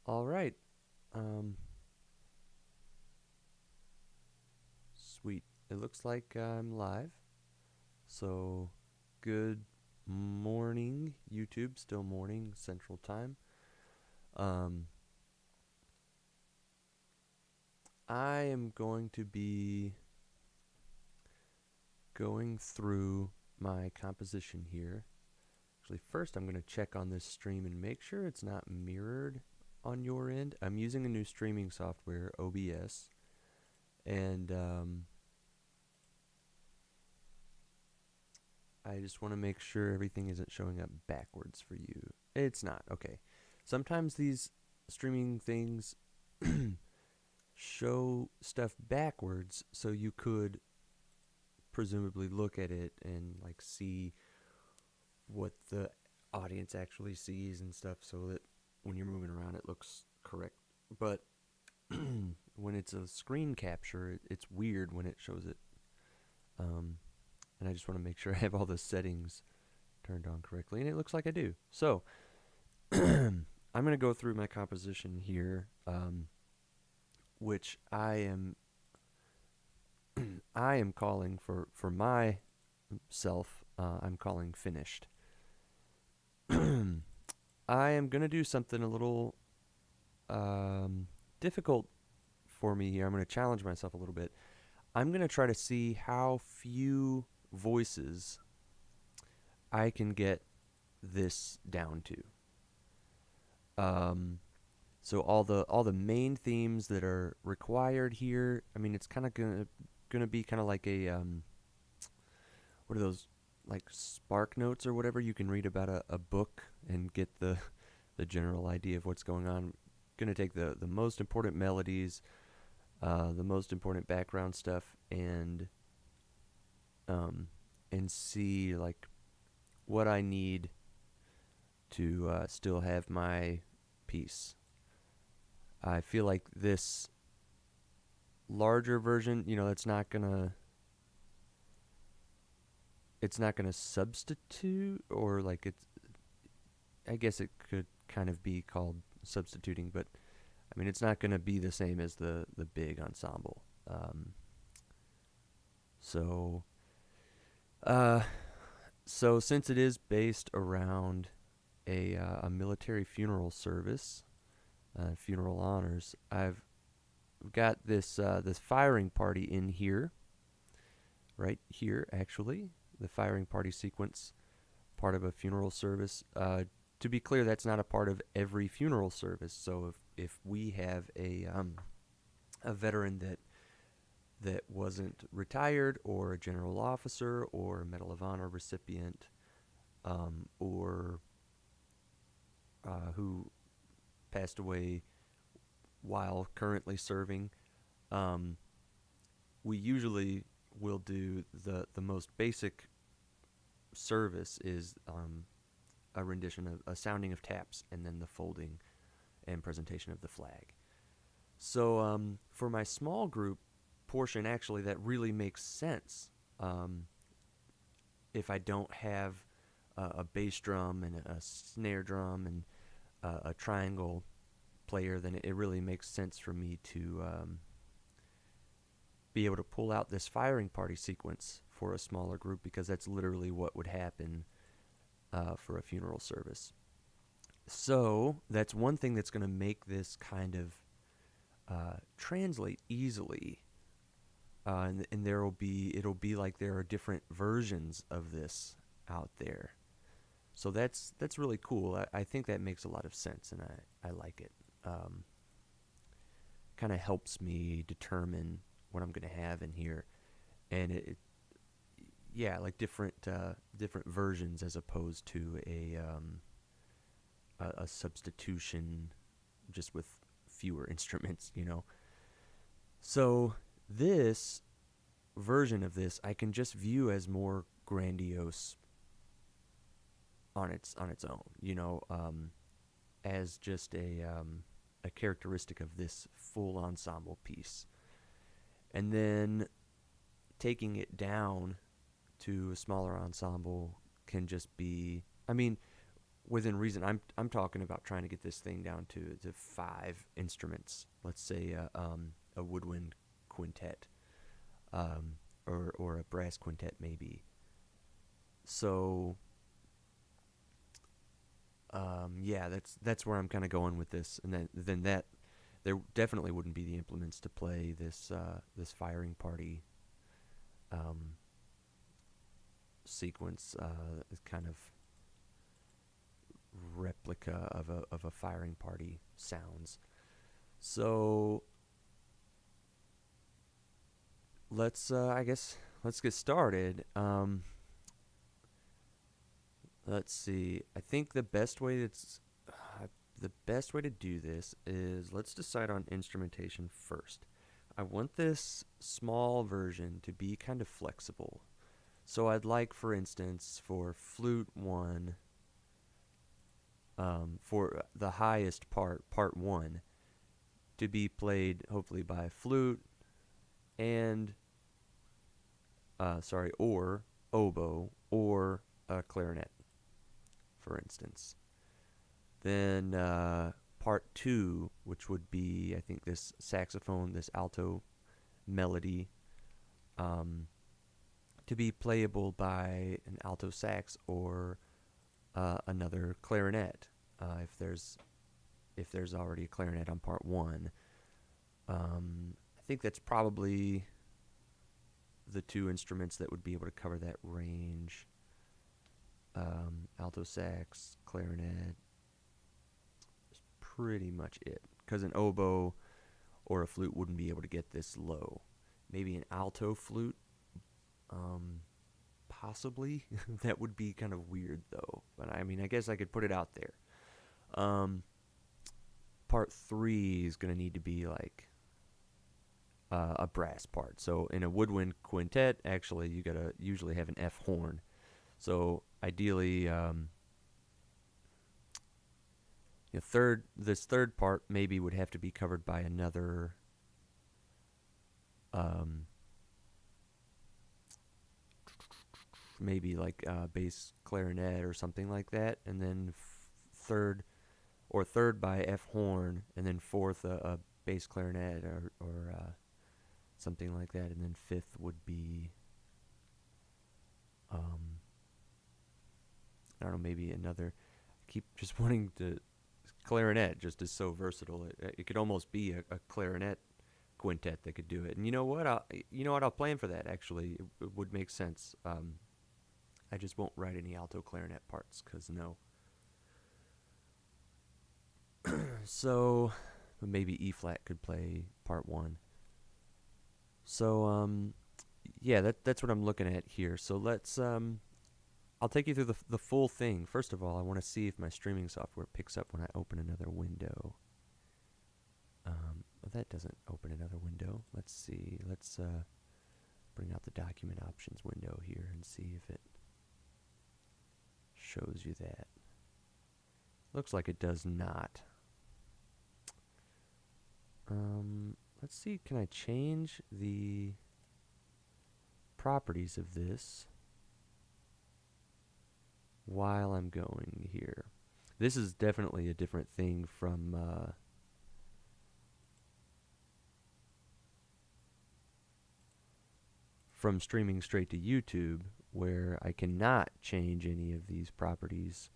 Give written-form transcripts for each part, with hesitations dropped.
All right. Um, Sweet. It looks like I'm live. So, good morning, YouTube. Still morning, Central Time. Um, I am going to be going through my composition here. Actually, first I'm going to check on this stream and make sure it's not mirrored on your end. I'm using a new streaming software, OBS, and I just want to make sure everything isn't showing up backwards for you. It's not. Okay. Sometimes these streaming things show stuff backwards, so you could presumably look at it and like see what the audience actually sees and stuff, so that when you're moving around it looks correct. But when it's a screen capture, it's weird when it shows it. And I just want to make sure I have all the settings turned on correctly, and it looks like I do. So I'm going to go through my composition here, which I am calling for myself. I'm calling finished. I am going to do something a little difficult for me here. I'm going to challenge myself a little bit. I'm going to try to see how few voices I can get this down to. So all the main themes that are required here. I mean, it's kind of gonna be kind of like a what are those, like spark notes or whatever you can read about a book and get the general idea of what's going on. Gonna take the most important melodies, the most important background stuff, and see like what I need to still have my piece. I feel like this larger version, it's not gonna substitute, or like I guess it could kind of be called substituting, but I mean it's not gonna be the same as the big ensemble. So uh, so since it is based around a military funeral service, funeral honors, I've got this firing party in here, right here actually, the firing party sequence, part of a funeral service. To be clear, that's not a part of every funeral service. So if we have a veteran that wasn't retired, or a general officer, or a Medal of Honor recipient, or who passed away while currently serving, we usually will do the most basic service is a rendition of a sounding of taps, and then the folding and presentation of the flag. So for my small group portion, actually, that really makes sense. If I don't have a bass drum and a snare drum and a triangle player, then it really makes sense for me to be able to pull out this firing party sequence for a smaller group, because that's literally what would happen for a funeral service. So that's one thing that's going to make this kind of translate easily, and it'll be like there are different versions of this out there. So that's really cool. I think that makes a lot of sense, and I like it. Kind of helps me determine what I'm going to have in here, and yeah, like different versions, as opposed to a substitution just with fewer instruments. So this version of this I can just view as more grandiose on its own, as just a characteristic of this full ensemble piece. And then taking it down to a smaller ensemble can just be, I mean, within reason. I'm talking about trying to get this thing down to 5 instruments. Let's say a woodwind quintet, um, or a brass quintet maybe. So yeah, that's where I'm kind of going with this, and then that there definitely wouldn't be the implements to play this firing party um, sequence, kind of replica of a firing party sounds. So let's I guess let's get started. Let's see. I think the best way to do this is let's decide on instrumentation first. I want this small version to be kind of flexible. So I'd like, for instance, for flute 1, for the highest part 1, to be played hopefully by flute and, or oboe or a clarinet, for instance. Then part 2, which would be, I think, this saxophone, this alto melody, to be playable by an alto sax or another clarinet, if there's already a clarinet on part 1. I think that's probably the 2 instruments that would be able to cover that range. Alto sax, clarinet, is pretty much it. Because an oboe or a flute wouldn't be able to get this low. Maybe an alto flute, possibly. That would be kind of weird, though. But I mean, I guess I could put it out there. Part 3 is going to need to be like a brass part. So in a woodwind quintet, actually, you gotta usually have an F horn. So ideally, this third part maybe would have to be covered by another maybe like bass clarinet or something like that, and then third by F horn, and then fourth a bass clarinet or something like that, and then fifth would be I don't know, maybe another. I keep just wanting to. Clarinet just is so versatile. It could almost be a clarinet quintet that could do it. And you know what? I'll plan for that. Actually, it would make sense. I just won't write any alto clarinet parts because no. So maybe E flat could play part 1. So yeah, that's what I'm looking at here. So let's I'll take you through the full thing. First of all, I want to see if my streaming software picks up when I open another window. That doesn't open another window. Let's see. Let's bring out the document options window here and see if it shows you that. Looks like it does not. Let's see. Can I change the properties of this while I'm going here? This is definitely a different thing from streaming straight to YouTube, where I cannot change any of these properties.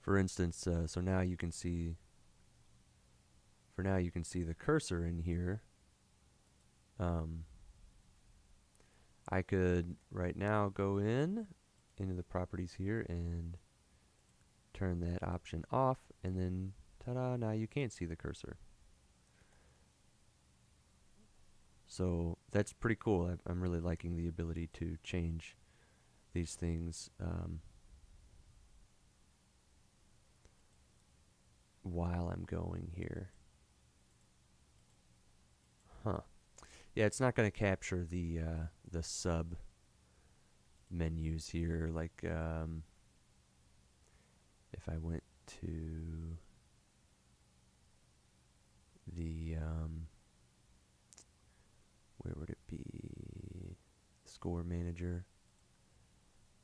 For instance, so now you can see. For now, you can see the cursor in here. I could right now go into the properties here and turn that option off, and then ta-da, now you can't see the cursor. So that's pretty cool. I'm really liking the ability to change these things while I'm going here. Huh. Yeah, it's not going to capture the sub menus here. Like if I went to the score manager.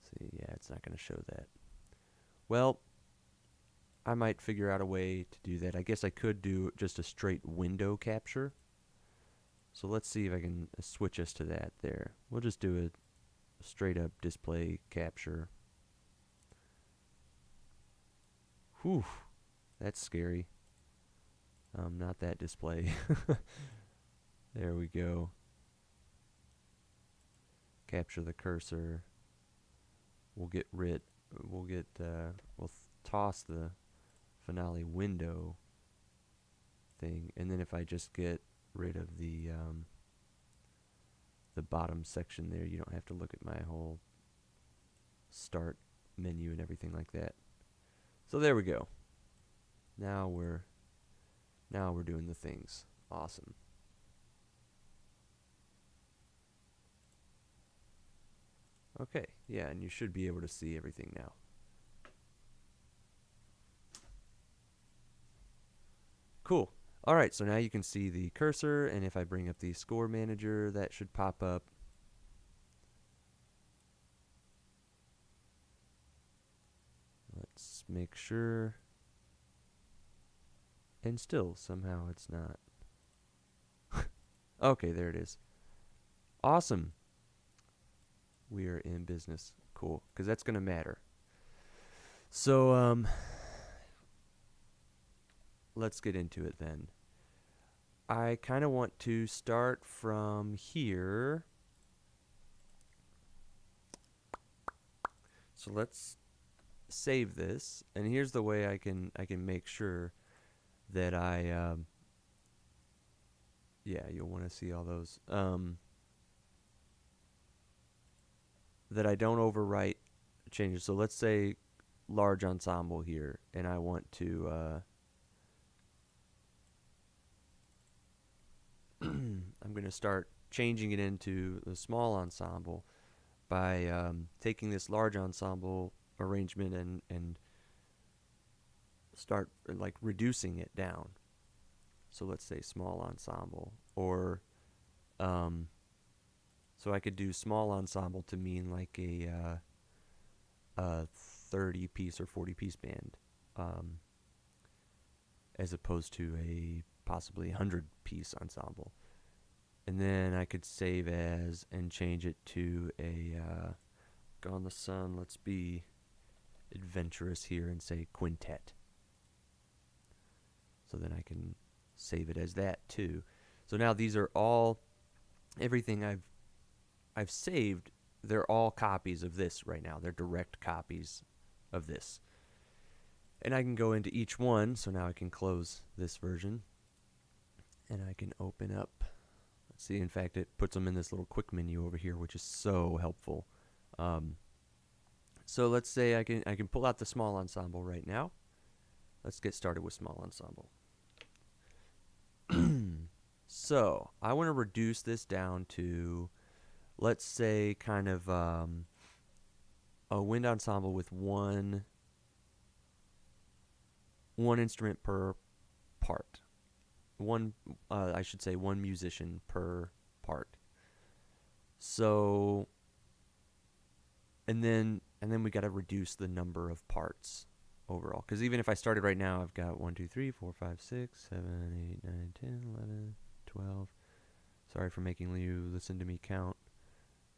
See, yeah, it's not going to show that. Well, I might figure out a way to do that. I guess I could do just a straight window capture. So let's see if I can switch us to that there. We'll just do a straight up display capture. Whew, that's scary. Not that display. There we go. Capture the cursor. We'll toss the finale window thing, and then if I just get rid of the bottom section there, you don't have to look at my whole start menu and everything like that. So there we go. Now we're doing the things. Awesome. Okay, yeah, and you should be able to see everything now. Cool. All right, so now you can see the cursor, and if I bring up the score manager, that should pop up. Let's make sure. And still, somehow it's not. Okay, there it is. Awesome. We are in business. Cool, because that's going to matter. So, let's get into it then. I kind of want to start from here. So let's save this, and here's the way I can make sure that yeah, you'll want to see all those that I don't overwrite changes. So let's say large ensemble here, and I want to I'm going to start changing it into the small ensemble by taking this large ensemble arrangement and start like reducing it down. So let's say small ensemble, or so I could do small ensemble to mean like a 30 piece or 40 piece band, as opposed to a possibly 100 piece ensemble. And then I could save as and change it to a Gone the Sun. Let's be adventurous here and say quintet. So then I can save it as that too. So now these are all, everything I've saved, they're all copies of this right now. They're direct copies of this. And I can go into each one. So now I can close this version, and I can open up. Let's see, in fact, it puts them in this little quick menu over here, which is so helpful. So let's say I can pull out the small ensemble right now. Let's get started with small ensemble. So I want to reduce this down to, let's say, kind of a wind ensemble with one instrument per part. I should say one musician per part. So, and then we got to reduce the number of parts overall. Because even if I started right now, I've got 1, 2, 3, 4, 5, 6, 7, 8, 9, 10, 11, 12. Sorry for making you listen to me count.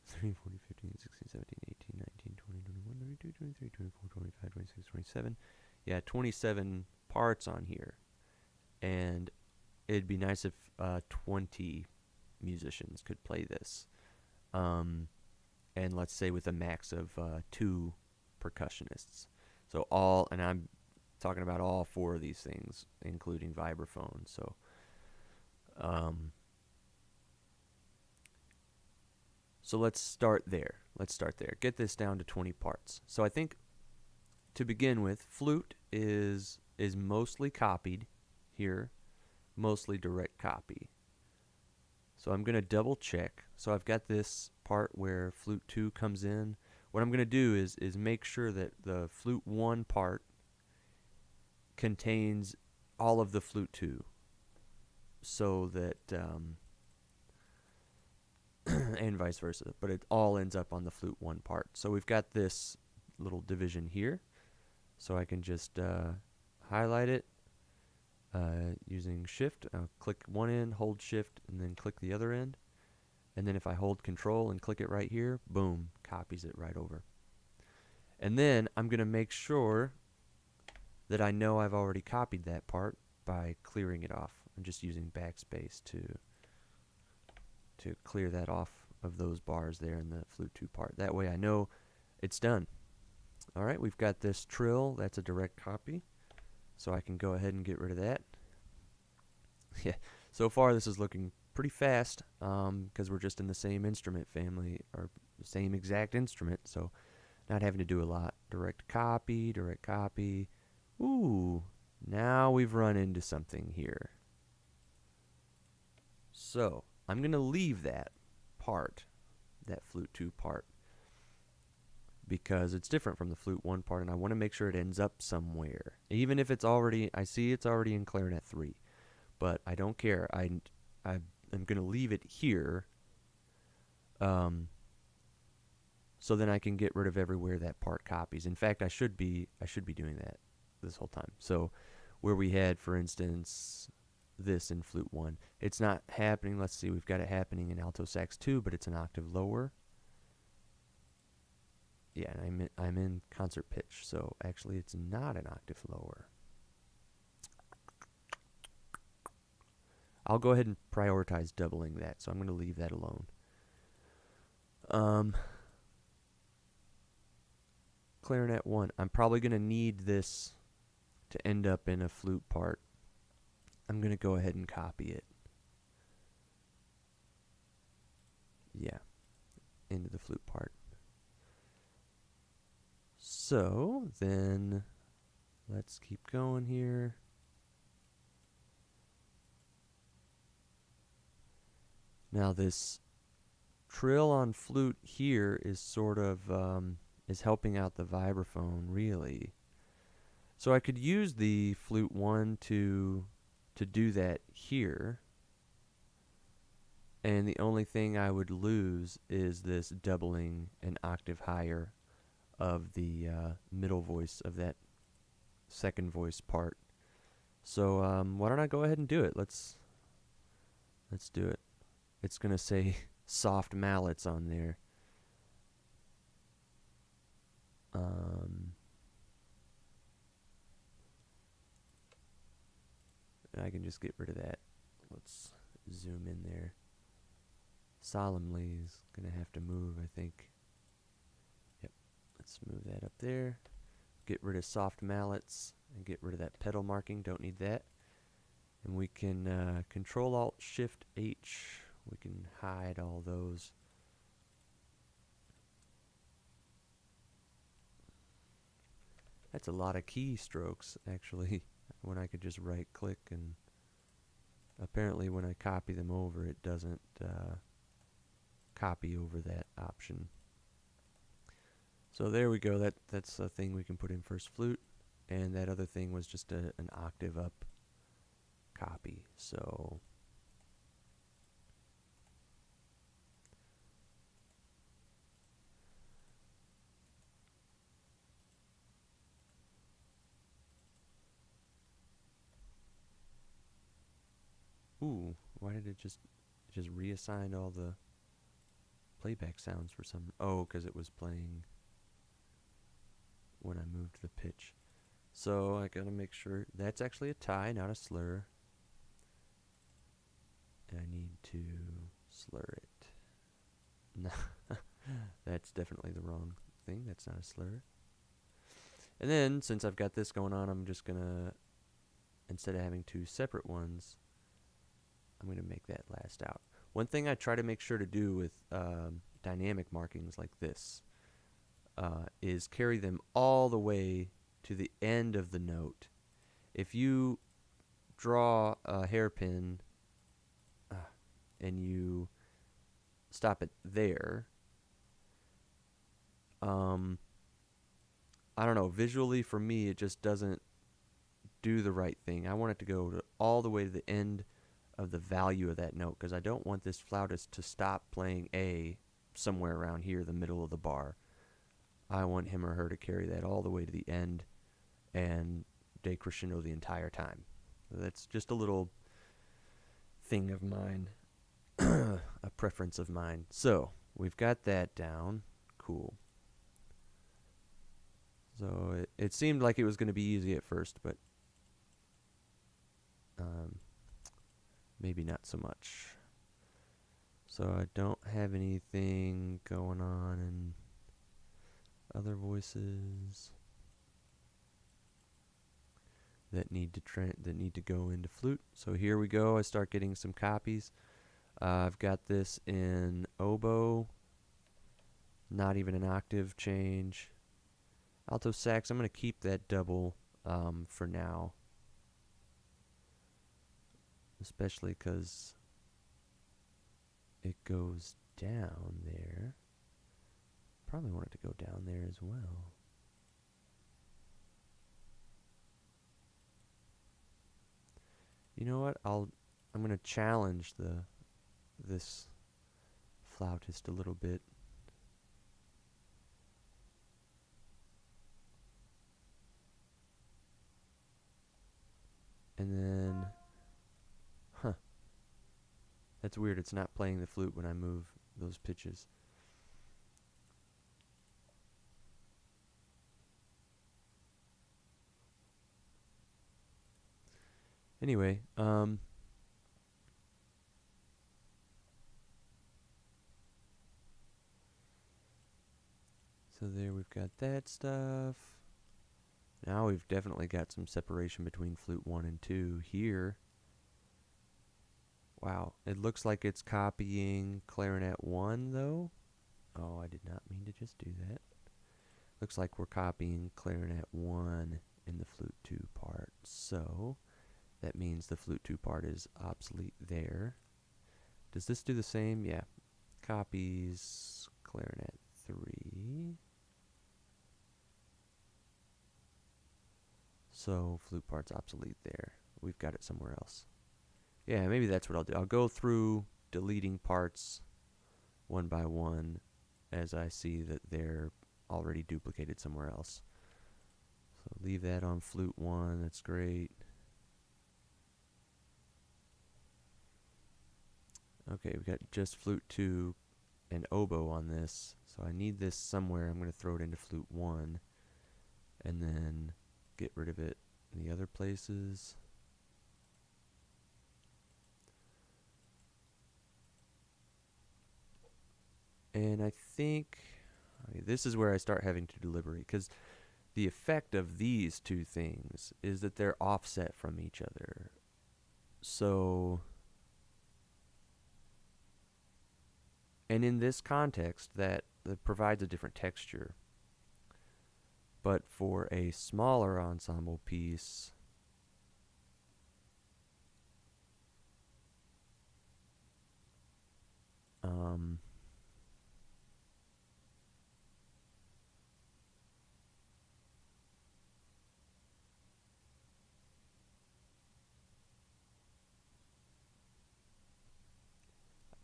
3, 40, 15, 16, 17, 18, 19, 20, 21, 22, 23, 24, 25, 26, 27. Yeah, 27 parts on here. And it'd be nice if 20 musicians could play this. And let's say with a max of 2 percussionists. So and I'm talking about all 4 of these things, including vibraphone. So, so let's start there. Get this down to 20 parts. So I think to begin with, flute is mostly copied here, mostly direct copy. So I'm going to double check. So I've got this part where flute 2 comes in. What I'm going to do is make sure that the flute 1 part contains all of the flute 2, so that and vice versa, but it all ends up on the flute 1 part. So we've got this little division here, so I can just highlight it using shift. I'll click one end, hold shift, and then click the other end, and then if I hold control and click it right here, boom, copies it right over. And then I'm going to make sure that I know I've already copied that part by clearing it off. I'm just using backspace to clear that off of those bars there in the flute 2 part. That way I know it's done. Alright, we've got this trill. That's a direct copy. So I can go ahead and get rid of that. Yeah, so far this is looking pretty fast because we're just in the same instrument family, or the same exact instrument, so not having to do a lot. Direct copy, direct copy. Ooh, now we've run into something here. So I'm going to leave that part, that flute 2 part, because it's different from the flute 1 part, and I want to make sure it ends up somewhere. Even if it's already, I see it's already in clarinet 3, but I don't care. I'm going to leave it here, so then I can get rid of everywhere that part copies. In fact, I should be doing that this whole time. So where we had, for instance, this in flute 1, it's not happening. Let's see, we've got it happening in alto sax 2, but it's an octave lower. Yeah, and I'm in concert pitch, so actually it's not an octave lower. I'll go ahead and prioritize doubling that, so I'm going to leave that alone. Clarinet 1, I'm probably going to need this to end up in a flute part. I'm going to go ahead and copy it. Yeah, into the flute part. So then let's keep going here. Now this trill on flute here is sort of is helping out the vibraphone, really. So I could use the flute 1 to do that here, and the only thing I would lose is this doubling an octave higher of the middle voice of that second voice part. So why don't I go ahead and do it? Let's do it. It's gonna say soft mallets on there. I can just get rid of that. Let's zoom in there. Solemnly is gonna have to move, I think. Yep, let's move that up there. Get rid of soft mallets and get rid of that pedal marking. Don't need that. And we can Control Alt Shift H. We can hide all those. That's a lot of keystrokes, actually, when I could just right click, and apparently when I copy them over, it doesn't copy over that option. So there we go. That's a thing we can put in first flute, and that other thing was just an octave up copy. So ooh, why did it just reassigned all the playback sounds for some? Oh, because it was playing when I moved the pitch. So I gotta make sure that's actually a tie, not a slur. And I need to slur it. No, that's definitely the wrong thing. That's not a slur. And then, since I've got this going on, I'm just gonna, instead of having two separate ones, I'm gonna make that last out. One thing I try to make sure to do with dynamic markings like this is carry them all the way to the end of the note. If you draw a hairpin and you stop it there, I don't know, visually for me it just doesn't do the right thing. I want it to go all the way to the end of the value of that note, because I don't want this flautist to stop playing A somewhere around here, the middle of the bar. I want him or her to carry that all the way to the end and decrescendo the entire time. That's just a little thing of mine, a preference of mine. So we've got that down. Cool. So it seemed like it was going to be easy at first, but maybe not so much. So I don't have anything going on in other voices that need to go into flute. So here we go. I start getting some copies. I've got this in oboe, not even an octave change. Alto sax, I'm going to keep that double for now, especially because it goes down there. Probably want it to go down there as well. You know what? I'm going to challenge this flautist a little bit. And then, that's weird. It's not playing the flute when I move those pitches. Anyway, so there we've got that stuff. Now we've definitely got some separation between flute 1 and 2 here. Wow, it looks like it's copying clarinet 1 though. Oh, I did not mean to just do that. Looks like we're copying clarinet 1 in the flute 2 part. So that means the flute 2 part is obsolete there. Does this do the same? Yeah. Copies clarinet 3. So flute part's obsolete there. We've got it somewhere else. Yeah, maybe that's what I'll do. I'll go through deleting parts one by one as I see that they're already duplicated somewhere else. So leave that on flute 1. That's great. Okay, we've got just flute 2 and oboe on this. So I need this somewhere. I'm going to throw it into flute 1 and then get rid of it in the other places. And I think this is where I start having to deliberate, because the effect of these two things is that they're offset from each other. So, and in this context, that provides a different texture. But for a smaller ensemble piece,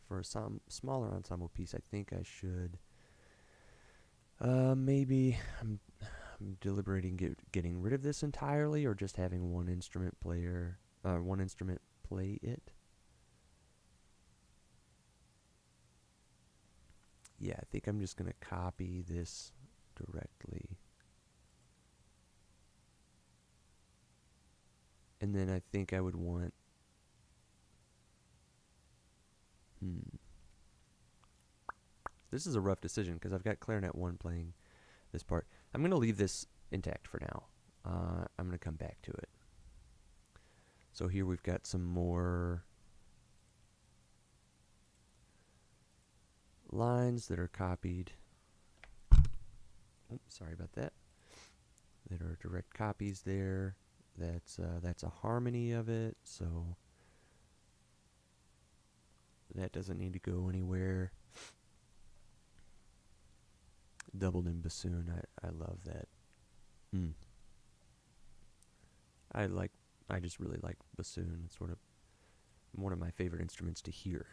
for a smaller ensemble piece, I think I should maybe I'm deliberating getting rid of this entirely, or just having one instrument play it. Yeah, I think I'm just going to copy this directly. And then I think I would want this is a rough decision because I've got clarinet 1 playing this part. I'm going to leave this intact for now. I'm going to come back to it. So here we've got some more lines that are copied. Oops, sorry about that. That are direct copies there. That's a harmony of it, so that doesn't need to go anywhere. Doubled in bassoon, I love that. I just really like bassoon. It sort of one of my favorite instruments to hear.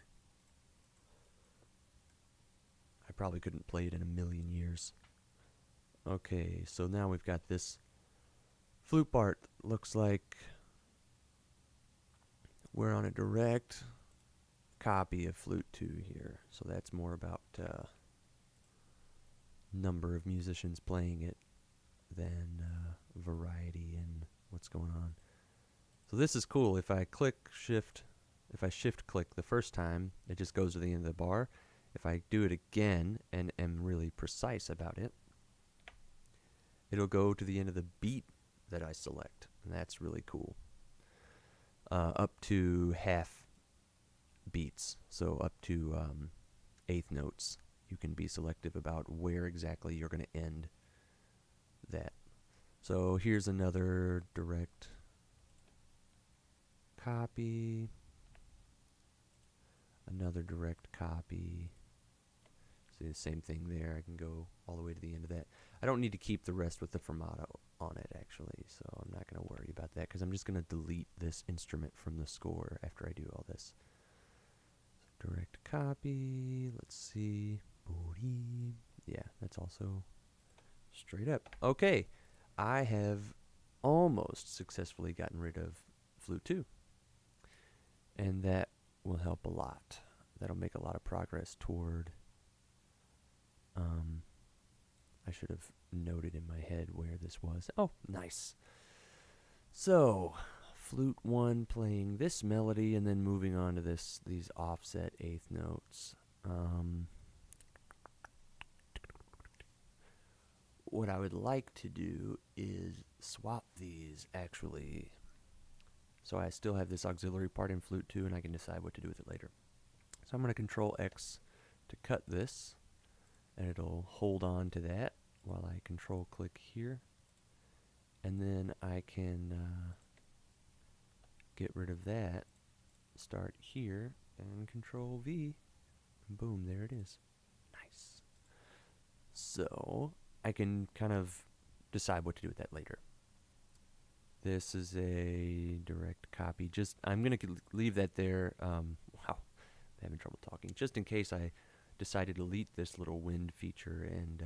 I probably couldn't play it in a million years. Okay, so now we've got this flute part. Looks like we're on a direct copy of Flute 2 here. So that's more about number of musicians playing it than variety and what's going on. So this is cool. If I shift click the first time, it just goes to the end of the bar. If I do it again and am really precise about it, it'll go to the end of the beat that I select, and that's really cool. Up to half beats, so up to eighth notes. You can be selective about where exactly you're going to end that. So here's another direct copy, another direct copy. See the same thing there. I can go all the way to the end of that. I don't need to keep the rest with the fermato on it, actually, so I'm not going to worry about that because I'm just going to delete this instrument from the score after I do all this. So direct copy, let's see. Yeah, that's also straight up. Okay, I have almost successfully gotten rid of Flute 2, and that will help a lot. That'll make a lot of progress toward I should have noted in my head where this was. Oh, nice. So, Flute 1 playing this melody and then moving on to these offset eighth notes. What I would like to do is swap these, actually. So I still have this auxiliary part in Flute 2, and I can decide what to do with it later. So I'm going to Control X to cut this, and it'll hold on to that while I Control click here. And then I can get rid of that, start here, and Control V, and boom, there it is. Nice. So I can kind of decide what to do with that later. This is a direct copy. I'm going to leave that there. Wow, I'm having trouble talking. Just in case I decide to delete this little wind feature, and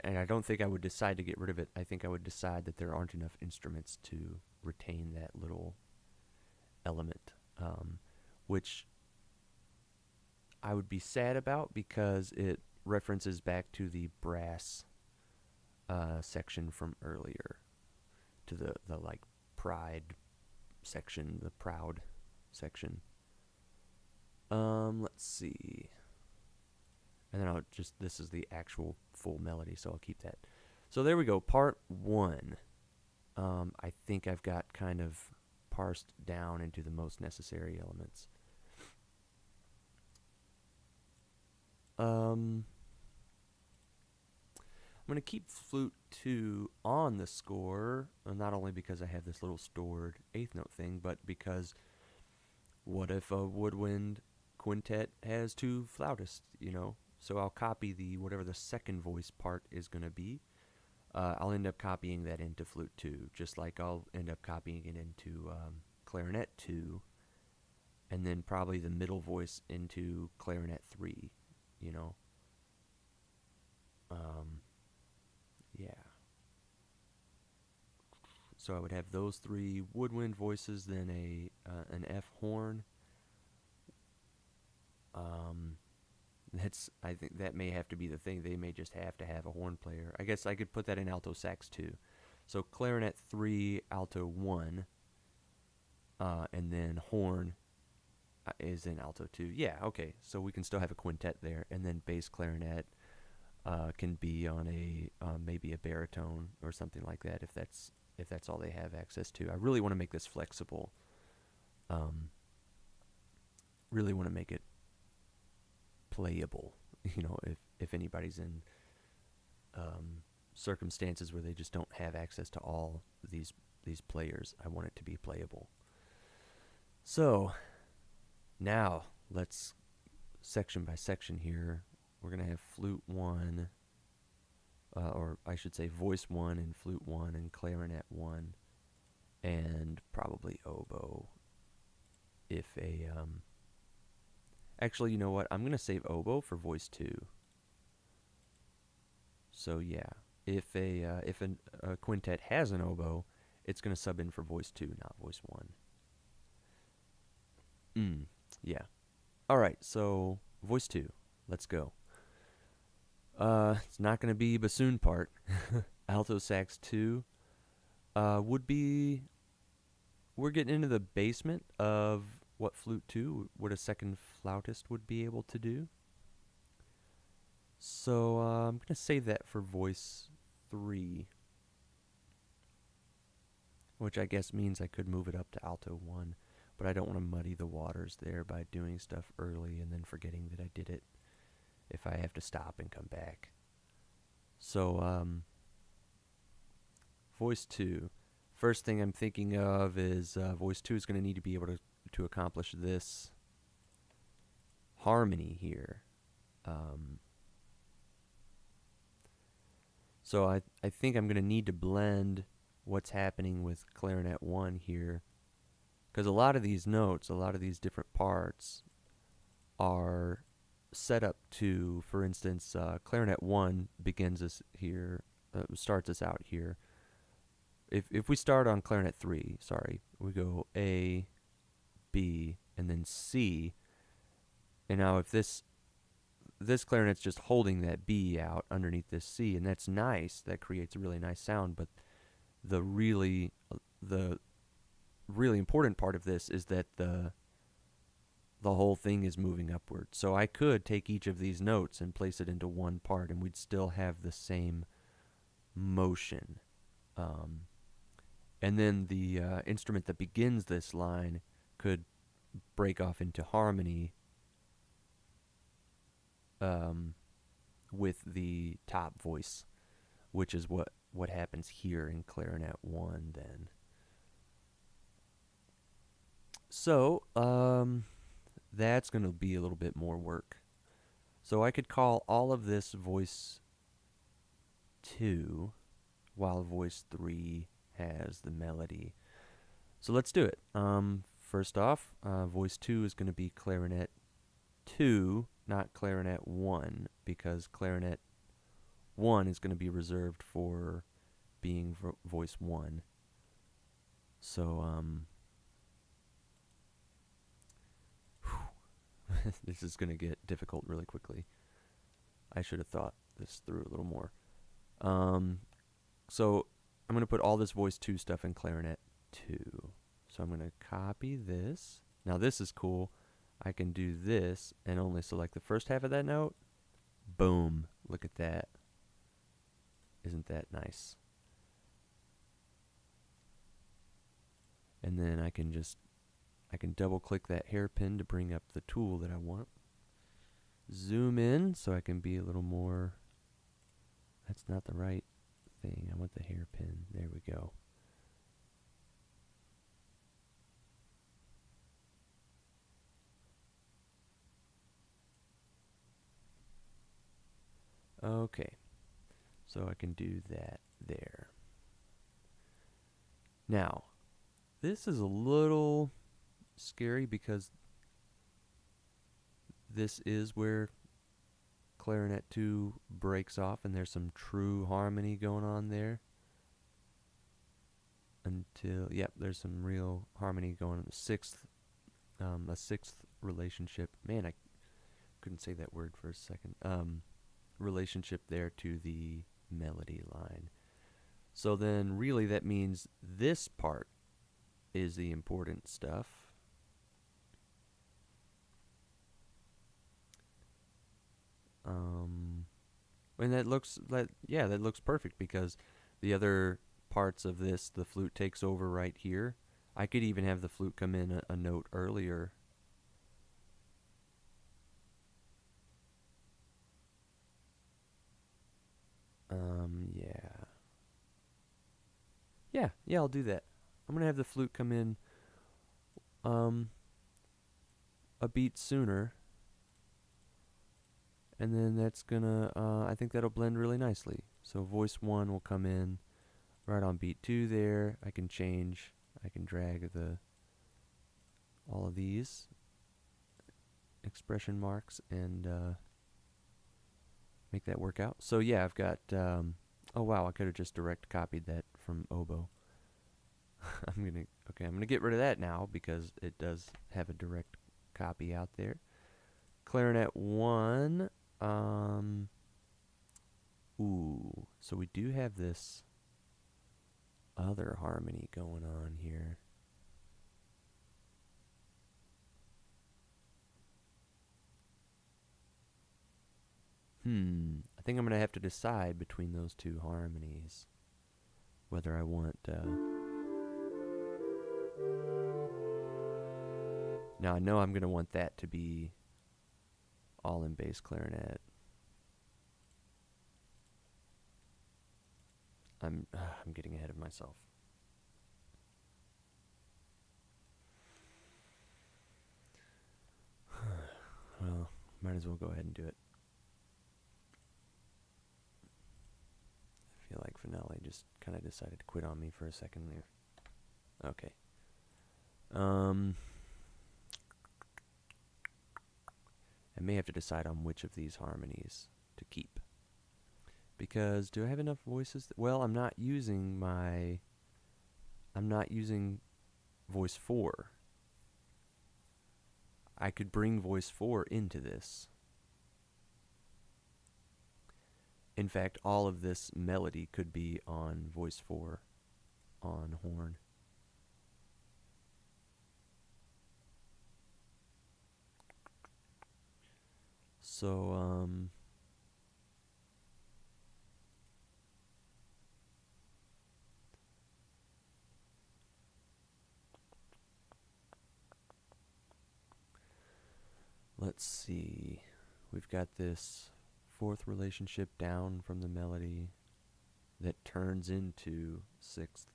I don't think I would decide to get rid of it. I think I would decide that there aren't enough instruments to retain that little element, which I would be sad about because it references back to the brass section from earlier, to the like pride section, the proud section. Let's see. And then this is the actual full melody, so I'll keep that. So there we go, part 1. I think I've got kind of parsed down into the most necessary elements. I'm going to keep Flute 2 on the score, not only because I have this little stored eighth note thing, but because what if a woodwind quintet has 2 flautists, you know? So I'll copy whatever the second voice part is going to be. I'll end up copying that into Flute 2, just like I'll end up copying it into Clarinet 2, and then probably the middle voice into Clarinet 3, you know? Yeah. So I would have those 3 woodwind voices, then an F horn. I think that may have to be the thing. They may just have to have a horn player. I guess I could put that in alto sax too. So Clarinet 3, alto 1, and then horn is in alto 2. Yeah, okay. So we can still have a quintet there, and then bass clarinet can be on a maybe a baritone or something like that if that's all they have access to. I really want to make this flexible. Really want to make it playable. You know, if anybody's in circumstances where they just don't have access to all these players, I want it to be playable. So now let's section by section here. We're going to have Flute 1, or I should say voice 1 and Flute 1 and Clarinet 1, and probably oboe if a actually, you know what? I'm gonna save oboe for voice 2. So yeah, if a quintet has an oboe, it's gonna sub in for voice 2, not voice 1. Yeah. All right. So voice 2. Let's go. It's not gonna be bassoon part. Alto sax 2 would be. We're getting into the basement of what flute 2, what a second flautist would be able to do. So I'm going to save that for voice 3, which I guess means I could move it up to alto 1, but I don't want to muddy the waters there by doing stuff early and then forgetting that I did it if I have to stop and come back. So voice 2. First thing I'm thinking of is voice 2 is going to need to be able to accomplish this harmony here. So I think I'm going to need to blend what's happening with clarinet 1 here, because a lot of these notes, a lot of these different parts are set up to, for instance, clarinet 1 begins us here, starts us out here. If we start on clarinet 3, sorry, we go A, B, and then C, and now if this clarinet's just holding that B out underneath this C, and that's nice. That creates a really nice sound. But the really important part of this is that the whole thing is moving upward. So I could take each of these notes and place it into one part, and we'd still have the same motion. And then the instrument that begins this line could break off into harmony with the top voice, which is what happens here in clarinet 1 then. So that's going to be a little bit more work. So I could call all of this voice 2 while voice 3 has the melody. So let's do it. First off, voice 2 is going to be clarinet 2, not clarinet 1, because clarinet 1 is going to be reserved for being voice 1. So, this is going to get difficult really quickly. I should have thought this through a little more. So, I'm going to put all this voice 2 stuff in clarinet 2. So, I'm going to copy this. Now, this is cool. I can do this and only select the first half of that note. Boom. Look at that. Isn't that nice? And then I can double click that hairpin to bring up the tool that I want. Zoom in so I can be a little more. That's not the right thing. I want the hairpin. There we go. Okay, so I can do that there. Now, this is a little scary because this is where clarinet 2 breaks off and there's some true harmony going on there. Yep, there's some real harmony going on. A sixth relationship. Man, I couldn't say that word for a second. Relationship there to the melody line. So then really that means this part is the important stuff. And that looks perfect because the other parts of this, the flute takes over right here. I could even have the flute come in a note earlier. Yeah, I'll do that. I'm gonna have the flute come in a beat sooner, and then that's gonna I think that'll blend really nicely. So voice 1 will come in right on beat 2 there. I can drag the all of these expression marks and make that work out. So yeah, I've got, oh wow, I could have just direct copied that from oboe. I'm gonna get rid of that now because it does have a direct copy out there. Clarinet 1, ooh, so we do have this other harmony going on here. I think I'm going to have to decide between those two harmonies whether I want, now I know I'm going to want that to be all in bass clarinet. I'm getting ahead of myself. Well, might as well go ahead and do it. I feel like Finale just kind of decided to quit on me for a second there. Okay. I may have to decide on which of these harmonies to keep. Because do I have enough voices? Well, I'm not using voice 4. I could bring voice 4 into this. In fact, all of this melody could be on voice 4 on horn. So, let's see. We've got this fourth relationship down from the melody that turns into sixth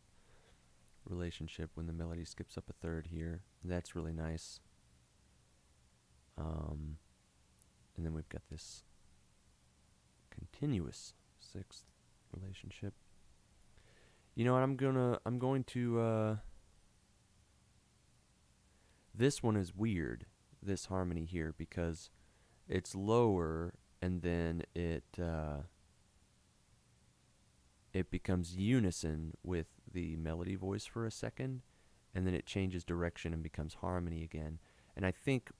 relationship when the melody skips up a third here. That's really nice. And then we've got this continuous sixth relationship. You know what, I'm going to, this one is weird, this harmony here, because it's lower and then it becomes unison with the melody voice for a second, and then it changes direction and becomes harmony again. And I think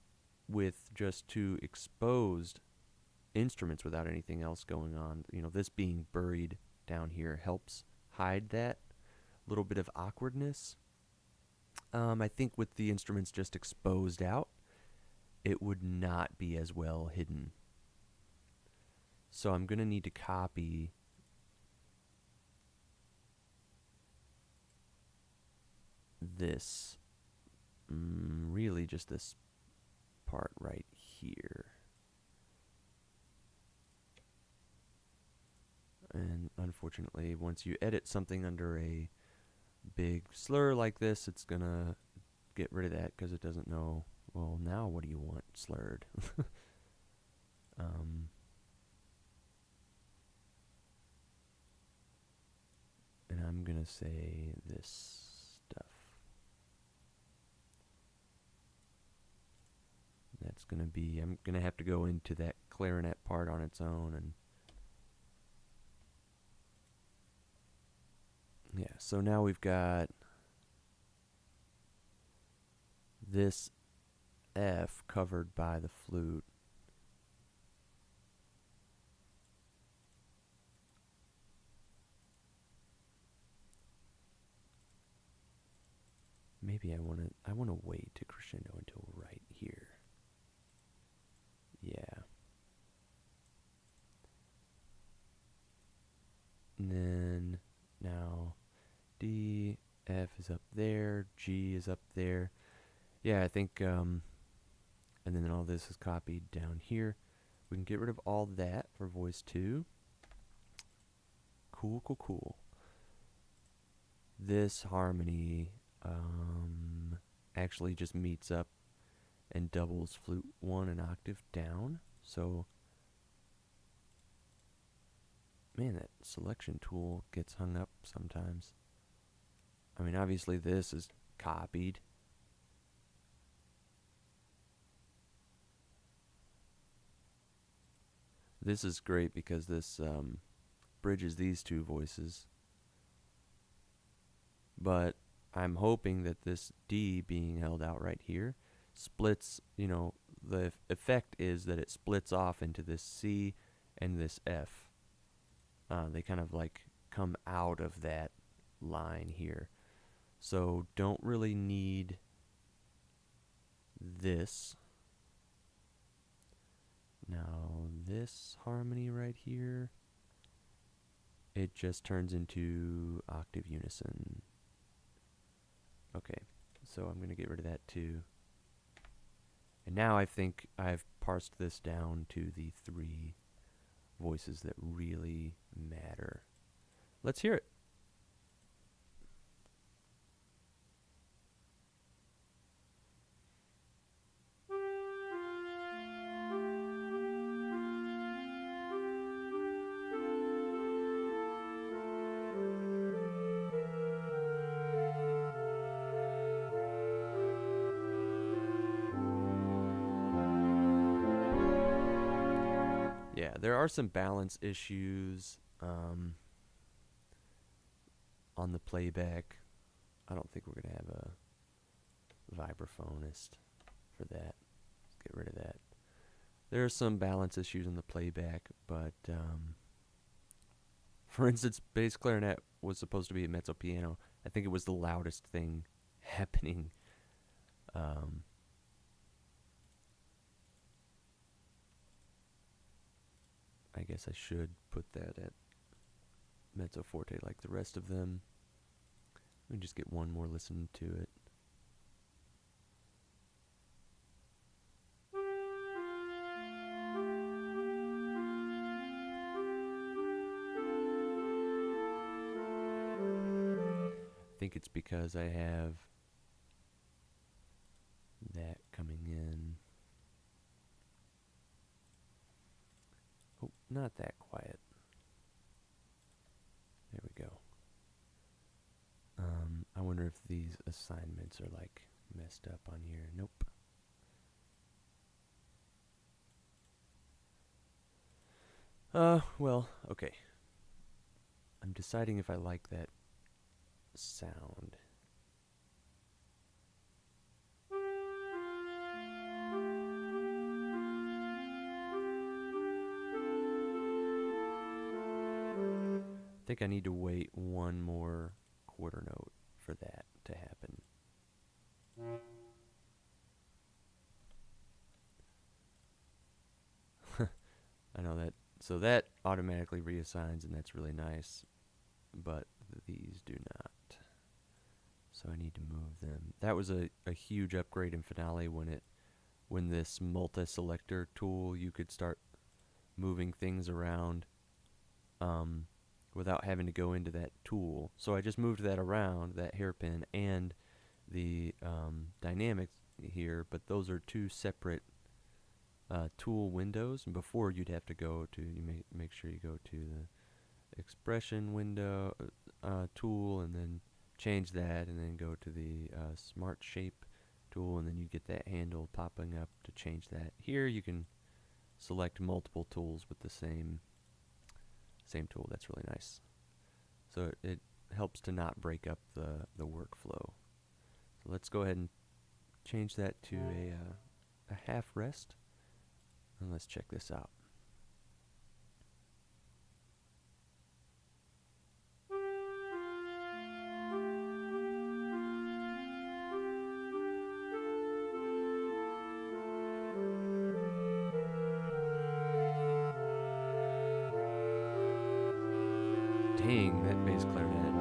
with just two exposed instruments without anything else going on, you know, this being buried down here helps hide that little bit of awkwardness. I think with the instruments just exposed out, it would not be as well hidden. So I'm going to need to copy this, really just this part right here. And unfortunately, once you edit something under a big slur like this, it's going to get rid of that because it doesn't know, well, now what do you want slurred? And I'm going to say this stuff. That's going to be, I'm going to have to go into that clarinet part on its own. And yeah, so now we've got this F covered by the flute. Maybe I want to wait to crescendo until right here. Yeah. And then now D, F is up there, G is up there. Yeah, I think, and then all this is copied down here. We can get rid of all that for voice 2. Cool, cool, cool. This harmony actually just meets up and doubles flute 1 an octave down. So, man, that selection tool gets hung up sometimes. I mean, obviously this is copied. This is great because this bridges these two voices. But I'm hoping that this D being held out right here splits, the effect is that it splits off into this C and this F. They kind of like come out of that line here. So don't really need this. Now this harmony right here, it just turns into octave unison. Okay, so I'm going to get rid of that too. And now I think I've parsed this down to the 3 voices that really matter. Let's hear it. Yeah, there are some balance issues on the playback. I don't think we're going to have a vibraphonist for that. Let's get rid of that. There are some balance issues in the playback, but for instance, bass clarinet was supposed to be a mezzo piano. I think it was the loudest thing happening. I guess I should put that at mezzo forte like the rest of them. Let me just get one more listen to it. I think it's because I have that coming in. Oh, not that quiet. There we go. I wonder if these assignments are like messed up on here. Nope. Well, okay. I'm deciding if I like that sound. I think I need to wait one more quarter note for that to happen. I know that. So that automatically reassigns, and that's really nice. But these do not. So I need to move them. That was a huge upgrade in Finale when this multi-selector tool, you could start moving things around without having to go into that tool. So I just moved that around, that hairpin and the dynamics here, but those are 2 separate tool windows. And before you'd have to go to, make sure you go to the expression window tool and then change that, and then go to the smart shape tool, and then you get that handle popping up to change that. Here you can select multiple tools with the same tool. That's really nice. So it helps to not break up the workflow. So let's go ahead and change that to a half rest, and let's check this out. Dang, that bass clarinet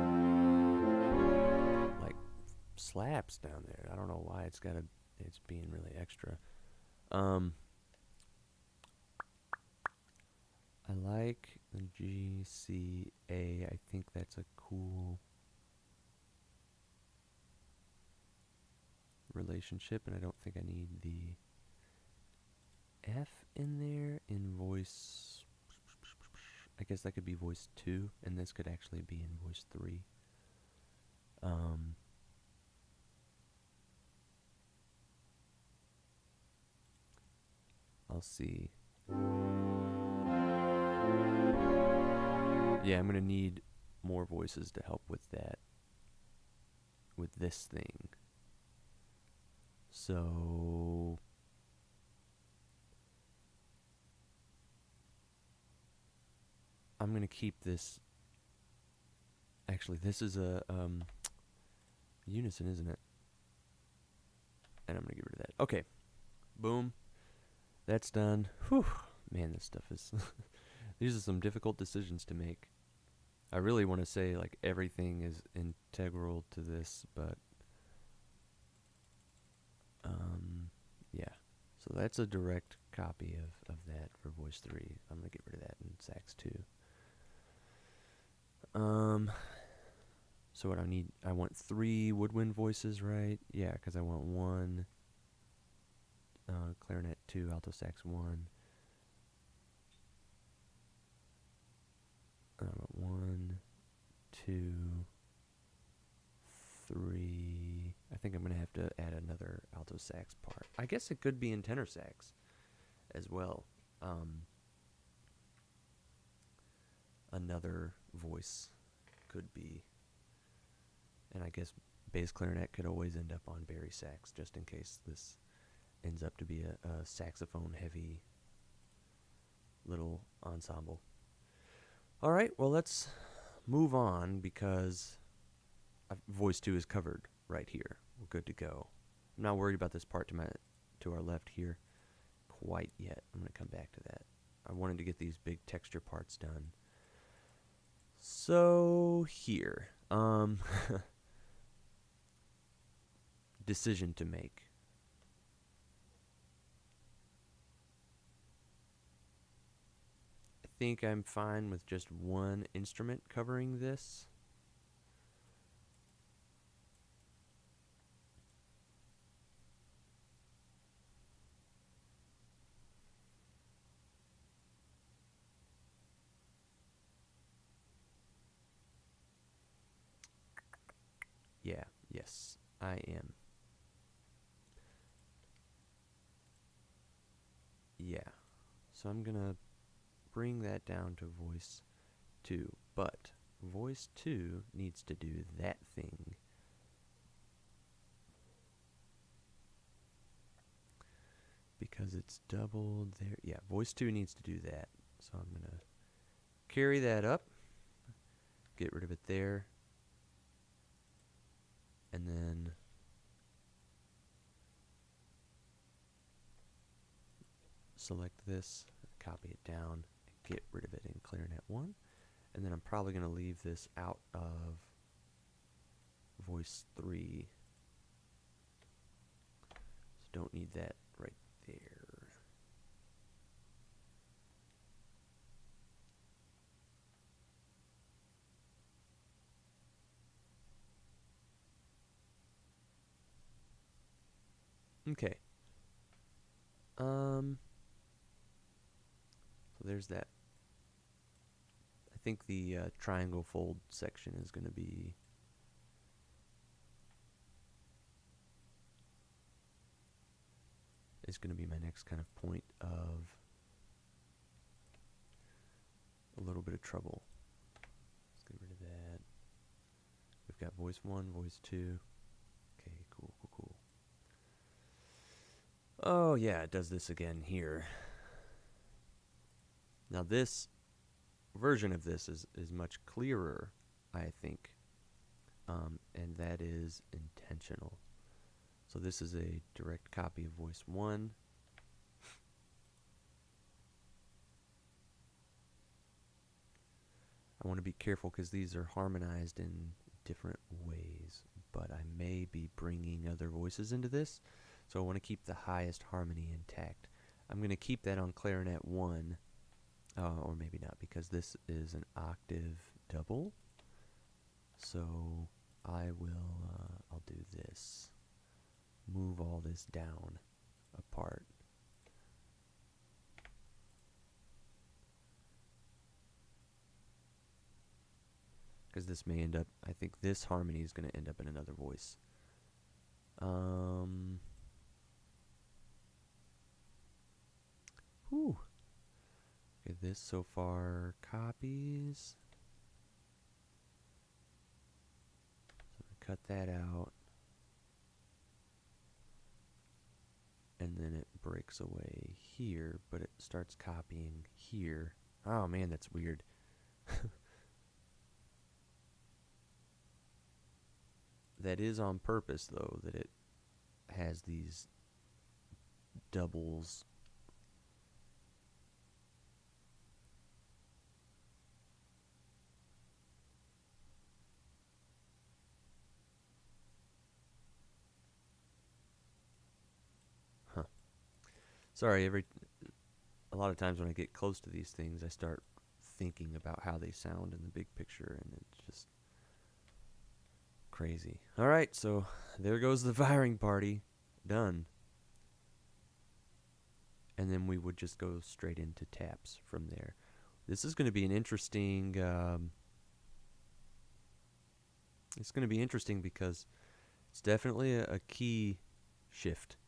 like slaps down there. I don't know why it's being really extra. I like the G, C, A. I think that's a cool relationship, and I don't think I need the F in there in voice. I guess that could be voice 2, and this could actually be in voice 3. I'll see. Yeah, I'm gonna need more voices to help with that, with this thing. So I'm gonna keep this. Actually, this is a unison, isn't it? And I'm gonna get rid of that. Okay, boom, that's done. Whew, man, this stuff is. These are some difficult decisions to make. I really want to say like everything is integral to this, but yeah. So that's a direct copy of that for voice 3. I'm gonna get rid of that in sax 2. So what I need, I want 3 woodwind voices, right? Yeah, because I want 1 clarinet, 2 alto sax, 1. I want 1, 2, 3. I think I'm gonna have to add another alto sax part. I guess it could be in tenor sax as well. Another voice could be, and I guess bass clarinet could always end up on bari sax, just in case this ends up to be a saxophone heavy little ensemble. All right, well, let's move on because voice 2 is covered right here. We're good to go. I'm not worried about this part to our left here quite yet. I'm going to come back to that. I wanted to get these big texture parts done. So here, decision to make. I think I'm fine with just one instrument covering this. Yeah, yes, I am. Yeah. So I'm going to bring that down to voice 2. But voice 2 needs to do that thing. Because it's doubled there. Yeah, voice 2 needs to do that. So I'm going to carry that up. Get rid of it there. And then select this, copy it down, and get rid of it in clarinet 1. And then I'm probably going to leave this out of voice 3. So don't need that right there. Okay. So there's that. I think the triangle fold section is going to be my next kind of point of a little bit of trouble. Let's get rid of that. We've got voice 1, voice 2. Okay, cool. Oh yeah, it does this again here. Now this version of this is much clearer, I think, and that is intentional. So this is a direct copy of voice 1. I want to be careful because these are harmonized in different ways, but I may be bringing other voices into this, so I want to keep the highest harmony intact. I'm going to keep that on clarinet 1, or maybe not, because this is an octave double. So I will, I'll do this. Move all this down apart. Because this may end up, I think this harmony is going to end up in another voice. Whew. Okay, this so far copies. cut that out, and then it breaks away here, but it starts copying here. Oh man, that's weird. That is on purpose, though, that it has these doubles. Huh. Sorry, a lot of times when I get close to these things, I start thinking about how they sound in the big picture, and it's just crazy. All right, so there goes the firing party. Done. And then we would just go straight into taps from there. This is going to be an interesting. It's going to be interesting because it's definitely a key shift.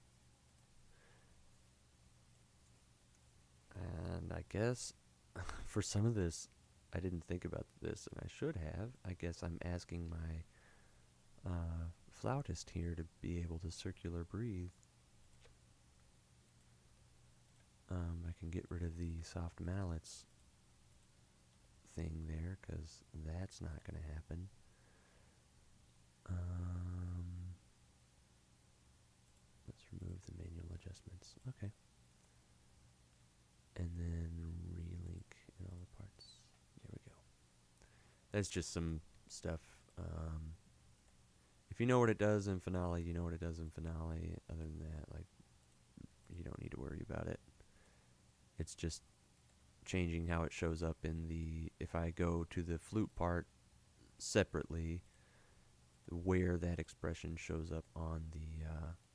And I guess for some of this, I didn't think about this, and I should have. I guess I'm asking my flautist here to be able to circular breathe. I can get rid of the soft mallets thing there, because that's not going to happen. Let's remove the manual adjustments. Okay. And then relink in all the parts. There we go. That's just some stuff. If you know what it does in Finale, you know what it does in Finale. Other than that, like, you don't need to worry about it. It's just changing how it shows up in the, if I go to the flute part separately, where that expression shows up on the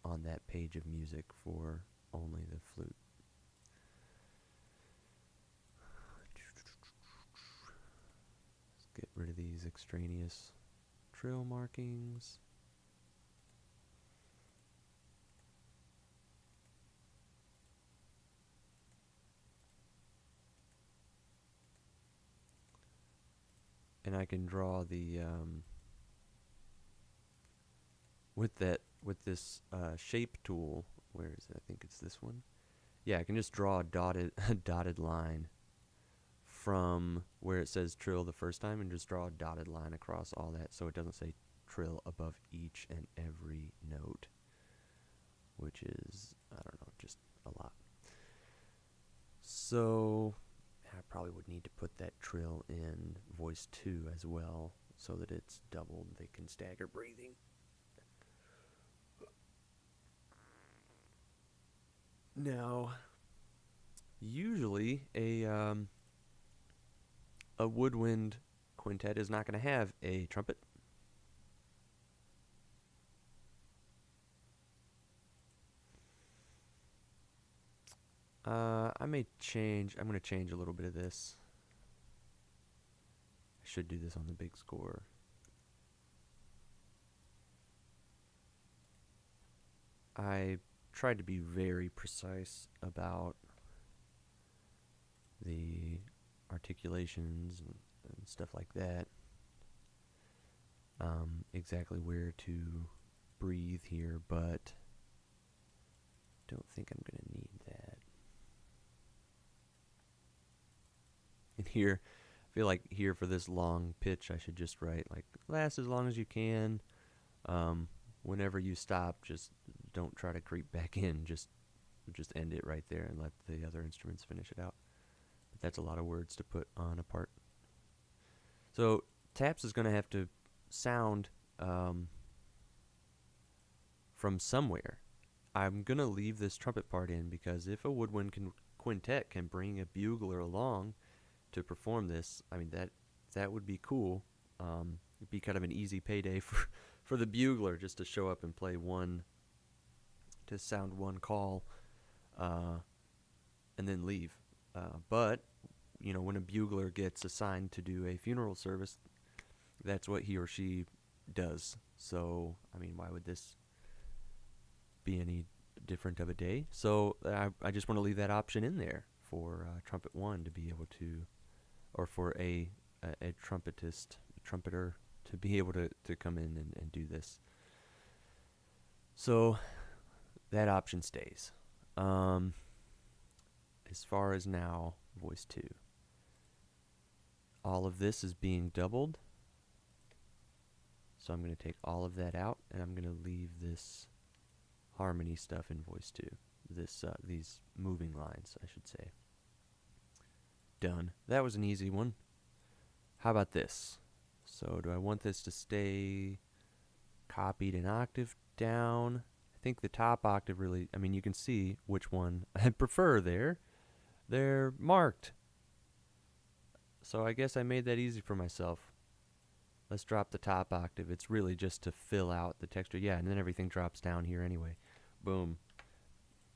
on that page of music for only the flute. Let's get rid of these extraneous trill markings. And I can draw the with this shape tool. Where is it? I think it's this one. Yeah, I can just draw a dotted line from where it says trill the first time, and just draw a dotted line across all that, so it doesn't say trill above each and every note, which is, I don't know, just a lot. So I probably would need to put that trill in voice 2 as well, so that it's doubled. They can stagger breathing. Now, usually a woodwind quintet is not going to have a trumpet. I'm going to change a little bit of this. I should do this on the big score. I tried to be very precise about the articulations and stuff like that. Exactly where to breathe here, but don't think I'm going to need that. And here, I feel like here for this long pitch, I should just write like last as long as you can. Whenever you stop, just don't try to creep back in. Just end it right there and let the other instruments finish it out. But that's a lot of words to put on a part. So taps is going to have to sound from somewhere. I'm going to leave this trumpet part in because if a woodwind quintet can bring a bugler along to perform this, I mean, that would be cool. It'd be kind of an easy payday for the bugler just to show up and play to sound one call, and then leave. But, you know, when a bugler gets assigned to do a funeral service, that's what he or she does. So, I mean, why would this be any different of a day? So I just want to leave that option in there for trumpet one to be able to, or for a trumpeter to be able to come in and do this. So that option stays. As far as now, voice 2. All of this is being doubled. So I'm going to take all of that out, and I'm going to leave this harmony stuff in voice 2. These moving lines, I should say. Done. That was an easy one. How about this? So do I want this to stay copied an octave down? I think the top octave really, I mean, you can see which one I prefer there. They're marked. So I guess I made that easy for myself. Let's drop the top octave. It's really just to fill out the texture. Yeah, and then everything drops down here anyway. Boom.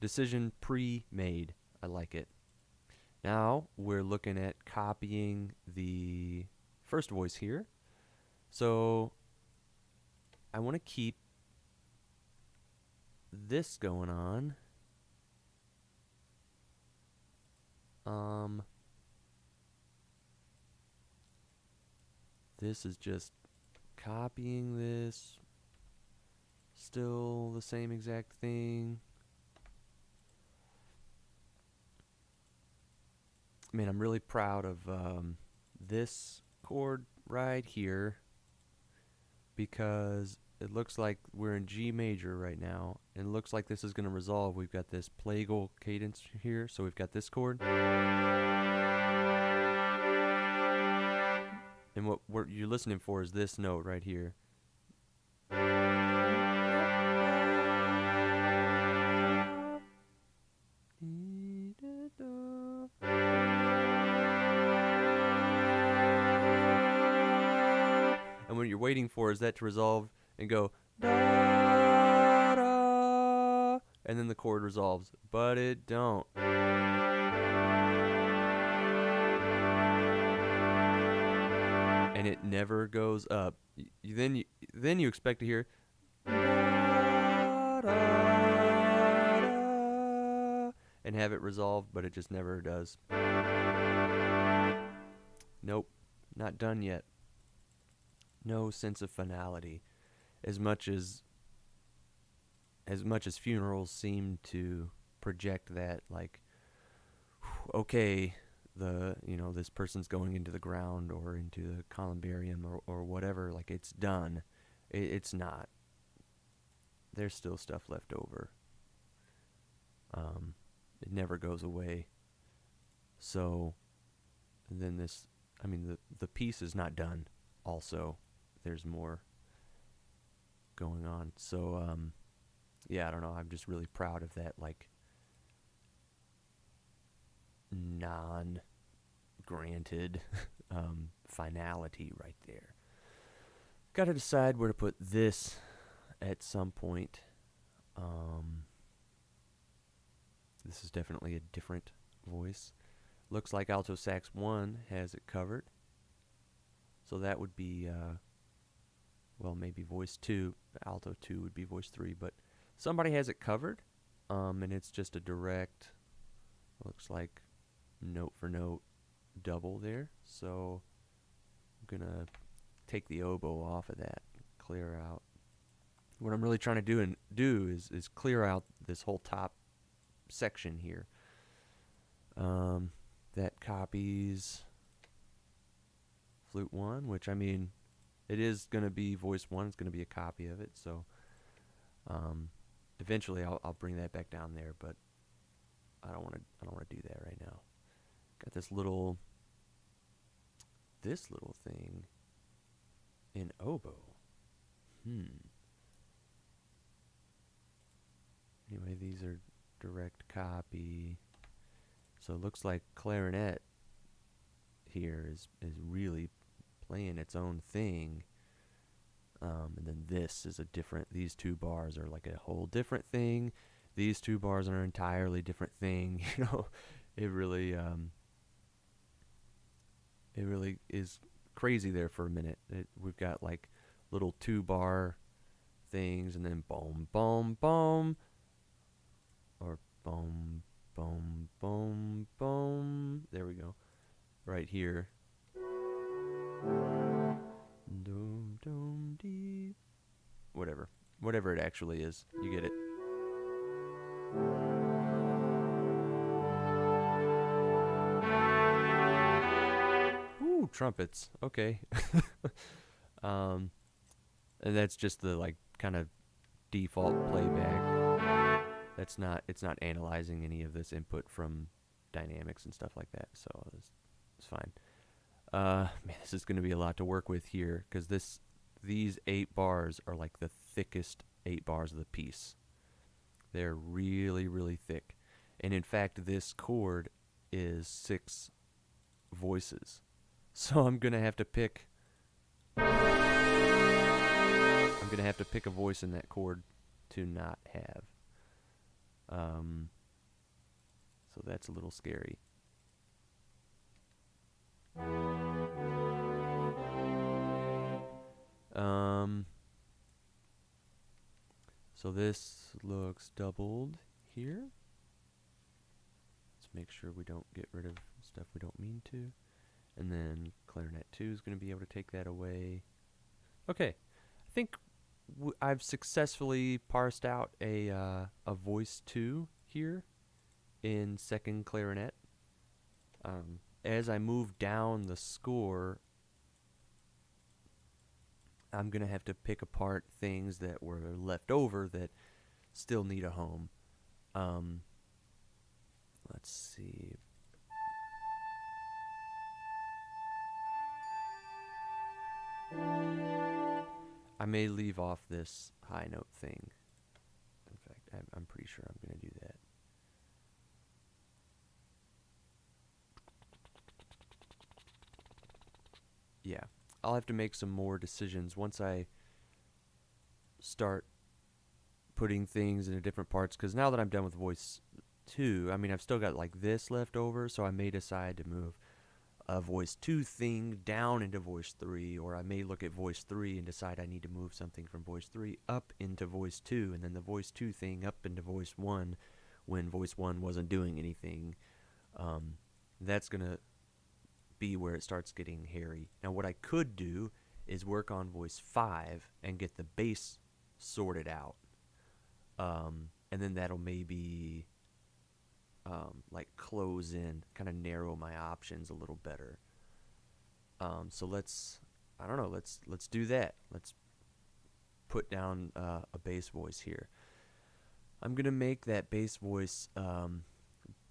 Decision pre-made. I like it. Now we're looking at copying the first voice here. So I want to keep this going on. This is just copying this. Still the same exact thing. I mean, I'm really proud of this chord right here, because it looks like we're in G major right now, and it looks like this is going to resolve. We've got this plagal cadence here, so we've got this chord. And what you're listening for is this note right here. And what you're waiting for is that to resolve and go da da, and then the chord resolves, but it don't. And it never goes up. Then you expect to hear da, da, da, and have it resolved, but it just never does. Nope, not done yet. No sense of finality, as much as funerals seem to project that, like, okay, this person's going into the ground or into the columbarium or whatever, like, it's done. It's not. There's still stuff left over. It never goes away. So then the piece is not done. Also, there's more going on. So yeah, I don't know. I'm just really proud of that, like, non-granted finality right there. Got to decide where to put this at some point. This is definitely a different voice. Looks like alto sax 1 has it covered. So that would be, well, maybe voice 2. Alto 2 would be voice 3, but somebody has it covered. And it's just a direct, looks like note for note double there. So I'm going to take the oboe off of that, clear out. What I'm really trying to do is clear out this whole top section here. That copies flute 1, which, I mean, it is going to be voice 1. It's going to be a copy of it. So eventually I'll bring that back down there, but I don't want to do that right now. Got this little thing in oboe. Anyway, these are direct copy. So it looks like clarinet here is really playing its own thing. And then this is a different, these two bars are like a whole different thing. These two bars are an entirely different thing. You know, it really is crazy there for a minute. We've got like little 2-bar things, and then boom, boom, boom, or boom, boom, boom, boom. There we go. Right here. dum dee. Whatever it actually is. You get it. Ooh, trumpets. Okay. um, and that's just the like kind of default playback. It's not analyzing any of this input from dynamics and stuff like that. So it's fine. Man, this is going to be a lot to work with here because these 8 bars are like the thickest 8 bars of the piece. They're really, really thick. And in fact, this chord is 6 voices. So I'm going to have to pick a voice in that chord to not have. So that's a little scary. So this looks doubled here. Let's make sure we don't get rid of stuff we don't mean to. And then clarinet 2 is going to be able to take that away. Okay, I think I've successfully parsed out a voice 2 here in second clarinet. As I move down the score, I'm going to have to pick apart things that were left over that still need a home. Let's see. I may leave off this high note thing. In fact, I'm pretty sure I'm going to do that. Yeah, I'll have to make some more decisions once I start putting things into different parts, because now that I'm done with voice 2, I mean, I've still got like this left over, so I may decide to move a voice 2 thing down into voice 3, or I may look at voice 3 and decide I need to move something from voice 3 up into voice 2, and then the voice 2 thing up into voice 1 when voice 1 wasn't doing anything. That's going to be where it starts getting hairy. Now what I could do is work on voice 5 and get the bass sorted out. And then that'll maybe like close in, kind of narrow my options a little better. So let's do that. Let's put down a bass voice here. I'm gonna make that bass voice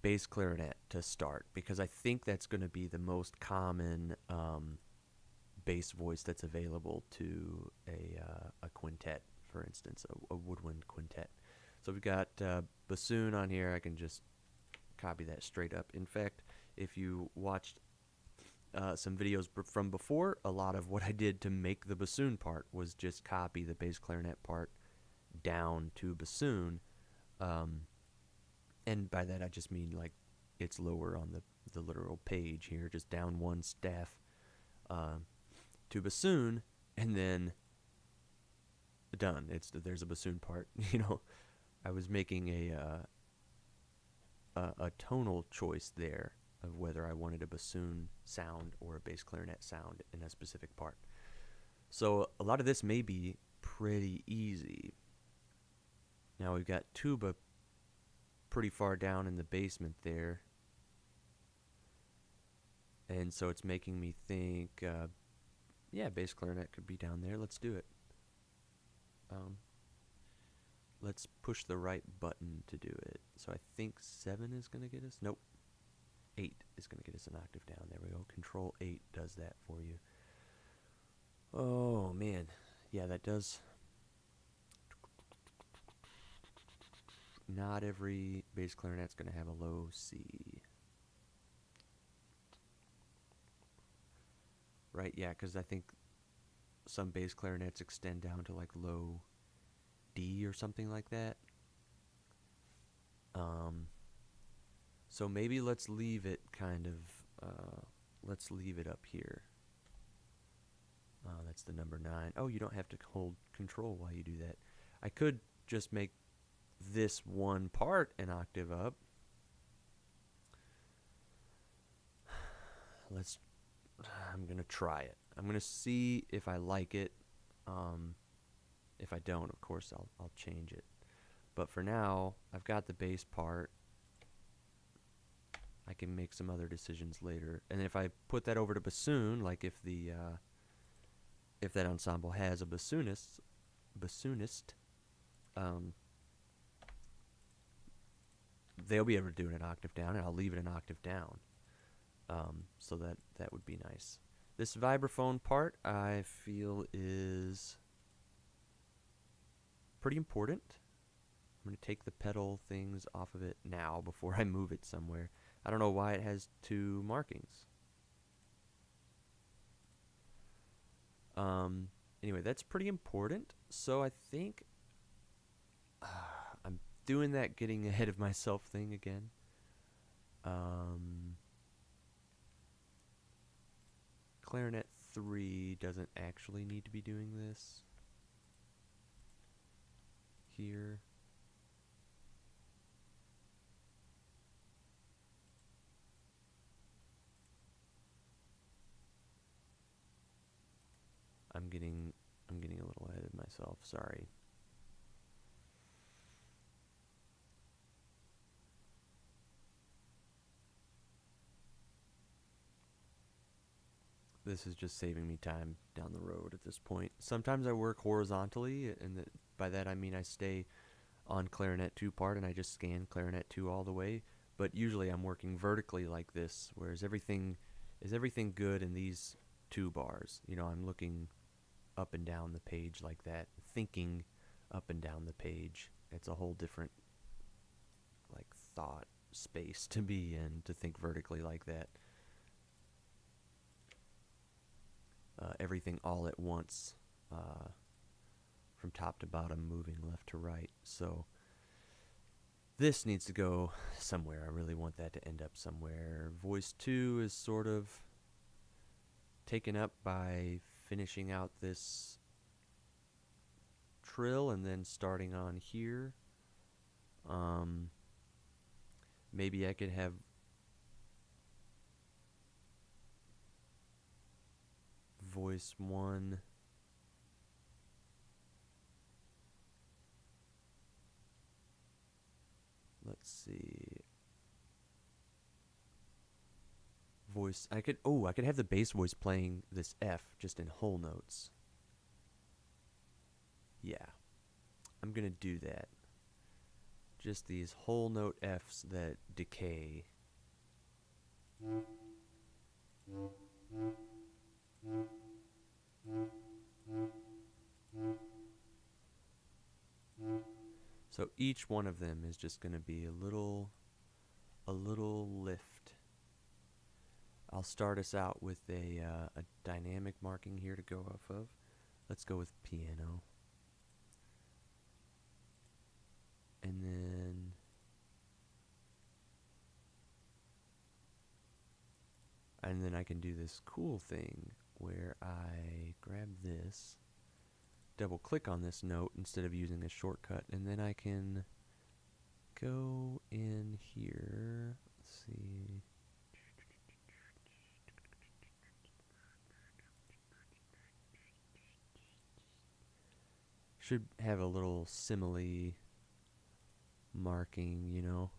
bass clarinet to start, because I think that's going to be the most common bass voice that's available to a quintet, for instance, a woodwind quintet. So we've got bassoon on here. I can just copy that straight up. In fact, if you watched some videos from before, a lot of what I did to make the bassoon part was just copy the bass clarinet part down to bassoon. And by that I just mean like it's lower on the literal page here, just down one staff to bassoon, and then done. There's a bassoon part. You know, I was making a tonal choice there of whether I wanted a bassoon sound or a bass clarinet sound in a specific part. So a lot of this may be pretty easy. Now we've got tuba pretty far down in the basement there, and so it's making me think, yeah, bass clarinet could be down there. Let's do it. Let's push the right button to do it. So I think 7 is going to get us, nope, 8 is going to get us an octave down. There we go. Control 8 does that for you. Oh man, yeah, that does. Not every bass clarinet's going to have a low C. Right, yeah, because I think some bass clarinets extend down to like low D or something like that. So maybe let's leave it kind of, let's leave it up here. That's the number 9. Oh, you don't have to hold control while you do that. I could just make this one part an octave up. I'm gonna try it. I'm gonna see if I like it. If I don't, of course, I'll change it. But for now, I've got the bass part. I can make some other decisions later. And if I put that over to bassoon, like if that ensemble has a bassoonist, um, they'll be able to do it an octave down, and I'll leave it an octave down. So that would be nice. This vibraphone part, I feel, is pretty important. I'm going to take the pedal things off of it now before I move it somewhere. I don't know why it has two markings. Anyway, that's pretty important. So I think I'm doing that getting ahead of myself thing again. Clarinet 3 doesn't actually need to be doing this here. I'm getting a little ahead of myself, sorry. This is just saving me time down the road at this point. Sometimes I work horizontally, and by that I mean I stay on clarinet 2 part and I just scan clarinet 2 all the way. But usually I'm working vertically like this, whereas everything good in these two bars. You know, I'm looking up and down the page like that, thinking up and down the page. It's a whole different like thought space to be in, to think vertically like that. Everything all at once, from top to bottom, moving left to right. So this needs to go somewhere. I really want that to end up somewhere. Voice 2 is sort of taken up by finishing out this trill and then starting on here. Maybe I could have voice 1 let's see, voice, I could have the bass voice playing this F just in whole notes. Yeah, I'm gonna do that. Just these whole note Fs that decay. So each one of them is just going to be a little lift. I'll start us out with a dynamic marking here to go off of. Let's go with piano. And then I can do this cool thing where I grab this, double click on this note instead of using a shortcut, and then I can go in here. Let's see. Should have a little simile marking, you know.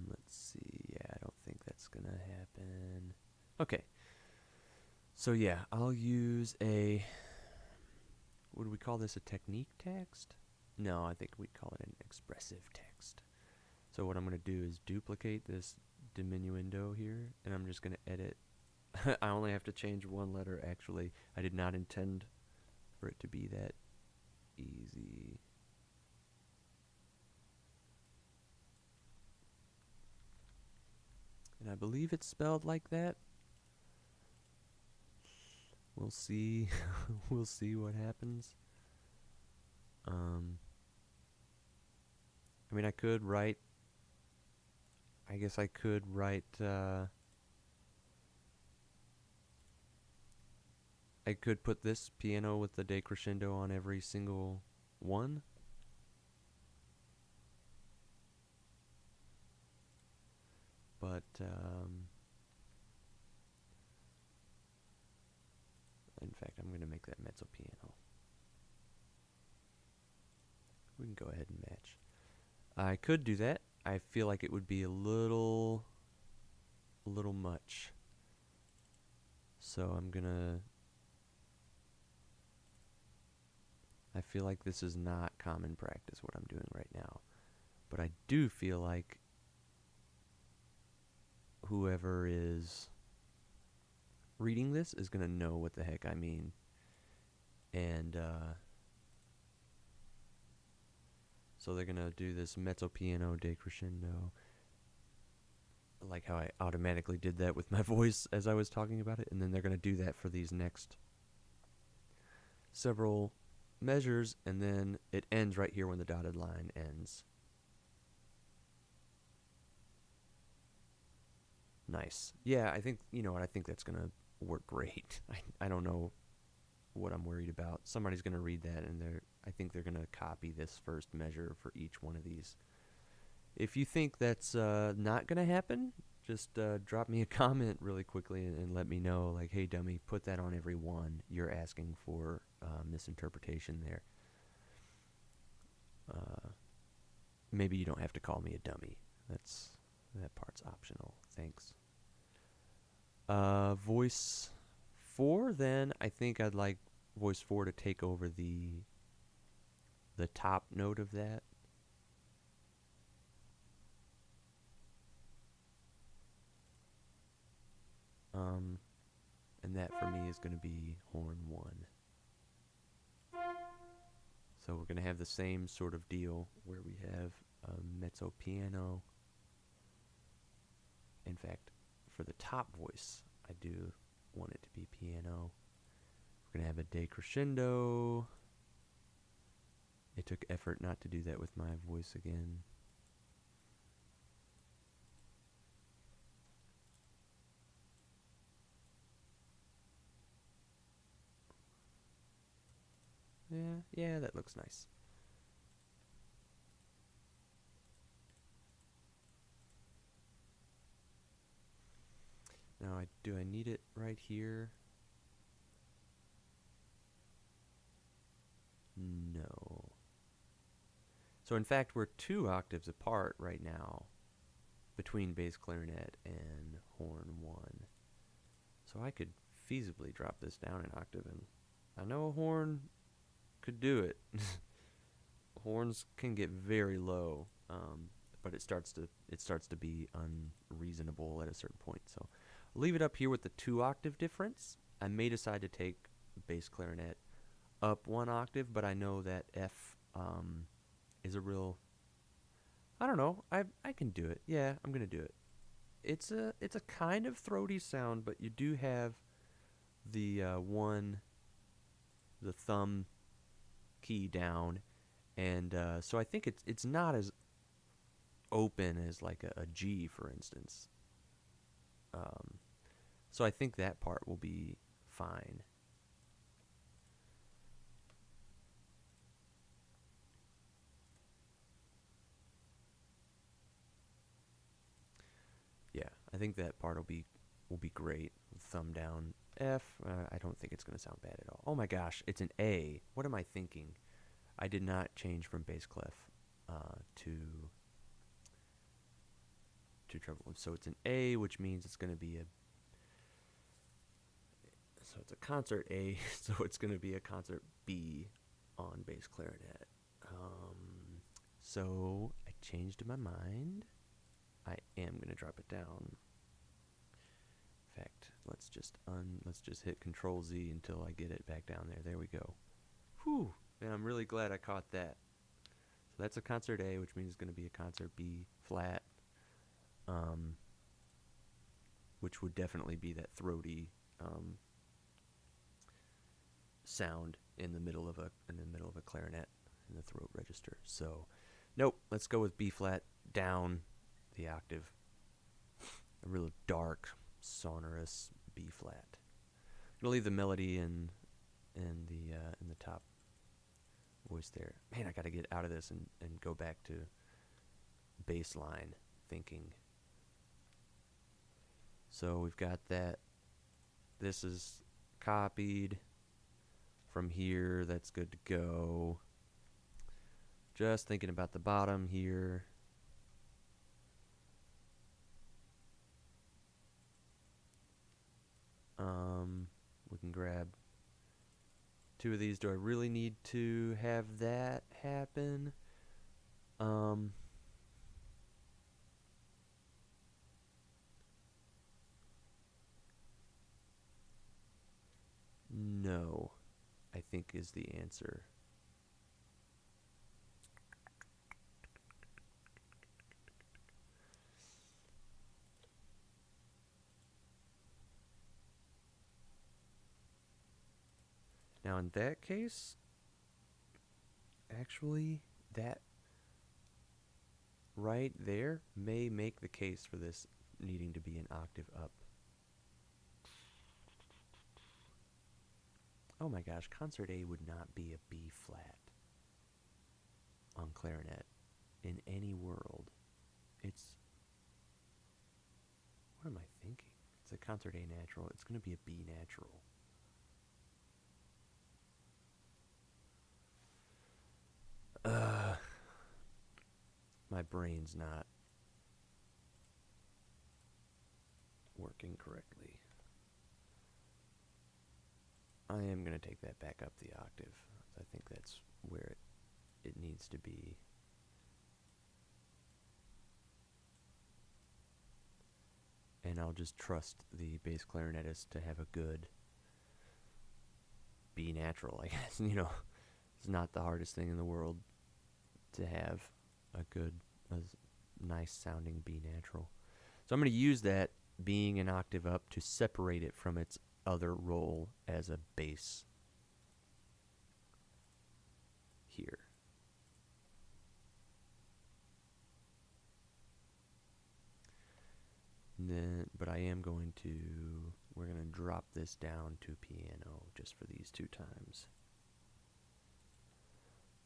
Let's see. Yeah, I don't think that's gonna happen. Okay. So yeah, I'll use a, would we call this a technique text? No, I think we'd call it an expressive text. So what I'm going to do is duplicate this diminuendo here, and I'm just going to edit. I only have to change one letter, actually. I did not intend for it to be that easy. And I believe it's spelled like that. We'll see. We'll see what happens. I mean, I could write, I guess I could write, I could put this piano with the decrescendo on every single one. But in fact, I'm going to make that mezzo piano. We can go ahead and match. I could do that. I feel like it would be a little much. So I'm gonna, I feel like this is not common practice what I'm doing right now. But I do feel like whoever is reading this is gonna know what the heck I mean. And so they're gonna do this mezzo piano decrescendo, like how I automatically did that with my voice as I was talking about it, and then they're gonna do that for these next several measures, and then it ends right here when the dotted line ends. Nice. Yeah, I think, you know what, I think that's gonna work great. I don't know what I'm worried about. Somebody's gonna read that, and I think they're gonna copy this first measure for each one of these. If you think that's not gonna happen, just drop me a comment really quickly and let me know, like, hey dummy, put that on every one. You're asking for misinterpretation there. Maybe you don't have to call me a dummy. That part's optional. Thanks. Voice 4, then I think I'd like voice 4 to take over the top note of that. And that for me is going to be horn 1. So we're going to have the same sort of deal where we have a mezzo piano. In fact, for the top voice, I do want it to be piano. We're going to have a decrescendo. It took effort not to do that with my voice again. Yeah, that looks nice. Now, do I need it right here? No. So in fact, we're 2 octaves apart right now between bass clarinet and horn 1. So I could feasibly drop this down an octave, and I know a horn could do it. Horns can get very low, but it starts to be unreasonable at a certain point. So I'll leave it up here with the 2 octave difference. I may decide to take bass clarinet up 1 octave, but I know that F is a real, I don't know, I can do it. Yeah, I'm gonna do it. It's a kind of throaty sound, but you do have the the thumb key down, and so I think it's not as open as like a G, for instance. So I think that part will be fine. Yeah, I think that part will be great. Thumb down F. I don't think it's going to sound bad at all. Oh my gosh, it's an A. What am I thinking? I did not change from bass clef to treble. So it's an A, which means it's going to be so it's a concert A, so it's going to be a concert B on bass clarinet. So I changed my mind. I am going to drop it down. In fact, let's just hit Control Z until I get it back down there. There we go. Whew, and I'm really glad I caught that. So that's a concert A, which means it's going to be a concert B flat, which would definitely be that throaty sound in the middle of a clarinet in the throat register. So, nope. Let's go with B flat down the octave. A real dark, sonorous B flat. I'm gonna leave the melody in the top voice there. Man, I gotta get out of this and go bass to bass line thinking. So we've got that. This is copied from here. That's good to go. Just thinking about the bottom here. We can grab 2 of these. Do I really need to have that happen? No, I think is the answer. Now in that case, actually, that right there may make the case for this needing to be an octave up. Oh my gosh, concert A would not be a B flat on clarinet in any world. It's, what am I thinking? It's a concert A natural. It's going to be a B natural. My brain's not working correctly. I am going to take that back up the octave. I think that's where it needs to be. And I'll just trust the bass clarinetist to have a good B natural, I guess. You know, it's not the hardest thing in the world to have a good, a nice sounding B natural. So I'm going to use that being an octave up to separate it from its other role as a bass here. And then, but I am going to, we're going to drop this down to piano just for these 2 times.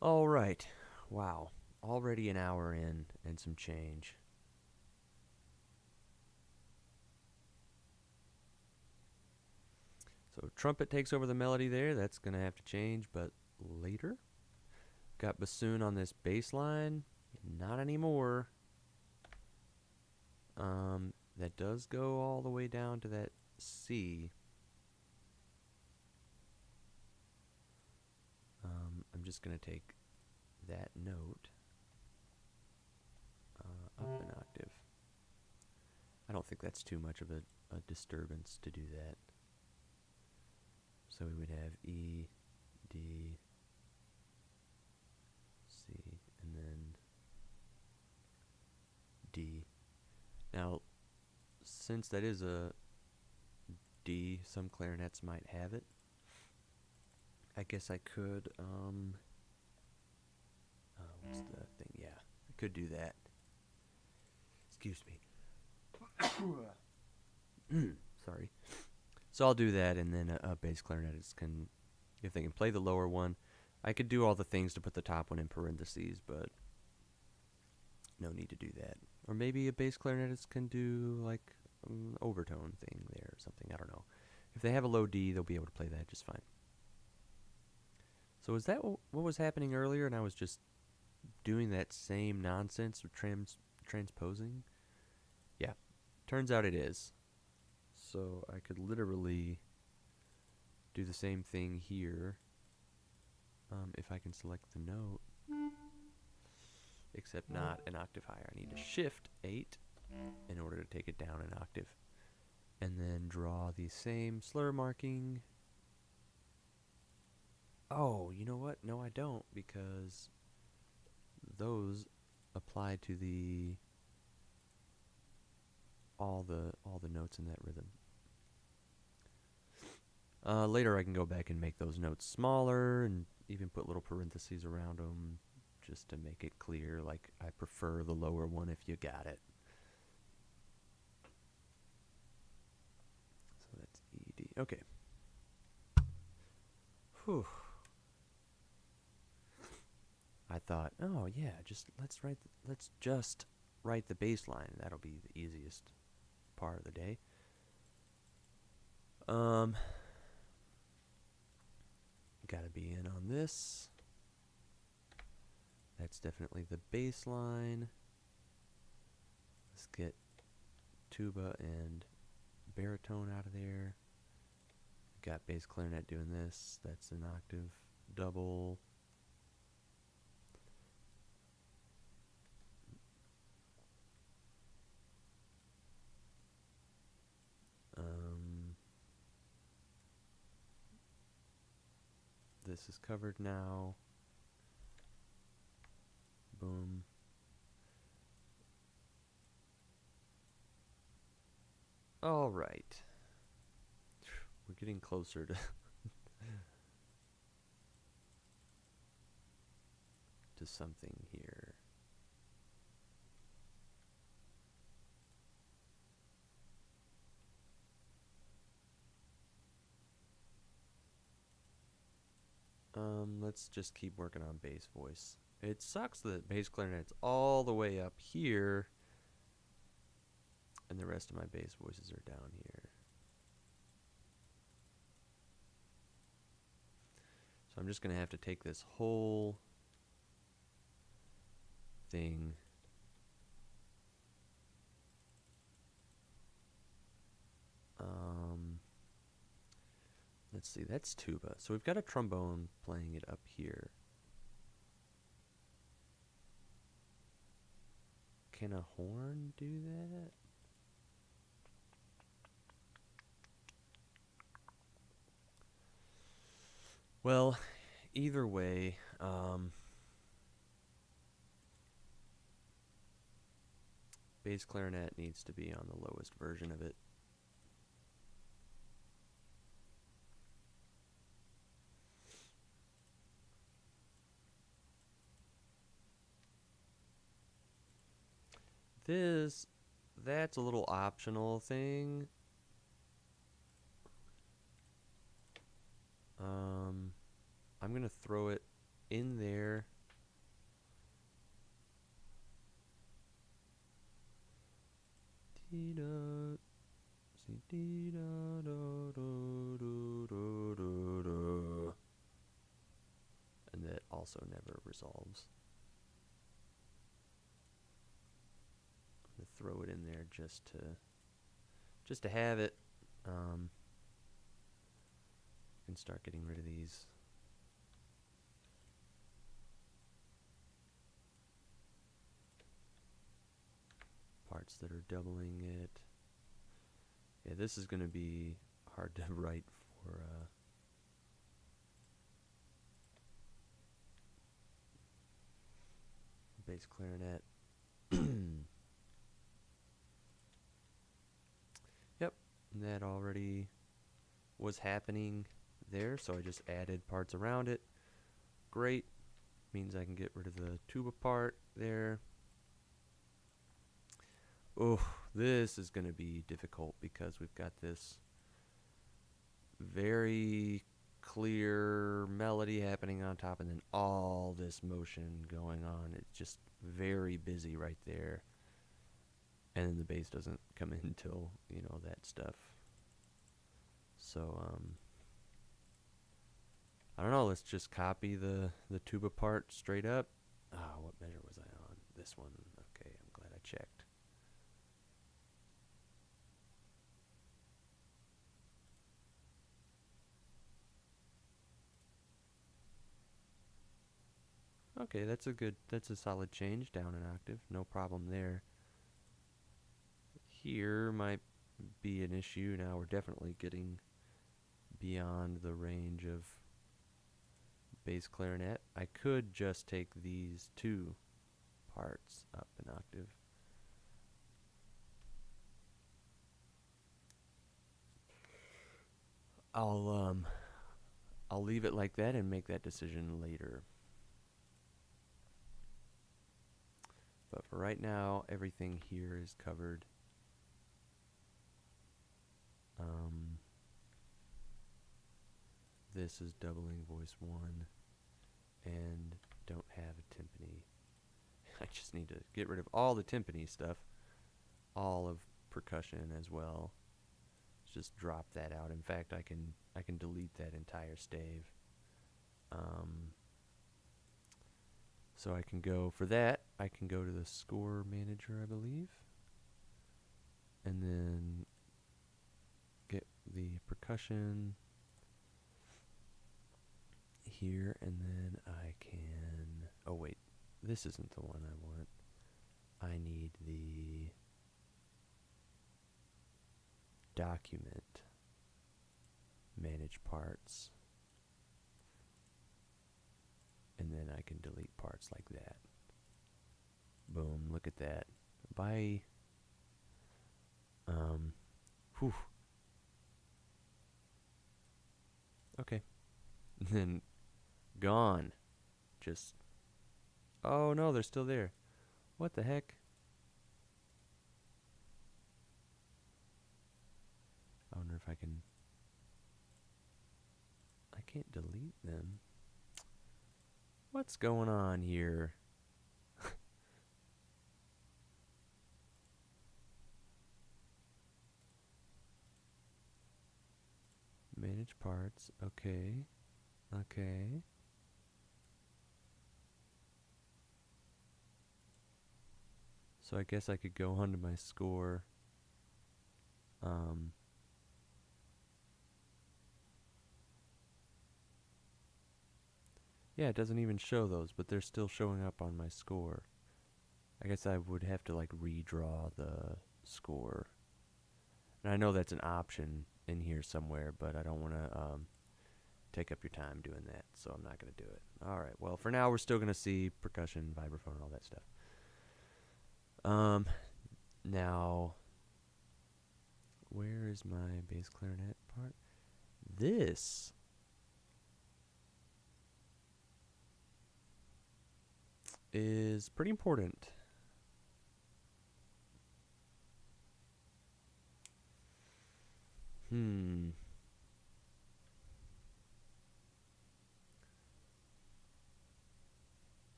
All right. Wow. Already an hour in and some change. So trumpet takes over the melody there. That's going to have to change, but later. Got bassoon on this bass line. Not anymore. That does go all the way down to that C. I'm just going to take that note up an octave. I don't think that's too much of a disturbance to do that. So we would have E, D, C, and then D. Now, since that is a D, some clarinets might have it. I guess I could, what's the thing? Yeah, I could do that. Excuse me. Sorry. So I'll do that, and then a bass clarinetist can, if they can play the lower one, I could do all the things to put the top one in parentheses, but no need to do that. Or maybe a bass clarinetist can do like an overtone thing there or something. I don't know. If they have a low D, they'll be able to play that just fine. So is that what was happening earlier, and I was just doing that same nonsense of transposing? Yeah, turns out it is. So I could literally do the same thing here if I can select the note, except not an octave higher. I need to shift 8 in order to take it down an octave, and then draw the same slur marking. Oh, you know what? No, I don't, because those apply to the all the notes in that rhythm. Later I can go back and make those notes smaller and even put little parentheses around them just to make it clear, like I prefer the lower one if you got it. So that's E, D. Okay. Whew. I thought, oh yeah, let's just write the bass line. That'll be the easiest part of the day. Um, Gotta be in on this. That's definitely the bass line. Let's get tuba and baritone out of there. Got bass clarinet doing this. That's an octave double. This is covered now. Boom. All right. We're getting closer to to something here. Let's just keep working on bass voice. It sucks that bass clarinet's all the way up here and the rest of my bass voices are down here. So I'm just going to have to take this whole thing let's see, that's tuba. So we've got a trombone playing it up here. Can a horn do that? Well, either way, bass clarinet needs to be on the lowest version of it. That's a little optional thing. I'm gonna throw it in there. And that also never resolves. I'm gonna throw it in there just to have it. And start getting rid of these parts that are doubling it. Yeah, this is going to be hard to write for bass clarinet. Yep, that already was happening there, so I just added parts around it. Great, means I can get rid of the tuba part there. Oh, this is going to be difficult because we've got this very clear melody happening on top and then all this motion going on. It's just very busy right there. And then the bass doesn't come in until, you know, that stuff. So, I don't know, let's just copy the tuba part straight up. What measure was I on? This one. Okay, I'm glad I checked. Okay, that's a solid change, down an octave, no problem there. Here might be an issue. Now we're definitely getting beyond the range of bass clarinet. I could just take these two parts up an octave. I'll leave it like that and make that decision later. But for right now, everything here is covered. This is doubling voice 1 and don't have a timpani. I just need to get rid of all the timpani stuff, all of percussion as well. It's just drop that out. In fact, I can delete that entire stave. So I can go for that. I can go to the score manager, I believe, and then get the percussion here, and then I can. Oh wait, this isn't the one I want. I need the document, manage parts, and then I can delete parts like that. Boom, look at that. Bye. Whew. Okay. Then gone. Just. Oh no, they're still there. What the heck? I wonder if I can. I can't delete them. What's going on here? Manage parts. Okay. Okay. So I guess I could go onto my score. Yeah, it doesn't even show those, but they're still showing up on my score. I guess I would have to like redraw the score. And I know that's an option in here somewhere, but I don't want to take up your time doing that, so I'm not going to do it. All right, well, for now, we're still going to see percussion, vibraphone, all that stuff. Now, where is my bass clarinet part? This is pretty important.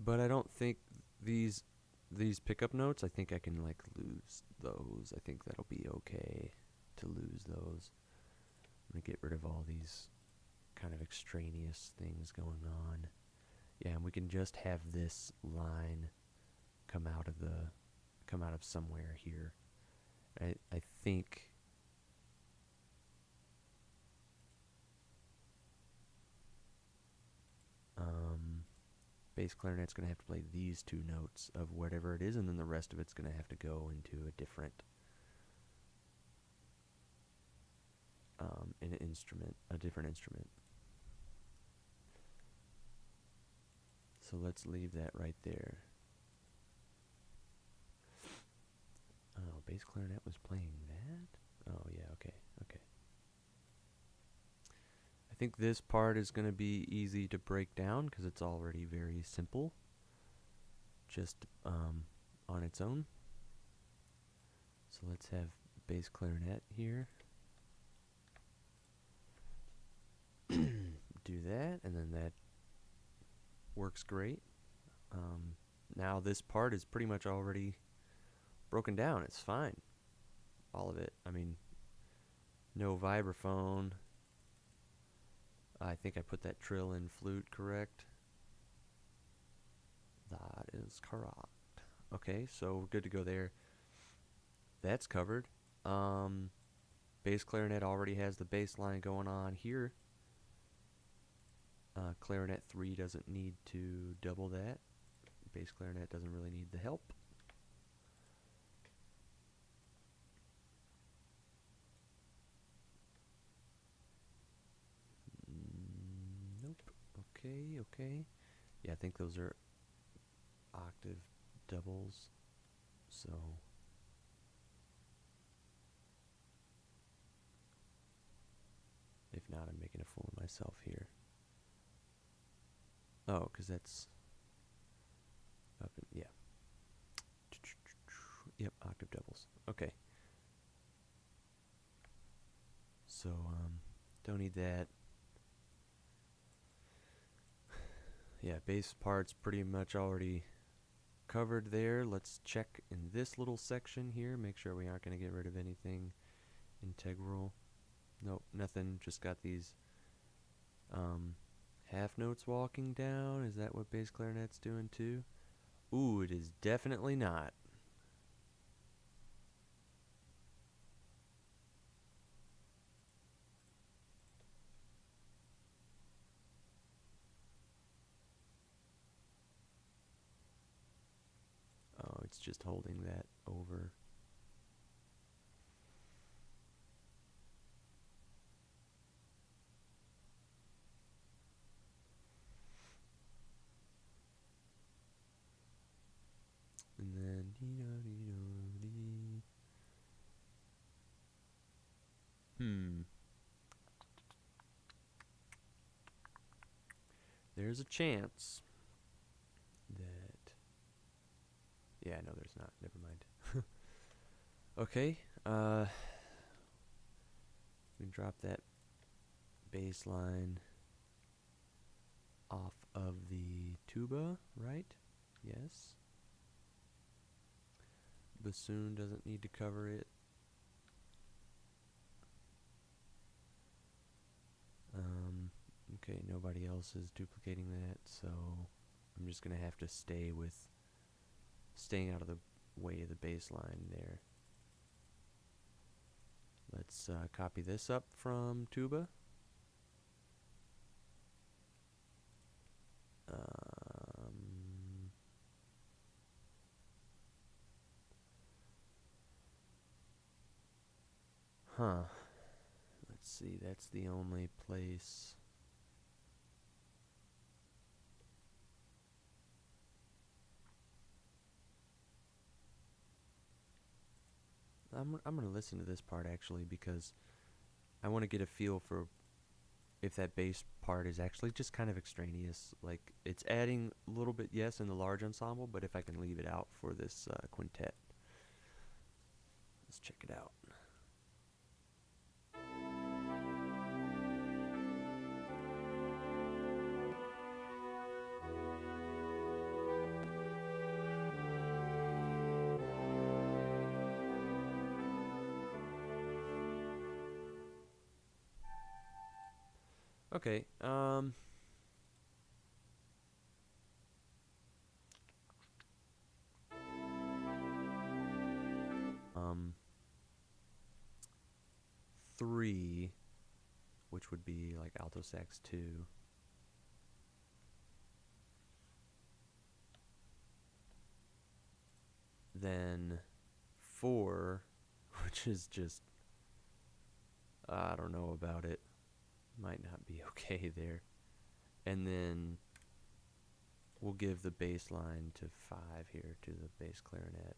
But I don't think these pickup notes, I think I can like lose those. I think that'll be okay to lose those. I'm gonna get rid of all these kind of extraneous things going on. Yeah, and we can just have this line come out of somewhere here. I think bass clarinet's going to have to play these two notes of whatever it is, and then the rest of it's going to have to go into a different a different instrument. So let's leave that right there. Oh, bass clarinet was playing that? Oh, yeah, okay. I think this part is going to be easy to break down because it's already very simple, just on its own. So let's have bass clarinet here. Do that, and then that works great. Now this part is pretty much already broken down. It's fine. All of it. I mean, no vibraphone. I think I put that trill in flute correct. That is correct. Okay, so we're good to go there. That's covered. Bass clarinet already has the bass line going on here. Clarinet 3 doesn't need to double that. Bass clarinet doesn't really need the help. Nope. Okay. Yeah, I think those are octave doubles. So if not, I'm making a fool of myself here. Oh, because that's up in, yeah. Yep, octave doubles. Okay. So, don't need that. Yeah, bass part's pretty much already covered there. Let's check in this little section here, make sure we aren't going to get rid of anything integral. Nope, nothing. Just got these half notes walking down. Is that what bass clarinet's doing too? Ooh, it is definitely not. Oh, it's just holding that over. And then there's a chance that, yeah, no, there's not. Never mind. Okay, we can drop that bass line off of the tuba, right? Yes. Bassoon doesn't need to cover it. Okay, nobody else is duplicating that, so I'm just gonna have to stay with staying out of the way of the bass line there. Let's copy this up from tuba. Let's see, that's the only place. I'm going to listen to this part actually because I want to get a feel for if that bass part is actually just kind of extraneous. Like, it's adding a little bit, yes, in the large ensemble, but if I can leave it out for this quintet. Let's check it out. Okay, 3, which would be like alto sax 2. Then 4, which is just, I don't know about it. Might not be okay there. And then we'll give the bass line to 5 here to the bass clarinet.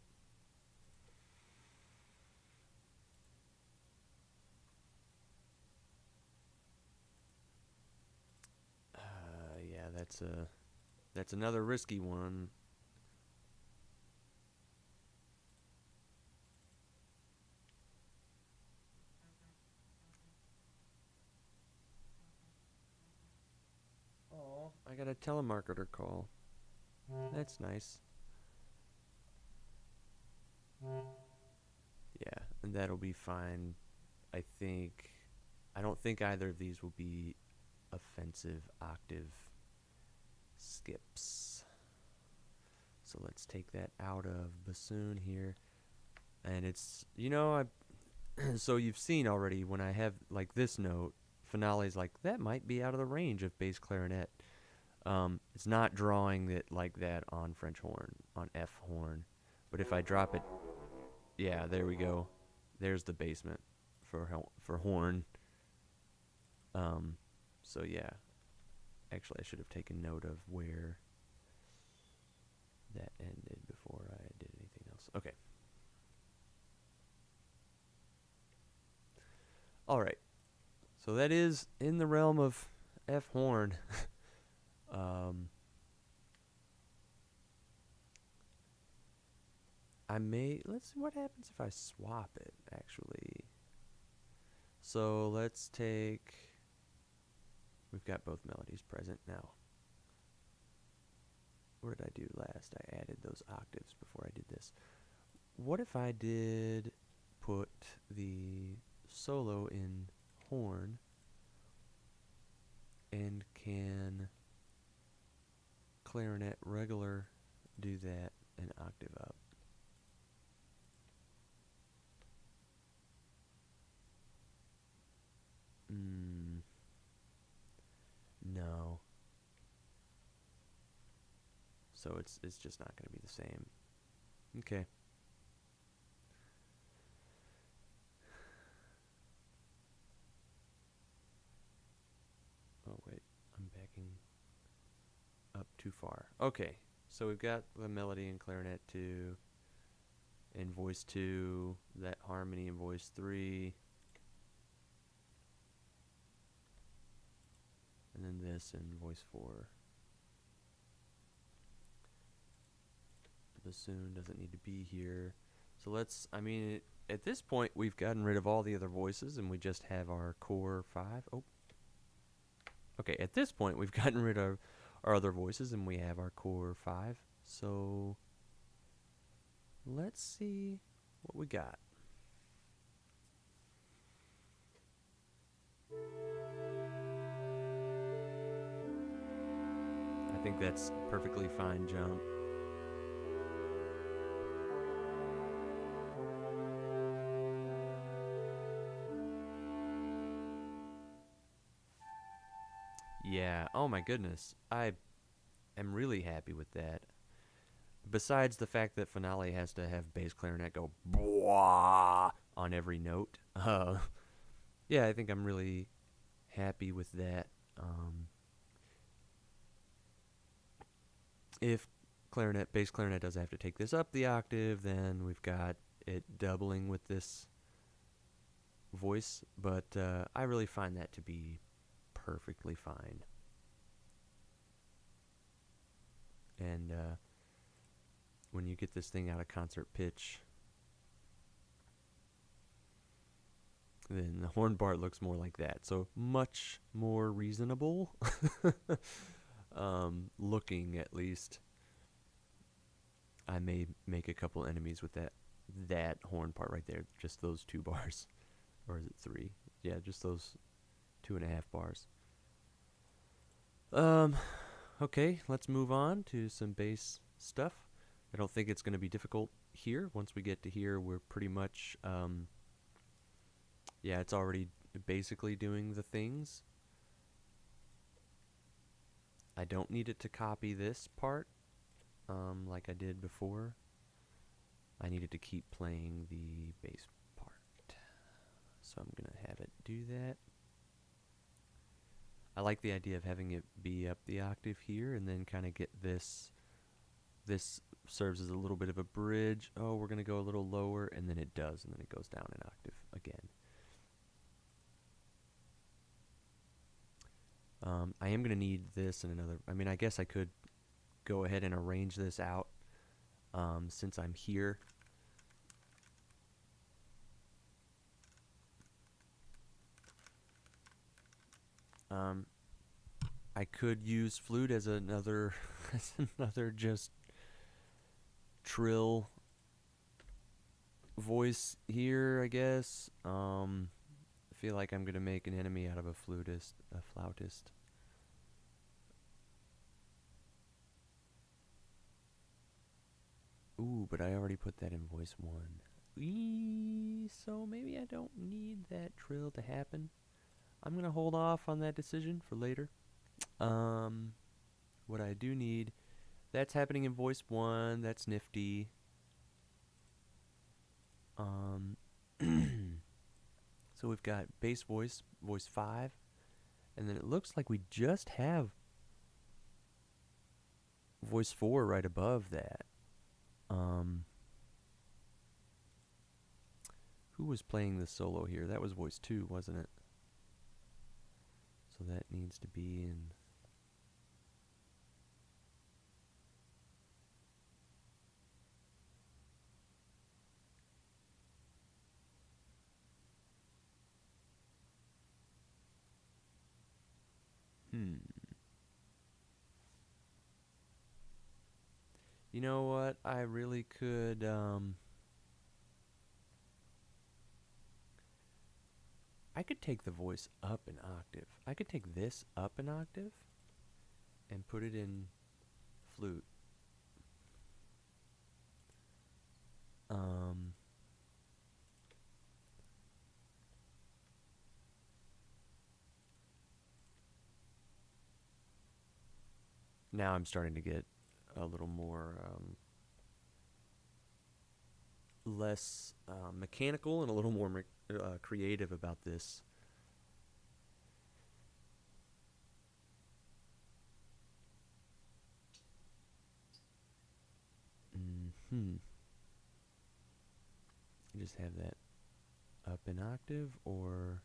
Yeah, that's another risky one. Oh, I got a telemarketer call. That's nice. Yeah, and that'll be fine. I don't think either of these will be offensive octave skips. So let's take that out of bassoon here. And it's, so you've seen already when I have like this note, finale's like, that might be out of the range of bass clarinet. It's not drawing it like that on French horn, on F horn. But if I drop it, yeah, there we go. There's the basement for horn. So yeah, actually I should have taken note of where that ended before I did anything else. Okay. All right. So that is in the realm of F horn. Let's see what happens if I swap it, actually. So let's we've got both melodies present now. what did I do last? I added those octaves before I did this. What if I did put the solo in horn, and can clarinet regular do that an octave up? No. So it's just not going to be the same. Okay. Oh wait, I'm backing up too far. Okay, so we've got the melody in clarinet 2, in voice 2, that harmony in voice 3, and then this in voice 4. The bassoon doesn't need to be here. So let's, I mean, at this point, we've gotten rid of all the other voices, and we just have our core 5. Oh. Okay, at this point, we've gotten rid of our other voices, and we have our core 5. So let's see what we got. I think that's perfectly fine jump. Yeah, oh my goodness. I am really happy with that. Besides the fact that finale has to have bass clarinet go bwah on every note. Yeah, I think I'm really happy with that. If bass clarinet does have to take this up the octave, then we've got it doubling with this voice, but I really find that to be perfectly fine. And when you get this thing out of concert pitch, then the horn part looks more like that. So much more reasonable, looking at least. I may make a couple enemies with that horn part right there. Just those 2 bars. Or is it 3? Yeah, just those 2.5 bars. Okay, let's move on to some bass stuff. I don't think it's going to be difficult here. Once we get to here, we're pretty much, yeah, it's already basically doing the things. I don't need it to copy this part, like I did before. I needed to keep playing the bass part. So I'm going to have it do that. I like the idea of having it be up the octave here and then kind of get this. This serves as a little bit of a bridge. Oh, we're going to go a little lower, and then it does, and then it goes down an octave again. I am going to need this and another. I mean, I guess I could go ahead and arrange this out since I'm here. I could use flute as another just trill voice here, I guess. I feel like I'm gonna make an enemy out of a flautist. Ooh, but I already put that in voice 1. So maybe I don't need that trill to happen. I'm gonna hold off on that decision for later. What I do need, that's happening in voice 1. That's nifty. So we've got bass voice 5, and then it looks like we just have voice 4 right above that. Who was playing the solo here? That was voice 2, wasn't it? So that needs to be in. You know what? I really could, I could take the voice up an octave. I could take this up an octave and put it in flute. Um, Now I'm starting to get a little more, less mechanical and a little more creative about this. Hmm. Just have that up an octave, or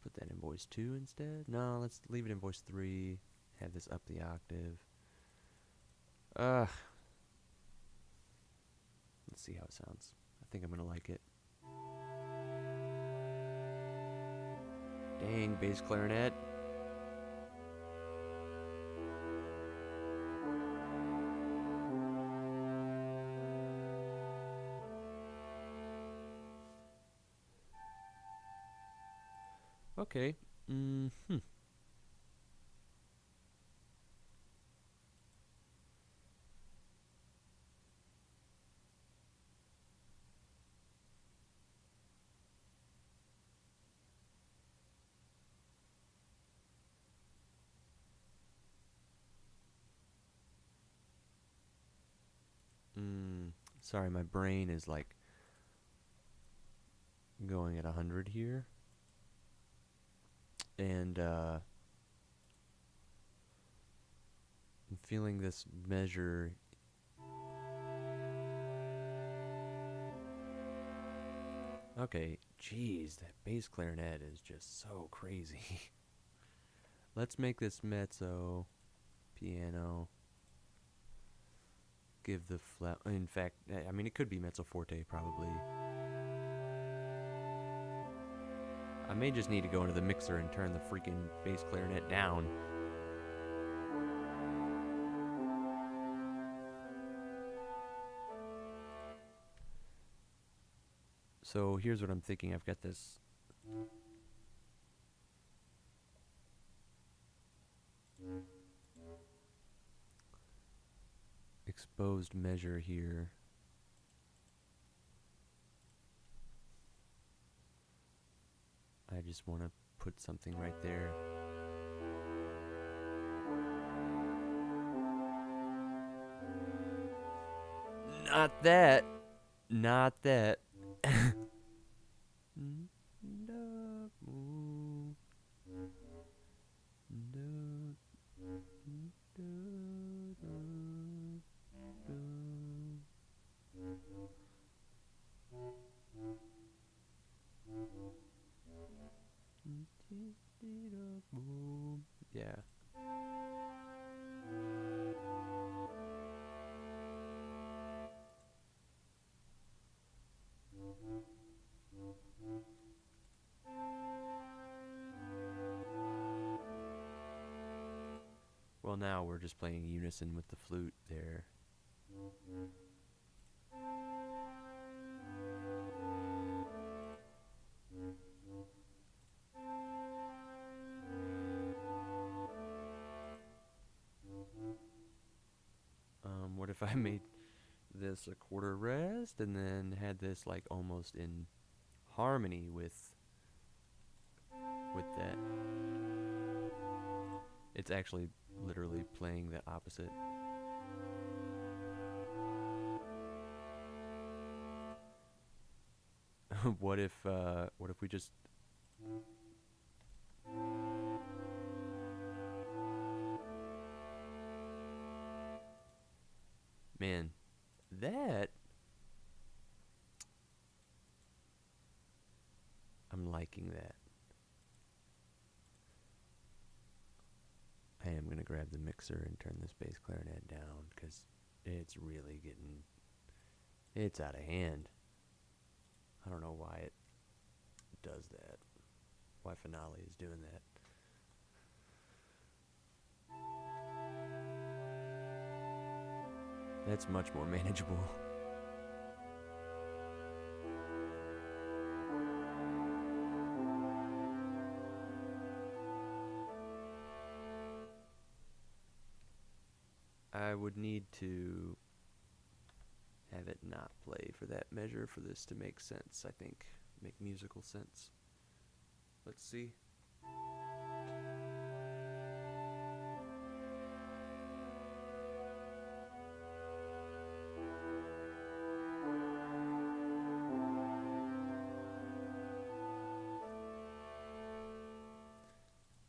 put that in voice 2 instead? No, let's leave it in voice 3. Have this up the octave. Uh, let's see how it sounds. I think I'm gonna like it. Dang, bass clarinet. Okay. Hmm. Mm. Sorry, my brain is like going at 100 here. And I'm feeling this measure. Okay, jeez, that bass clarinet is just so crazy. Let's make this mezzo piano. Give the flat. In fact, I mean, it could be mezzo forte probably. I may just need to go into the mixer and turn the freaking bass clarinet down. So here's what I'm thinking. I've got this exposed measure here. I just want to put something right there. Not that. Not that. Yeah. Well, now we're just playing unison with the flute there. What if I made this a quarter rest and then had this like almost in harmony with that? It's actually literally playing the opposite. What if we just man, that I'm liking that. I am gonna grab the mixer and turn this bass clarinet down because it's really getting, it's out of hand. does that. Why Finale is doing that. That's much more manageable. I would need to have it not play for that measure for this to make sense, I think. Make musical sense. Let's see.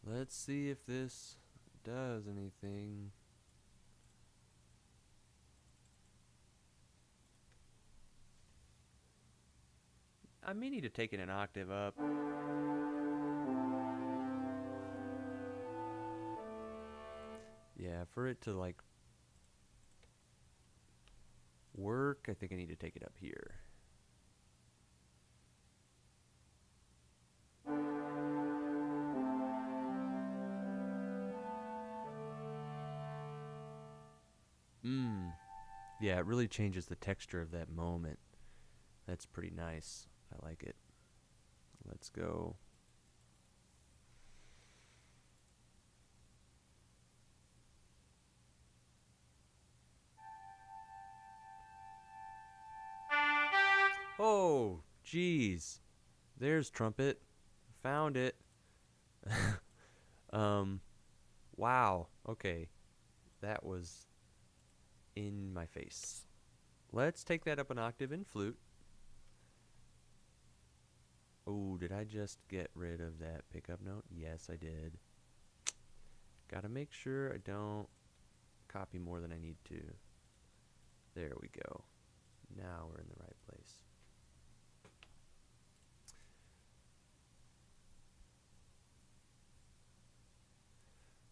Let's see if this does anything. I may need to take it an octave up. Yeah, for it to like work, I think I need to take it up here. Yeah, it really changes the texture of that moment. That's pretty nice. I like it. Let's go. Oh, jeez. There's trumpet. Found it. Wow. Okay. That was in my face. Let's take that up an octave in flute. Oh, did I just get rid of that pickup note? Yes, I did. Gotta make sure I don't copy more than I need to. There we go. Now we're in the right place.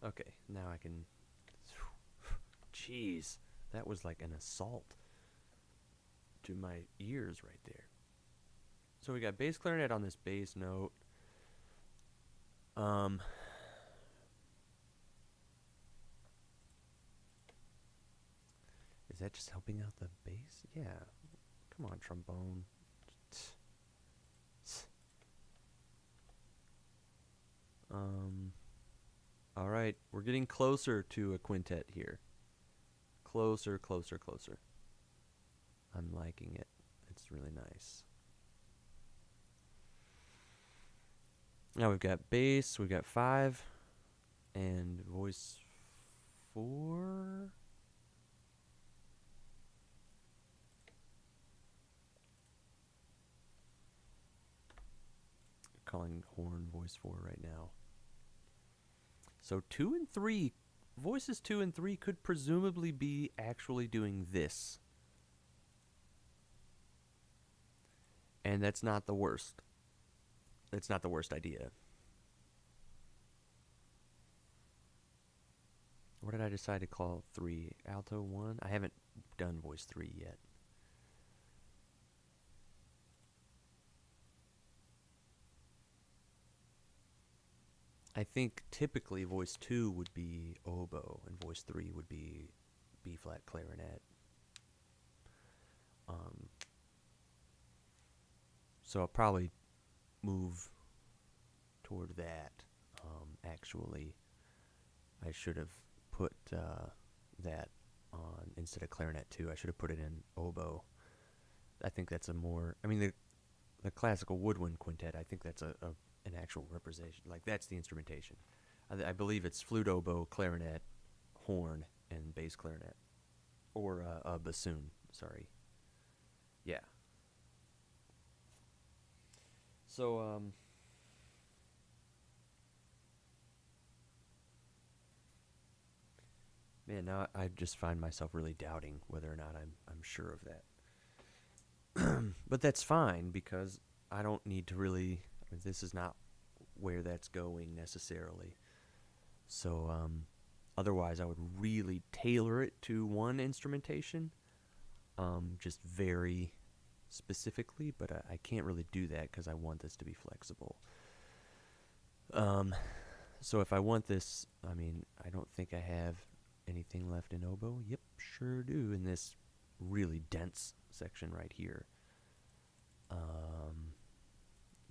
Okay, now I can... Jeez, that was like an assault to my ears right there. So we got bass clarinet on this bass note. Is that just helping out the bass? Yeah. Come on, trombone. All right, we're getting closer to a quintet here. Closer, closer, closer. I'm liking it. It's really nice. Now we've got bass, we've got 5, and voice 4. Calling horn voice 4 right now. So 2 and 3, voices 2 and 3 could presumably be actually doing this. And that's not the worst. That's not the worst idea. What did I decide to call 3? Alto 1? I haven't done voice 3 yet. I think typically voice 2 would be oboe and voice 3 would be B flat clarinet. So I'll probably move toward that. Actually, I should have put that on instead of clarinet 2. I should have put it in oboe. I think that's a more. I mean, the classical woodwind quintet. I think that's an actual representation. Like that's the instrumentation. I believe it's flute, oboe, clarinet, horn, and bass clarinet, or a bassoon. Sorry. Yeah. So man, now I just find myself really doubting whether or not I'm sure of that. But that's fine because I don't need to really. I mean, this is not where that's going necessarily. So otherwise, I would really tailor it to one instrumentation. Just very specifically, but I can't really do that because I want this to be flexible. So if I want this, I mean, I don't think I have anything left in oboe. Yep, sure do, in this really dense section right here.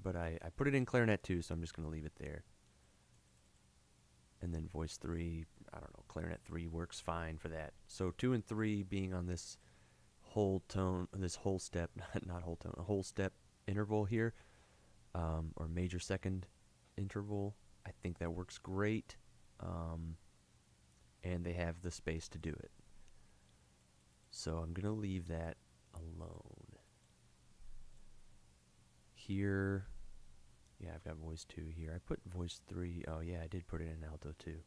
But I put it in clarinet too, so I'm just going to leave it there. And then voice 3, I don't know, clarinet 3 works fine for that. So 2 and 3 being on this whole tone, this whole step, not whole tone, a whole step interval here, or major second interval, I think that works great. And they have the space to do it. So I'm going to leave that alone. Here, yeah, I've got voice 2 here. I put voice 3. Oh yeah, I did put it in alto too.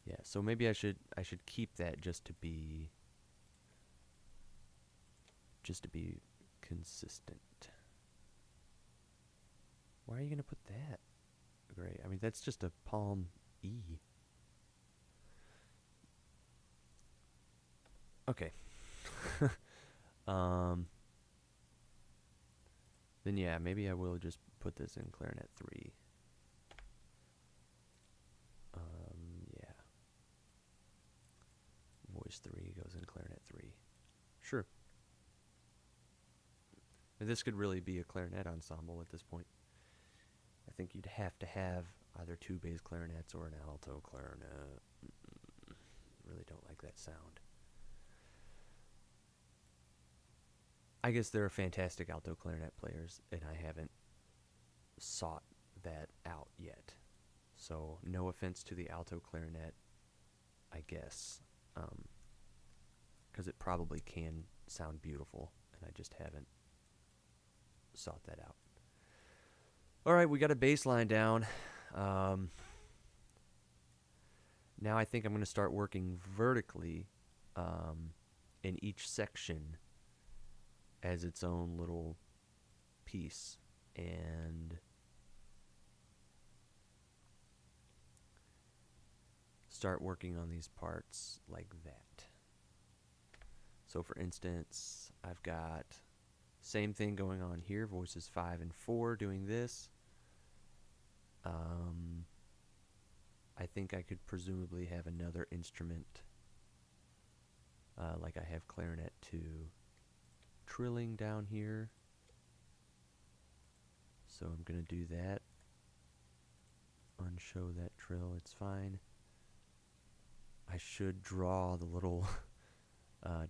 Yeah, so maybe I should keep that just to be consistent. Why are you going to put that? Great. I mean, that's just a palm E. Okay. Then yeah, maybe I will just put this in clarinet 3. Yeah. Voice 3 goes in clarinet 3. Sure. And this could really be a clarinet ensemble at this point. I think you'd have to have either 2 bass clarinets or an alto clarinet. Really don't like that sound. I guess there are fantastic alto clarinet players, and I haven't sought that out yet. So no offense to the alto clarinet, I guess, because it probably can sound beautiful, and I just haven't sought that out. All right, we got a bass line down. Now I think I'm going to start working vertically in each section as its own little piece, and start working on these parts like that. So for instance, I've got same thing going on here, voices 5 and 4 doing this. I think I could presumably have another instrument like I have clarinet 2 trilling down here. So I'm going to do that. Unshow that trill, it's fine. I should draw the little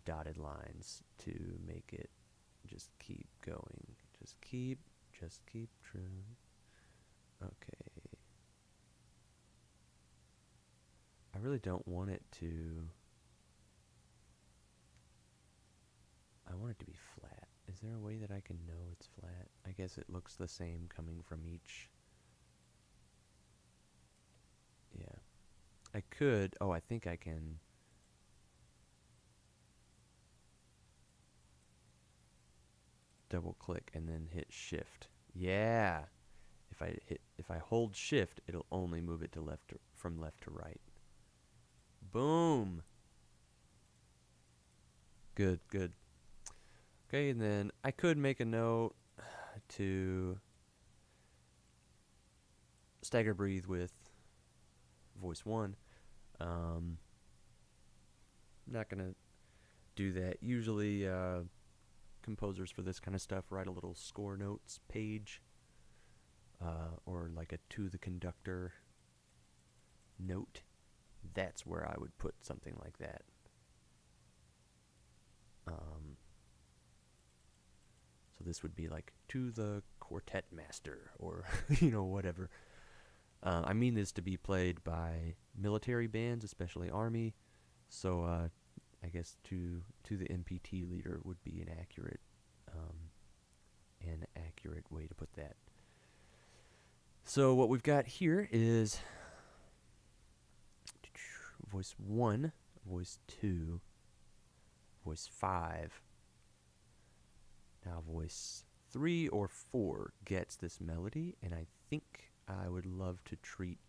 dotted lines to make it just keep going. Just keep trilling. Okay. I really don't want it to... I want it to be flat. Is there a way that I can know it's flat? I guess it looks the same coming from each. Yeah. I could... Oh, I think I can... double click and then hit shift. Yeah. If I hold shift, it'll only move it to from left to right. Boom. Good, good. Okay, and then I could make a note to stagger breathe with voice 1. Not gonna do that. Usually composers for this kind of stuff write a little score notes page, or like a to the conductor note. That's where I would put something like that. So this would be like to the quartet master, or you know, whatever. I mean this to be played by military bands, especially Army. So I guess to the MPT leader would be an accurate way to put that. So what we've got here is voice 1, voice 2, voice 5. Now voice 3 or 4 gets this melody, and I think I would love to treat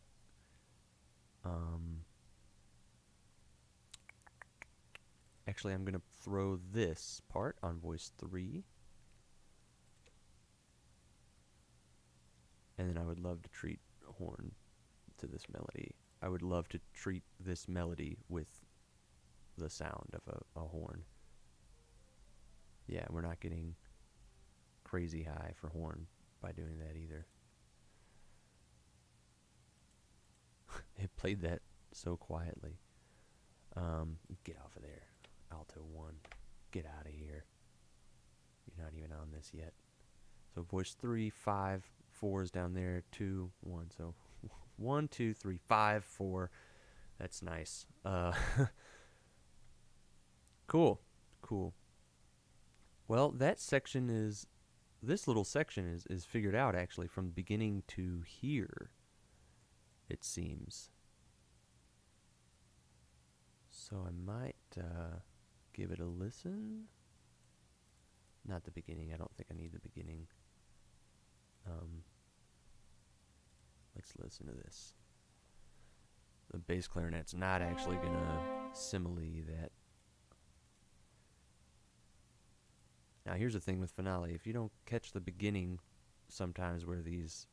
Actually, I'm going to throw this part on voice 3. And then I would love to treat horn to this melody. I would love to treat this melody with the sound of a horn. Yeah, we're not getting crazy high for horn by doing that either. It played that so quietly. Get off of there. Alto 1. Get out of here. You're not even on this yet. So voice 3, 5, 4 is down there. 2, 1. So 1, 2, 3, 5, 4. That's nice. Cool. Cool. Well, that section is, this little section is figured out actually from beginning to here, it seems. So I might give it a listen. Not the beginning. I don't think I need the beginning. Let's listen to this. The bass clarinet's not actually going to simile that. Now here's the thing with finale. If you don't catch the beginning sometimes where these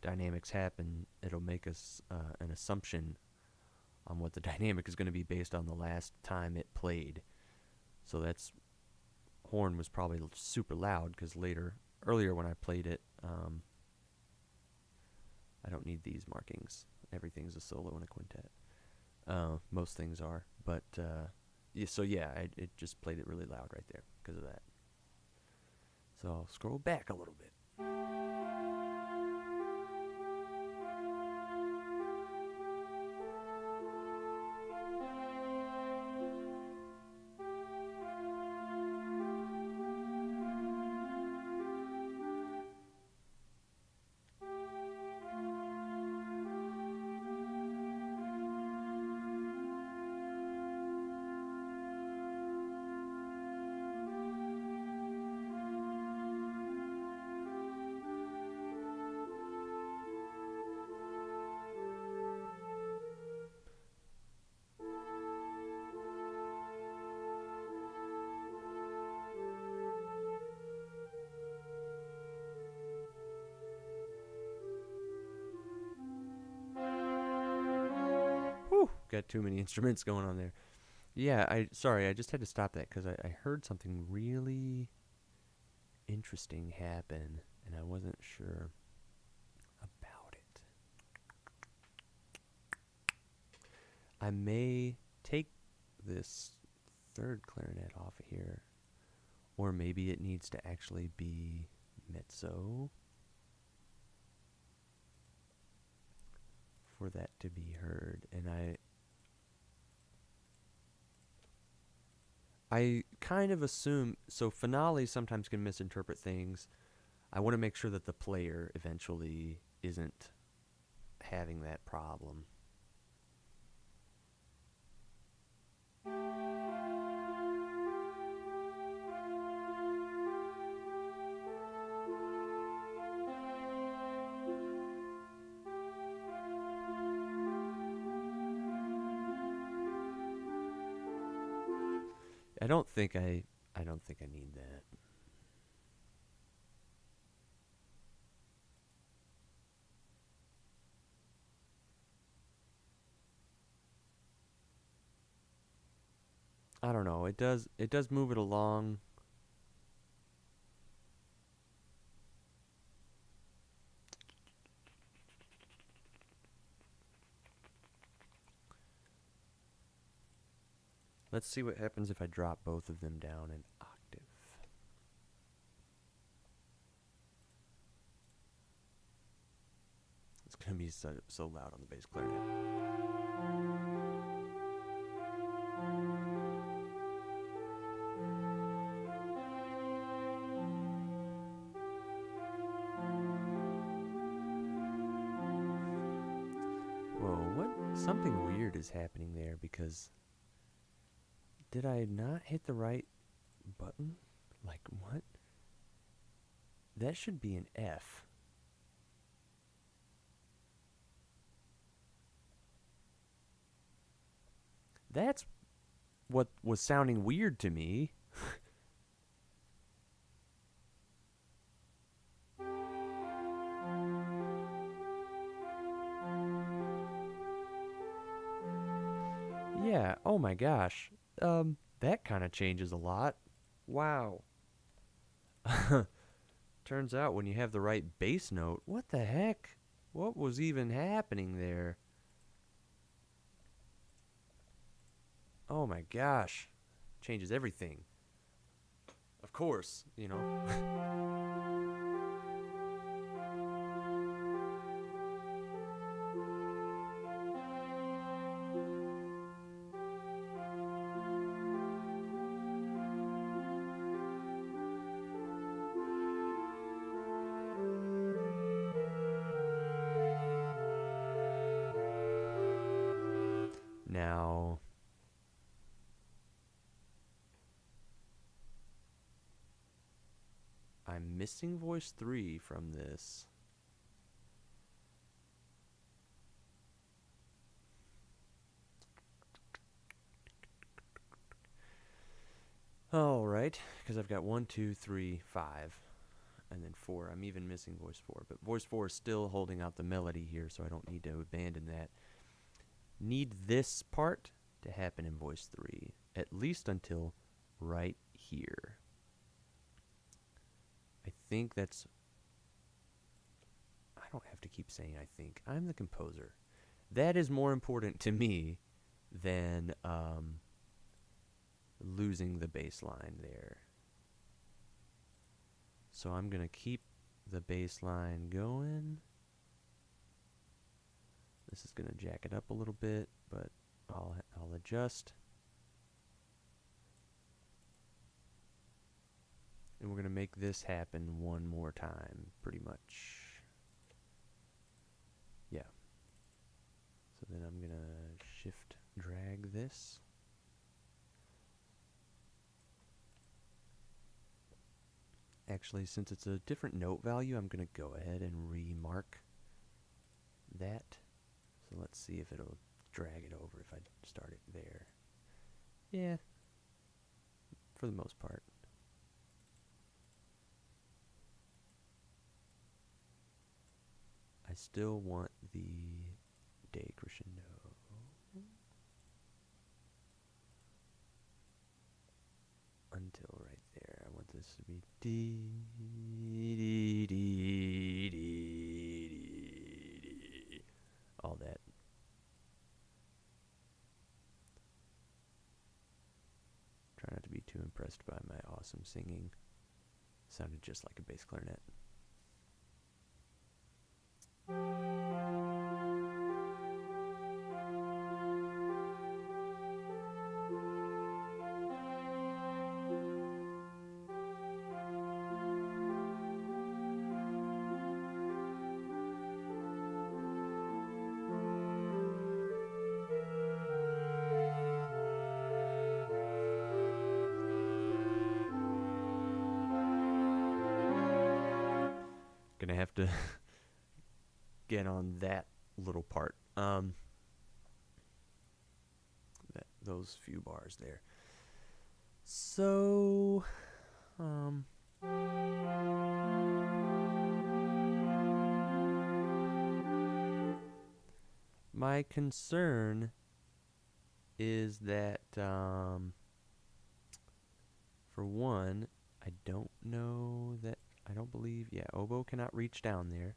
dynamics happen, it'll make us an assumption on what the dynamic is going to be based on the last time it played. So that's, horn was probably super loud because earlier when I played it, I don't need these markings. Everything's a solo in a quintet. Most things are, but yeah, so yeah, it just played it really loud right there because of that. So I'll scroll back a little bit. Whew, got too many instruments going on there. Yeah, sorry, I just had to stop that because I heard something really interesting happen, and I wasn't sure about it. I may take this third clarinet off of here, or maybe it needs to actually be mezzo for that to be heard. And I kind of assume, so finale sometimes can misinterpret things. I want to make sure that the player eventually isn't having that problem. I don't think I need that. I don't know. It does move it along. Let's see what happens if I drop both of them down an octave. It's going to be so loud on the bass clarinet. Something weird is happening there because did I not hit the right button? Like what? That should be an F. That's what was sounding weird to me. Yeah, oh my gosh. That kind of changes a lot. Wow. Turns out when you have the right bass note, what the heck? What was even happening there? Oh my gosh. Changes everything. Of course, you know. Now, I'm missing voice 3 from this. All right, because I've got 1, 2, 3, 5, and then 4. I'm even missing voice 4, but voice 4 is still holding out the melody here, so I don't need to abandon that. Need this part to happen in voice 3, at least until right here. I think that's... I don't have to keep saying I think. I'm the composer. That is more important to me than losing the bass line there. So I'm going to keep the bass line going. This is going to jack it up a little bit, but I'll adjust. And we're going to make this happen one more time, pretty much. Yeah. So then I'm going to shift drag this. Actually, since it's a different note value, I'm going to go ahead and remark that. So let's see if it'll drag it over if I start it there. Yeah, for the most part. I still want the decrescendo. Until right there. I want this to be D, D, D, D, D, all that. Try not to be too impressed by my awesome singing. Sounded just like a bass clarinet. Gonna have to get on that little part. Those few bars there. So, my concern is that, for one, I don't know that, I don't believe, yeah, oboe cannot reach down there.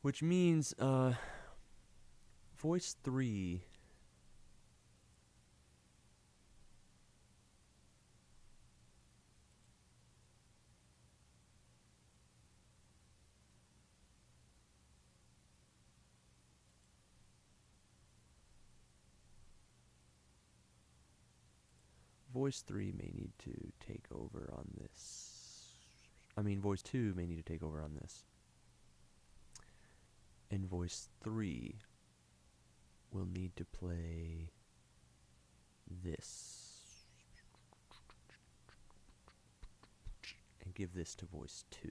Which means, voice 3. Voice 3 may need to take over on this. I mean, voice 2 may need to take over on this. in voice 3, we'll need to play this and give this to voice 2.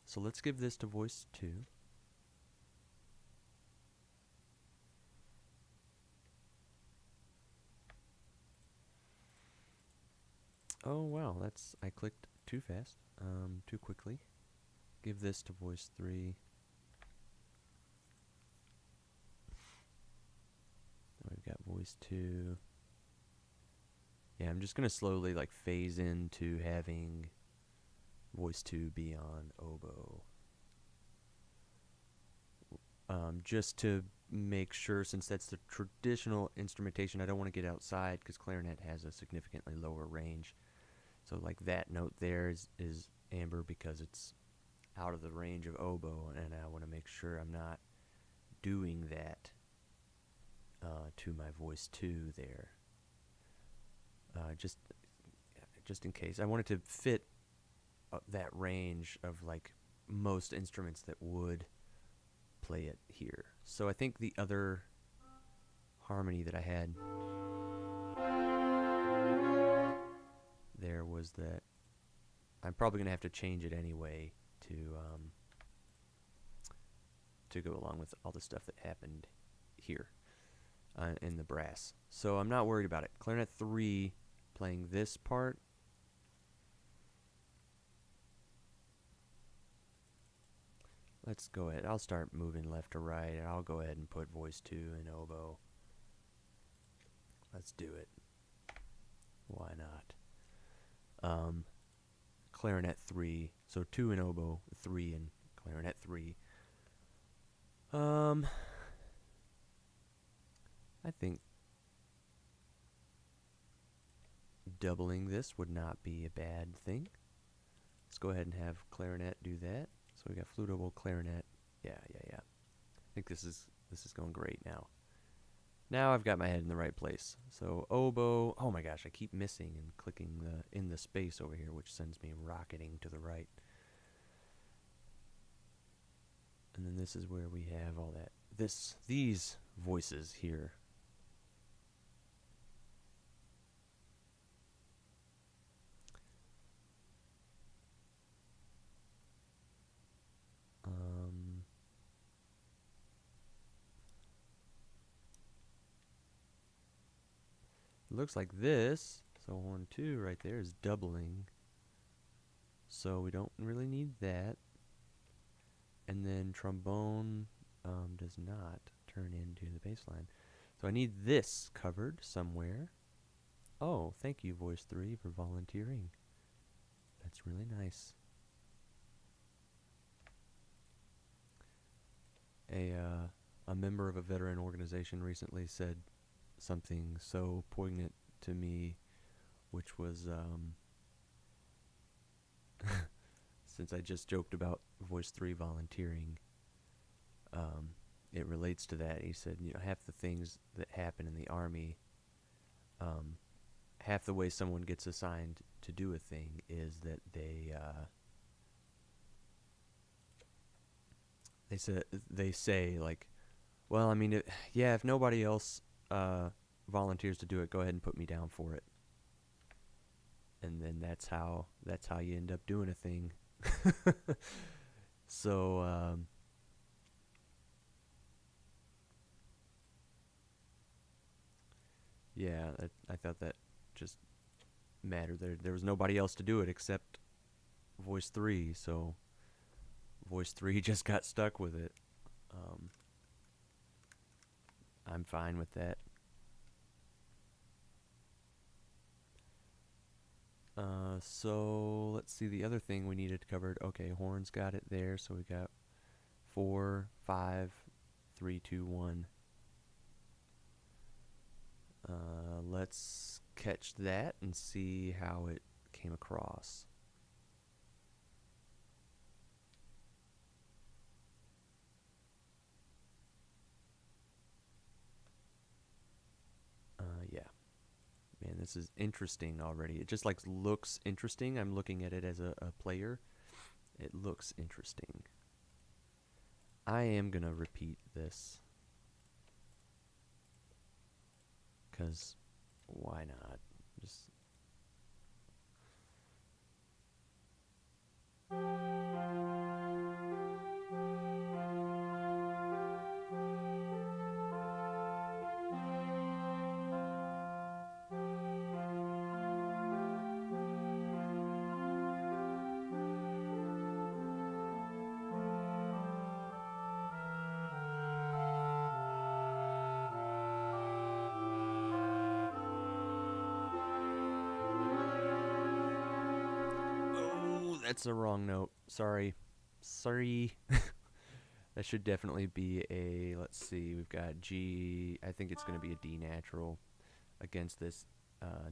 So let's give this to voice 2. Oh wow, I clicked too fast, too quickly. Give this to voice 3. We've got voice 2. Yeah, I'm just gonna slowly like phase into having voice 2 be on oboe. Just to make sure, since that's the traditional instrumentation, I don't want to get outside because clarinet has a significantly lower range. So like that note there is amber because it's out of the range of oboe, and I want to make sure I'm not doing that to my voice 2 there. Just in case. I wanted to fit that range of like most instruments that would play it here. So I think the other harmony that I had there was that I'm probably going to have to change it anyway to go along with all the stuff that happened here in the brass. So I'm not worried about it. Clarinet 3 playing this part. Let's go ahead. I'll start moving left to right, and I'll go ahead and put voice 2 in oboe. Let's do it. Why not? Clarinet 3. So 2 in oboe, 3 in clarinet 3. I think doubling this would not be a bad thing. Let's go ahead and have clarinet do that. So we got flute, oboe, clarinet. Yeah. I think this is going great now. Now I've got my head in the right place. So oboe. Oh my gosh, I keep missing and clicking in the space over here, which sends me rocketing to the right. And then this is where we have all that. These voices here. It looks like this. So 1, 2 right there is doubling. So we don't really need that. And then trombone does not turn into the bass line. So I need this covered somewhere. Oh, thank you, voice 3, for volunteering. That's really nice. A member of a veteran organization recently said something so poignant to me, which was since I just joked about voice 3 volunteering, it relates to that. He said, half the things that happen in the Army, half the way someone gets assigned to do a thing is that they say like, well, I mean, if nobody else volunteers to do it, go ahead and put me down for it. And then that's how you end up doing a thing. So yeah, I thought that just mattered. There was nobody else to do it except voice 3, so voice 3 just got stuck with it. I'm fine with that. So let's see the other thing we needed covered. Okay, horns got it there, so we got 4, 5, 3, 2, 1. Let's catch that and see how it came across. Yeah. Man, this is interesting already. It just like looks interesting. I'm looking at it as a player. It looks interesting. I am gonna repeat this, because why not? Just oh, that's the wrong note. Sorry. Sorry. That should definitely be a, let's see, we've got G, I think it's going to be a D natural against this.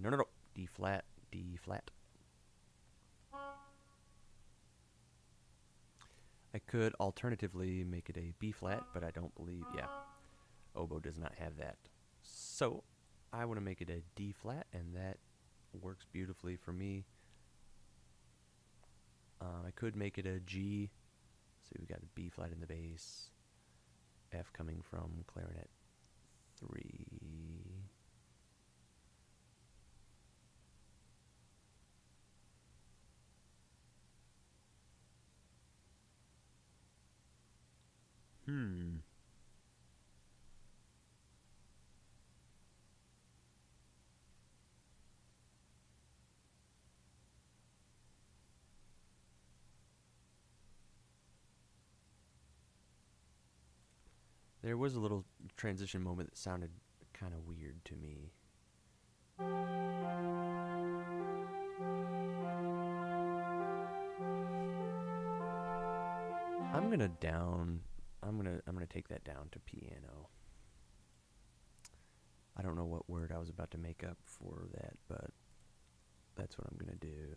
No. D flat, D flat. I could alternatively make it a B flat, but I don't believe, yeah, oboe does not have that. So I want to make it a D flat, and that works beautifully for me. I could make it a G. So we've got a B flat in the bass, F coming from clarinet 3. There was a little transition moment that sounded kind of weird to me. I'm gonna down. I'm gonna take that down to piano. I don't know what word I was about to make up for that, but that's what I'm gonna do.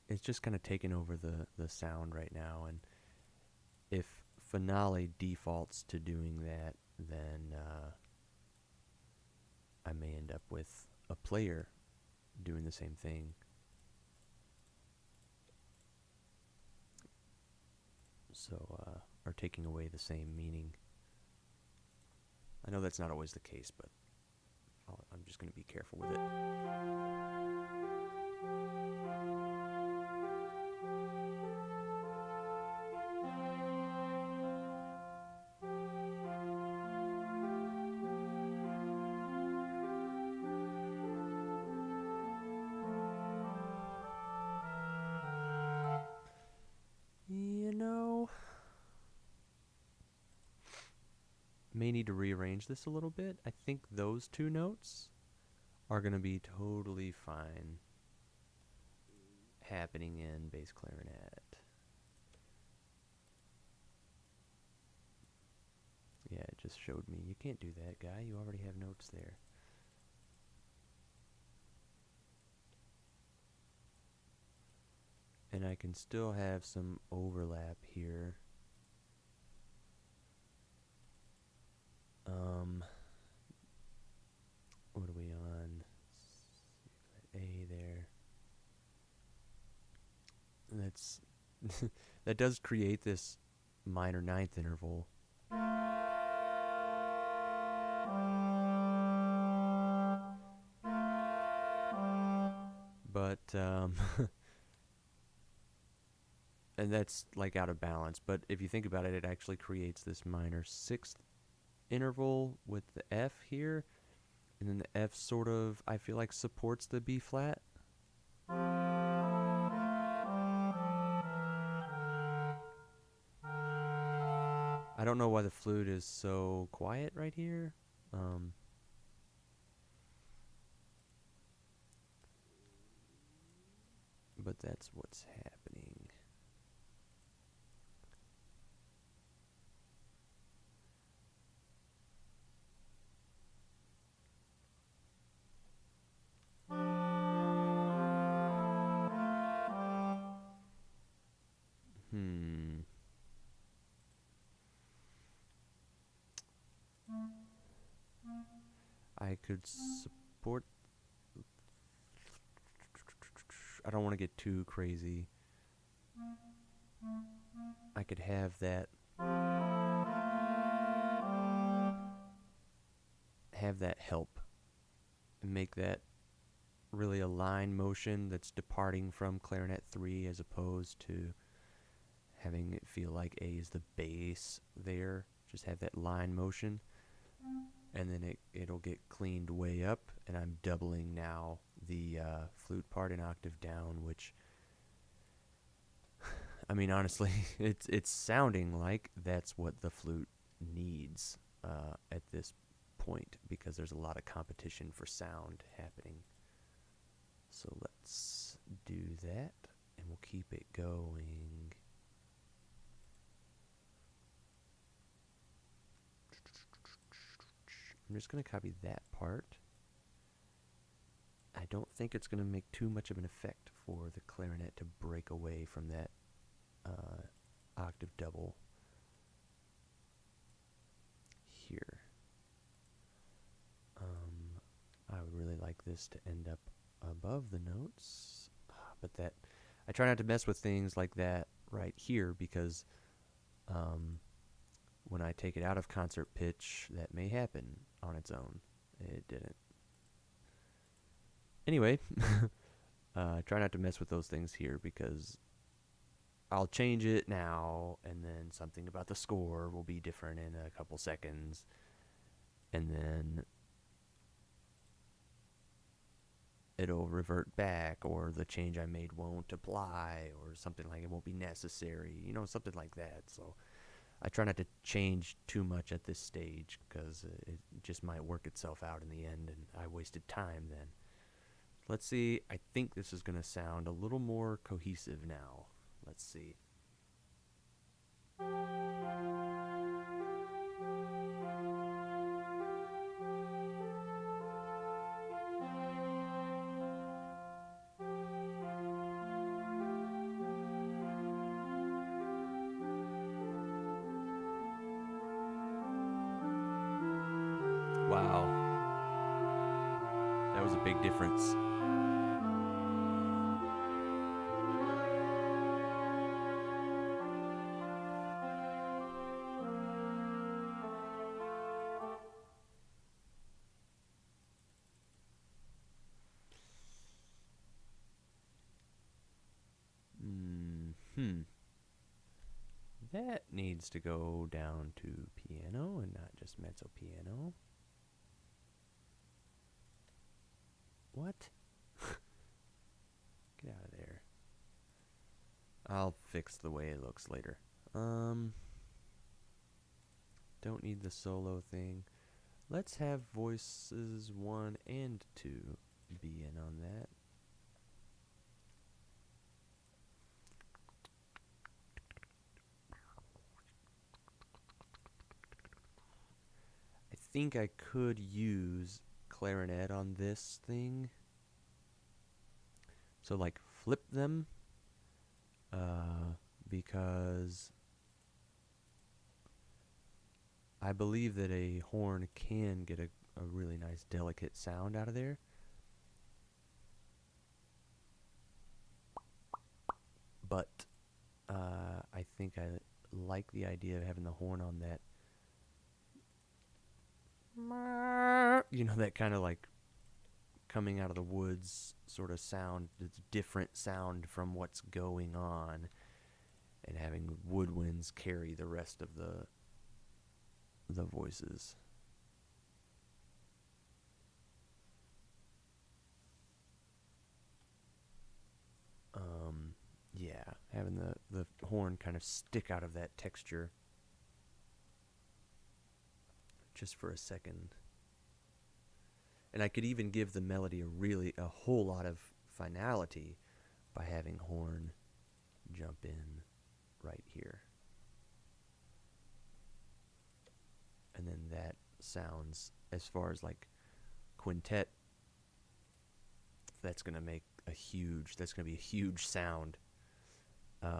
It's just kind of taking over the sound right now, and if finale defaults to doing that, then I may end up with a player doing the same thing. So, or taking away the same meaning. I know that's not always the case, but I'm just going to be careful with it. You know, may need to rearrange this a little bit. I think those two notes are going to be totally fine happening in bass clarinet. Yeah, it just showed me. You can't do that, guy. You already have notes there. And I can still have some overlap here. What are we on? A there. That's that does create this minor ninth interval. But and that's like out of balance. But if you think about it, it actually creates this minor sixth interval with the F here, and then the F sort of, I feel like, supports the B flat. I don't know why the flute is so quiet right here. But that's what's happening. I could support. I don't want to get too crazy. I could have that help and make that really a line motion that's departing from clarinet 3 as opposed to having it feel like A is the bass there. Just have that line motion, and then it'll get cleaned way up, and I'm doubling now the flute part an octave down, which, I mean, honestly, it's sounding like that's what the flute needs at this point, because there's a lot of competition for sound happening. So let's do that, and we'll keep it going. I'm just going to copy that part. I don't think it's going to make too much of an effect for the clarinet to break away from that octave double here. I would really like this to end up above the notes, but that I try not to mess with things like that right here, because when I take it out of concert pitch, that may happen on its own. It didn't. Anyway, try not to mess with those things here, because I'll change it now, and then something about the score will be different in a couple seconds, and then it'll revert back, or the change I made won't apply, or something like it won't be necessary, something like that. So I try not to change too much at this stage, because it just might work itself out in the end, and I wasted time then. Let's see. I think this is going to sound a little more cohesive now. Let's see. Wow. That was a big difference. That needs to go down to piano and not just mezzo piano. What? Get out of there. I'll fix the way it looks later. Don't need the solo thing. Let's have voices 1 and 2 be in on that. I think I could use clarinet on this thing. So like flip them, because I believe that a horn can get a really nice delicate sound out of there. But I think I like the idea of having the horn on that, that kind of like coming out of the woods sort of sound. It's different sound from what's going on, and having woodwinds carry the rest of the voices. Yeah, having the horn kind of stick out of that texture just for a second. And I could even give the melody a whole lot of finality by having horn jump in right here. And then that sounds, as far as like quintet, that's going to be a huge sound. I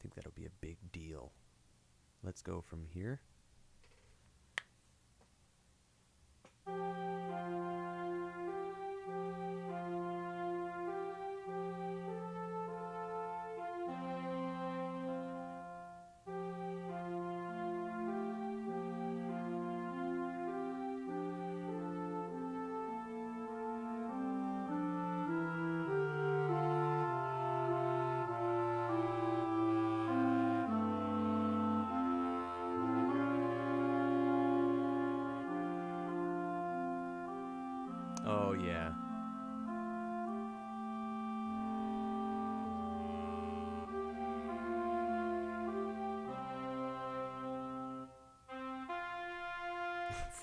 think that'll be a big deal. Let's go from here. Oh yeah.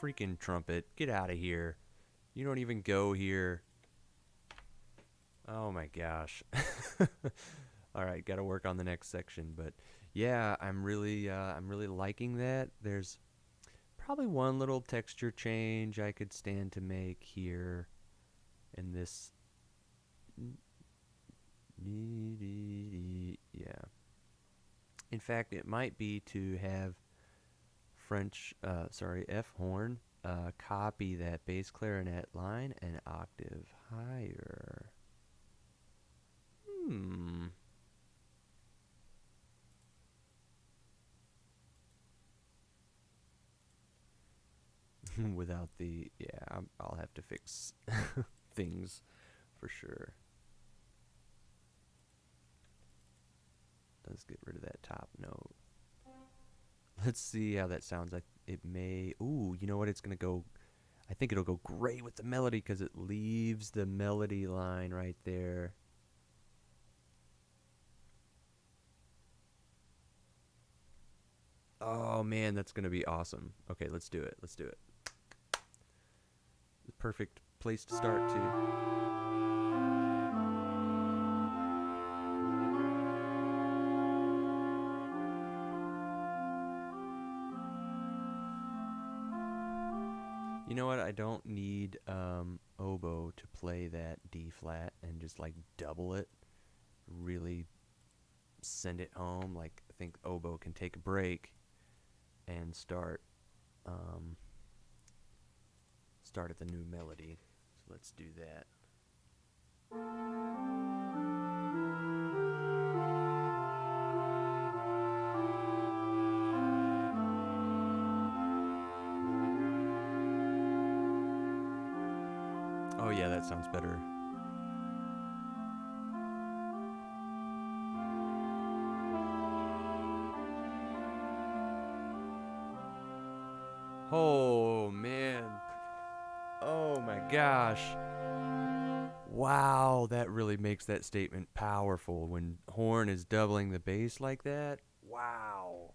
Freaking trumpet. Get out of here. You don't even go here. Oh my gosh. All right, got to work on the next section, but yeah, I'm really liking that. There's probably one little texture change I could stand to make here in this. Yeah. In fact, it might be to have F horn, copy that bass clarinet line an octave higher. Hmm. Without the, yeah, I'll have to fix things for sure. Let's get rid of that top note. Let's see how that sounds. It may. Ooh, you know what? It's gonna go. I think it'll go great with the melody because it leaves the melody line right there. Oh man, that's gonna be awesome. Okay, let's do it. Let's do it. The perfect place to start too. You know what? I don't need oboe to play that D flat and just like double it. Really send it home. Like I think oboe can take a break and um, start at the new melody. So let's do that. Oh yeah, that sounds better. Oh man. Oh my gosh. Wow, that really makes that statement powerful when horn is doubling the bass like that. Wow.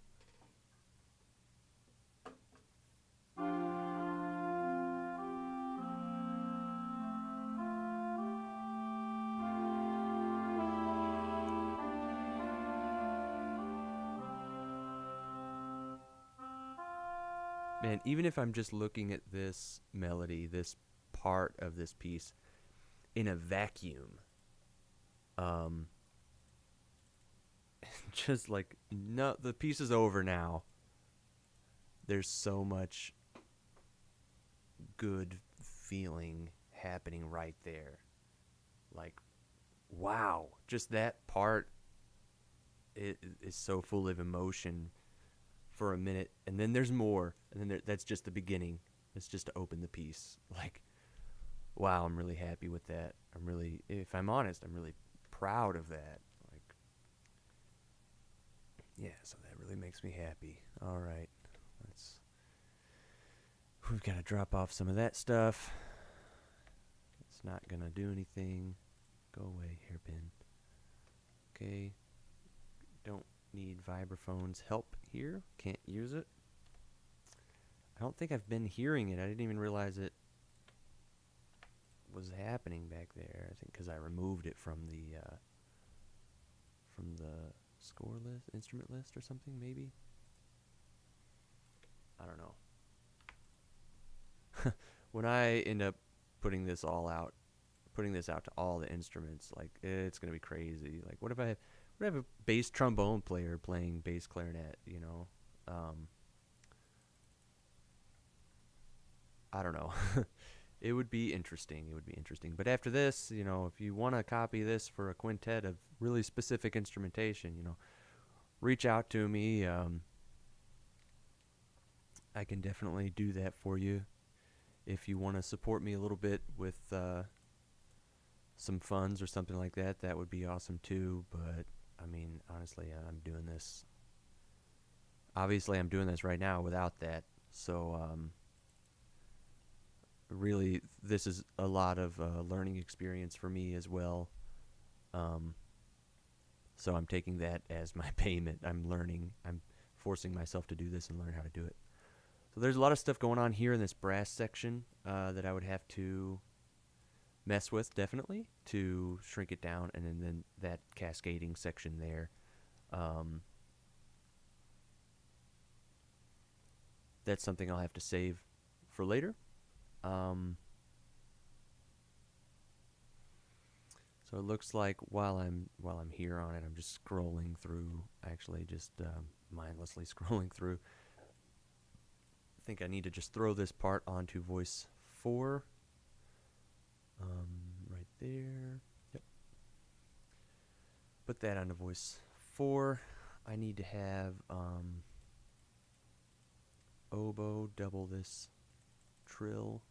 Man, even if I'm just looking at this melody, this part of this piece in a vacuum, um just like no the piece is over now. There's so much good feeling happening right there. Like wow, just that part is so full of emotion for a minute, and then there's more, and then that's just the beginning. It's just to open the piece. Like, wow, I'm really happy with that. I'm really, if I'm honest, I'm really proud of that. Like, yeah, so that really makes me happy. All right, let's. We've got to drop off some of that stuff. It's not gonna do anything. Go away, hairpin. Okay, don't need vibraphone's help here. Can't use it. I don't think I've been hearing it. I didn't even realize it was happening back there. I think because I removed it from the score list, instrument list, or something. Maybe. I don't know. When I end up putting this all out, putting this out to all the instruments, like it's gonna be crazy. Like, what if I have a bass trombone player playing bass clarinet? You know, I don't know. It would be interesting. It would be interesting. But after this, you know, if you want to copy this for a quintet of really specific instrumentation, you know, reach out to me. I can definitely do that for you. If you want to support me a little bit with some funds or something like that, that would be awesome too. But I mean, honestly, I'm doing this. Obviously, I'm doing this right now without that. So really, this is a lot of learning experience for me as well. Um, so I'm taking that as my payment. I'm learning. I'm forcing myself to do this and learn how to do it. So there's a lot of stuff going on here in this brass section that I would have to mess with, definitely, to shrink it down, and then that cascading section there. Um, that's something I'll have to save for later. Um, so it looks like while I'm here on it, I'm just scrolling through. Actually, just mindlessly scrolling through. I think I need to just throw this part onto voice 4. Right there. Yep. Put that onto voice 4. I need to have oboe double this trill.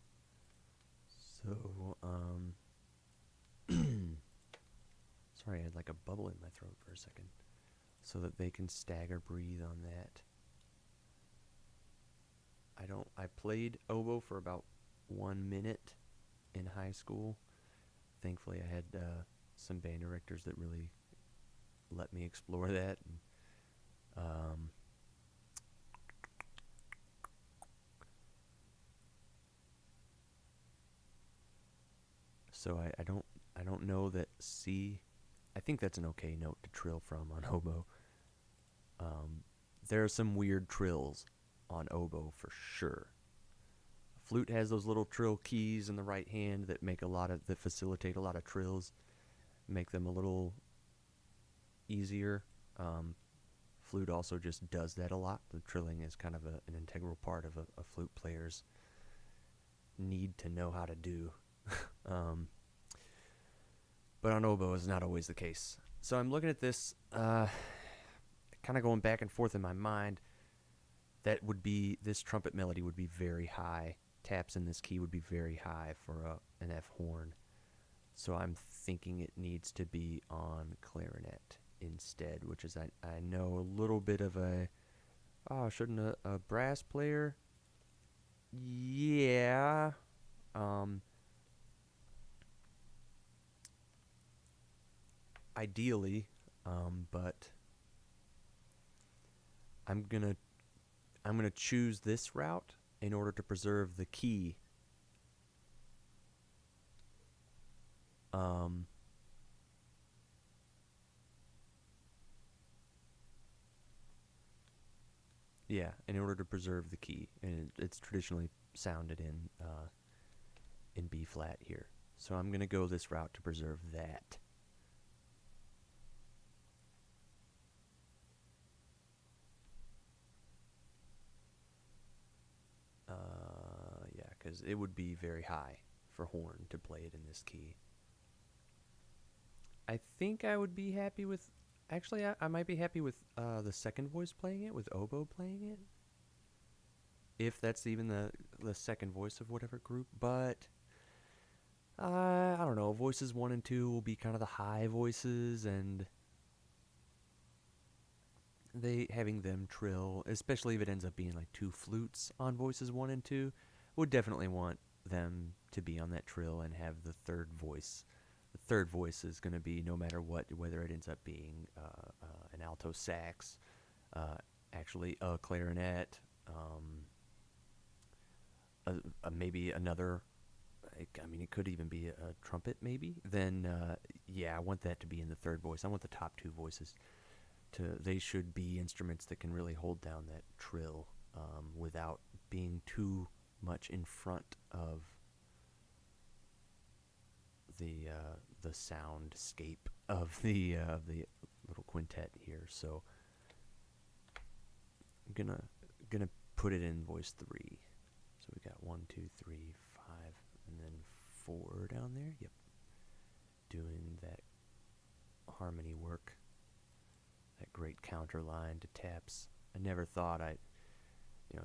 So, sorry, I had like a bubble in my throat for a second. So that they can stagger breathe on that. I played oboe for about 1 minute in high school. Thankfully, I had some band directors that really let me explore that. And, so I don't know that C. I think that's an okay note to trill from on oboe. There are some weird trills on oboe for sure. Flute has those little trill keys in the right hand that facilitate a lot of trills, make them a little easier. Flute also just does that a lot. The trilling is kind of an integral part of a flute player's need to know how to do. um, but on oboe is not always the case. So I'm looking at this, kind of going back and forth in my mind. This trumpet melody would be very high. Taps in this key would be very high for an F horn. So I'm thinking it needs to be on clarinet instead, which is, I know, a little bit of shouldn't a brass player? Yeah. Ideally, but I'm gonna choose this route in order to preserve the key. Yeah, in order to preserve the key, and it's traditionally sounded in B flat here. So I'm gonna go this route to preserve that. Yeah, because it would be very high for horn to play it in this key. I think I would be happy with. Actually, I might be happy with the second voice playing it, with oboe playing it, if that's even the second voice of whatever group. But I don't know. Voices 1 and 2 will be kind of the high voices, and having them trill, especially if it ends up being like 2 flutes on voices 1 and 2, would definitely want them to be on that trill and have the third voice. The third voice is going to be, no matter what, whether it ends up being an alto sax, actually a clarinet, maybe another. I mean, it could even be a trumpet, maybe. Then, yeah, I want that to be in the third voice. I want the top 2 voices they should be instruments that can really hold down that trill without being too much in front of the soundscape of the little quintet here. So I'm gonna put it in voice 3. So we got 1, 2, 3, 5, and then 4 down there. Yep, doing that harmony work. That great counter line to taps. I never thought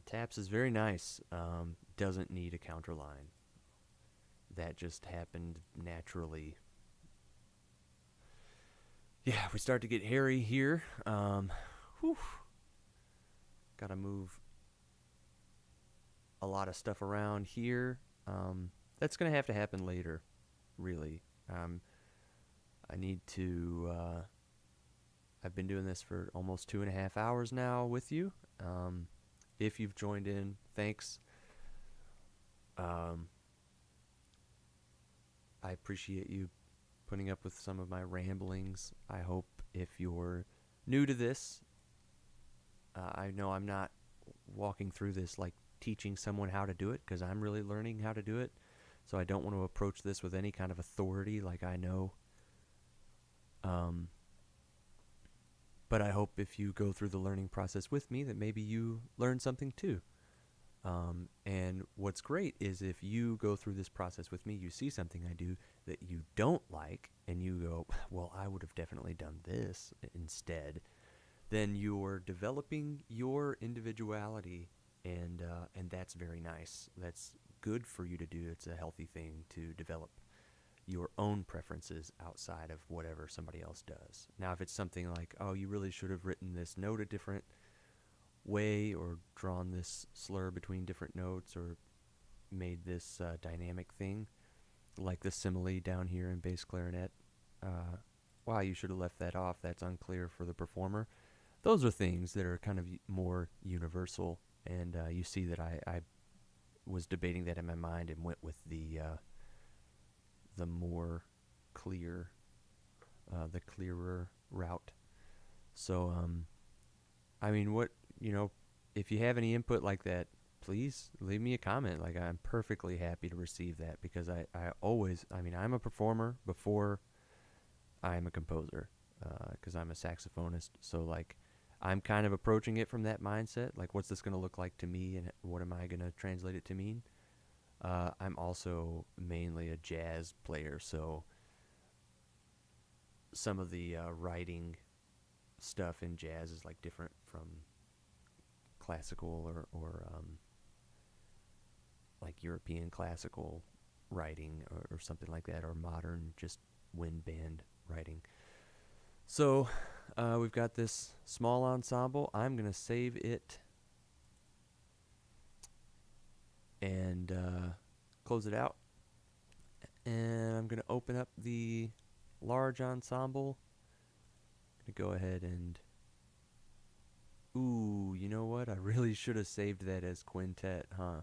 taps is very nice. Doesn't need a counter line. That just happened naturally. Yeah, we start to get hairy here. Gotta move a lot of stuff around here. That's going to have to happen later, really. Um, I need to. I've been doing this for almost 2.5 hours now with you. Um, if you've joined in, thanks. Um, I appreciate you putting up with some of my ramblings. I hope if you're new to this, I know I'm not walking through this like teaching someone how to do it because I'm really learning how to do it. So I don't want to approach this with any kind of authority like I know. Um, but I hope if you go through the learning process with me that maybe you learn something too. And what's great is if you go through this process with me, you see something I do that you don't like, and you go, well, I would have definitely done this instead. Then you're developing your individuality, and that's very nice. That's good for you to do. It's a healthy thing to develop your own preferences outside of whatever somebody else does. Now, if it's something like, oh, you really should have written this note a different way, or drawn this slur between different notes, or made this dynamic thing, like the simile down here in bass clarinet. Wow, you should have left that off. That's unclear for the performer. Those are things that are kind of more universal, and you see that I was debating that in my mind and went with the more clear, the clearer route. So, I mean, if you have any input like that, please leave me a comment. Like, I'm perfectly happy to receive that because I always, I mean, I'm a performer before I'm a composer because I'm a saxophonist. So, like, I'm kind of approaching it from that mindset. Like, what's this going to look like to me and what am I going to translate it to mean? I'm also mainly a jazz player, so some of the writing stuff in jazz is like different from classical or like European classical writing or something like that, or modern just wind band writing. So we've got this small ensemble. I'm going to save it and close it out. And I'm going to open up the large ensemble. I'm going to go ahead and... Ooh, you know what? I really should have saved that as quintet, huh?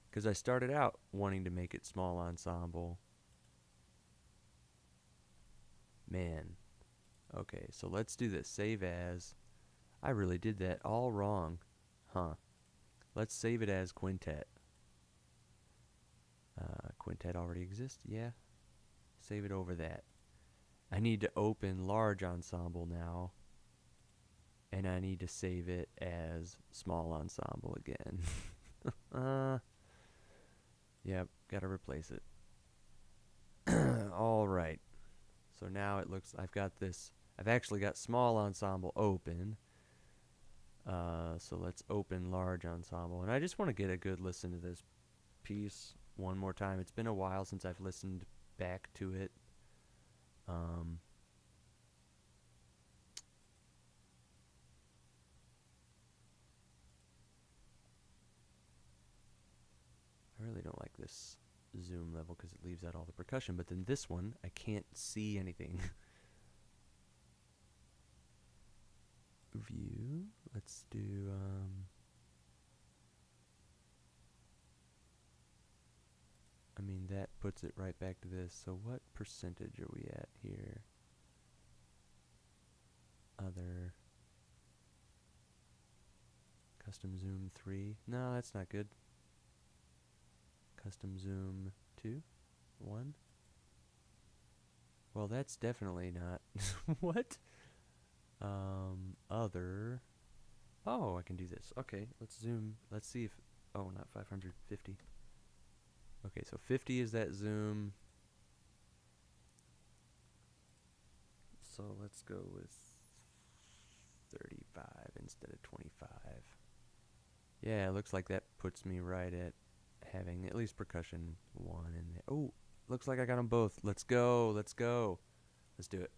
Because I started out wanting to make it small ensemble. Man. Okay, so let's do this. Save as. I really did that all wrong. Huh. Let's save it as quintet. Quintet already exists? Yeah. Save it over that. I need to open large ensemble now. And I need to save it as small ensemble again. Yep, gotta replace it. All right. So now it looks, I've actually got small ensemble open. So let's open large ensemble. And I just want to get a good listen to this piece one more time. It's been a while since I've listened back to it. I really don't like this zoom level because it leaves out all the percussion, but then this one, I can't see anything. View, let's do, I mean, that puts it right back to this. So what percentage are we at here? Other, custom zoom 3. No, that's not good. Custom zoom 2, 1. Well, that's definitely not. What? Other. Oh, I can do this. Okay, let's zoom. Let's see if. Oh, not 550. Okay, so 50 is that zoom. So let's go with 35 instead of 25. Yeah, it looks like that puts me right at having at least percussion 1 in there. Oh, looks like I got them both. Let's go. Let's go. Let's do it.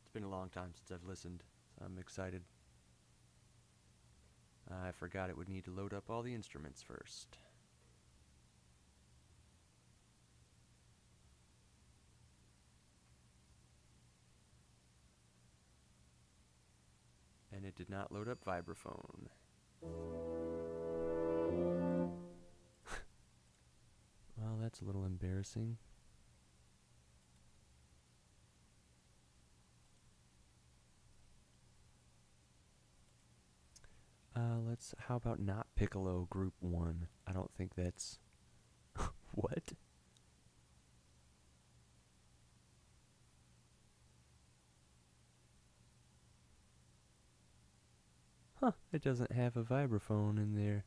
It's been a long time since I've listened, so I'm excited. forgot it would need to load up all the instruments first. And it did not load up vibraphone. Well, that's a little embarrassing. How about not piccolo group 1? I don't think that's... What? Huh, it doesn't have a vibraphone in there.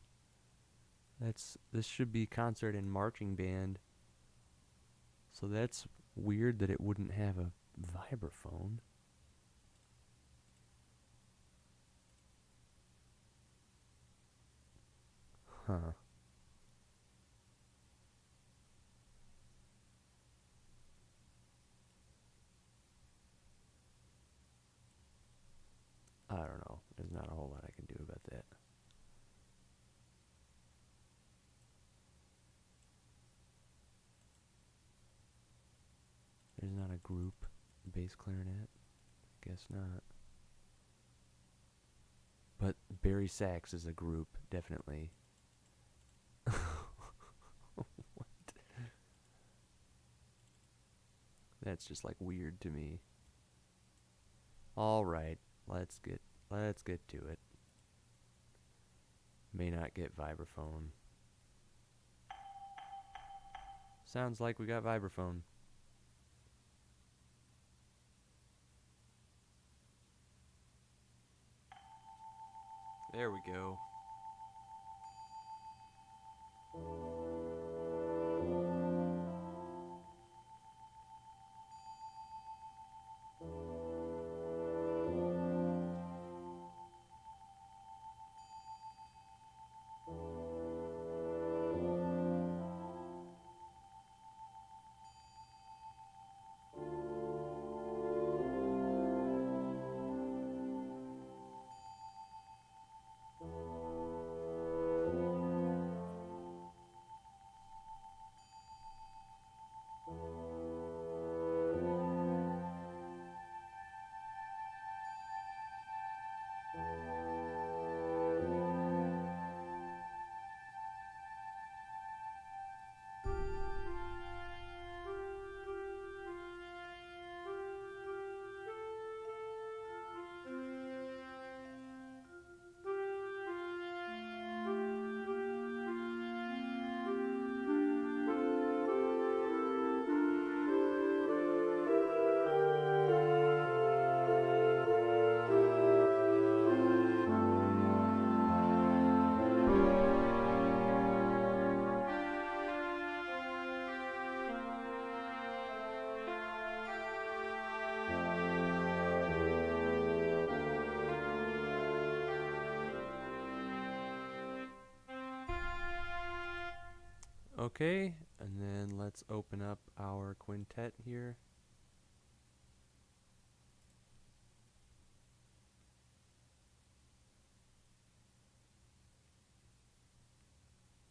This should be concert and marching band. So that's weird that it wouldn't have a vibraphone. Huh. I don't know. There's not a whole lot I can do about that. There's not a group bass clarinet? Guess not. But Barry Sax is a group, definitely. What? That's just like weird to me. All right, let's get to it. May not get vibraphone. Sounds like we got vibraphone. There we go. Okay, and then let's open up our quintet here.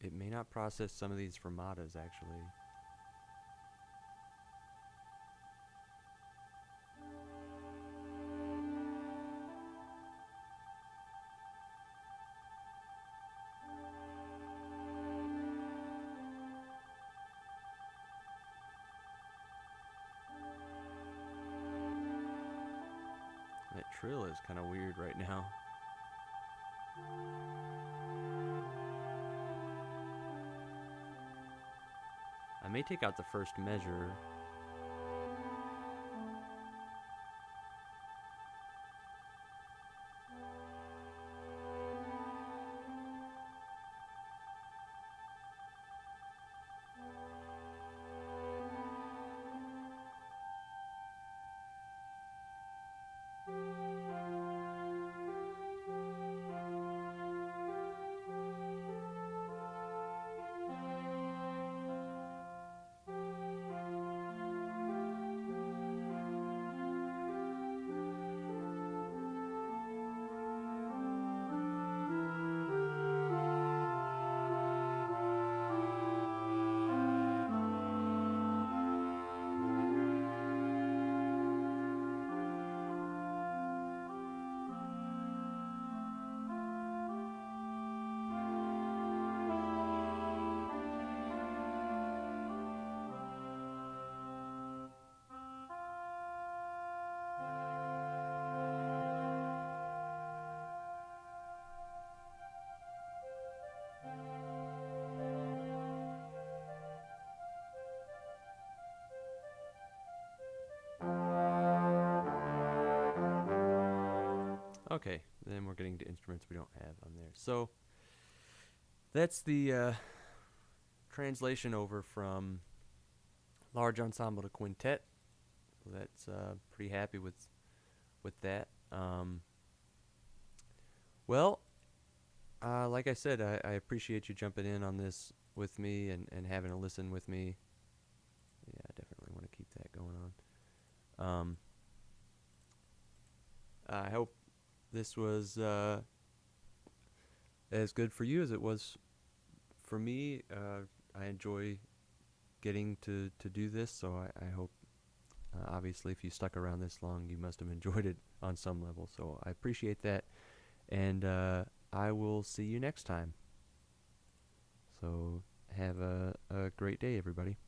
It may not process some of these fermatas, actually. That trill is kind of weird right now. I may take out the first measure. Okay, then we're getting to instruments we don't have on there. So that's the translation over from large ensemble to quintet. So that's pretty happy with that. Well, like I said, I appreciate you jumping in on this with me and having a listen with me. Yeah, I definitely want to keep that going on. I hope this was as good for you as it was for me. I enjoy getting to do this, so I hope, obviously, if you stuck around this long, you must have enjoyed it on some level. So I appreciate that, and I will see you next time. So have a great day, everybody.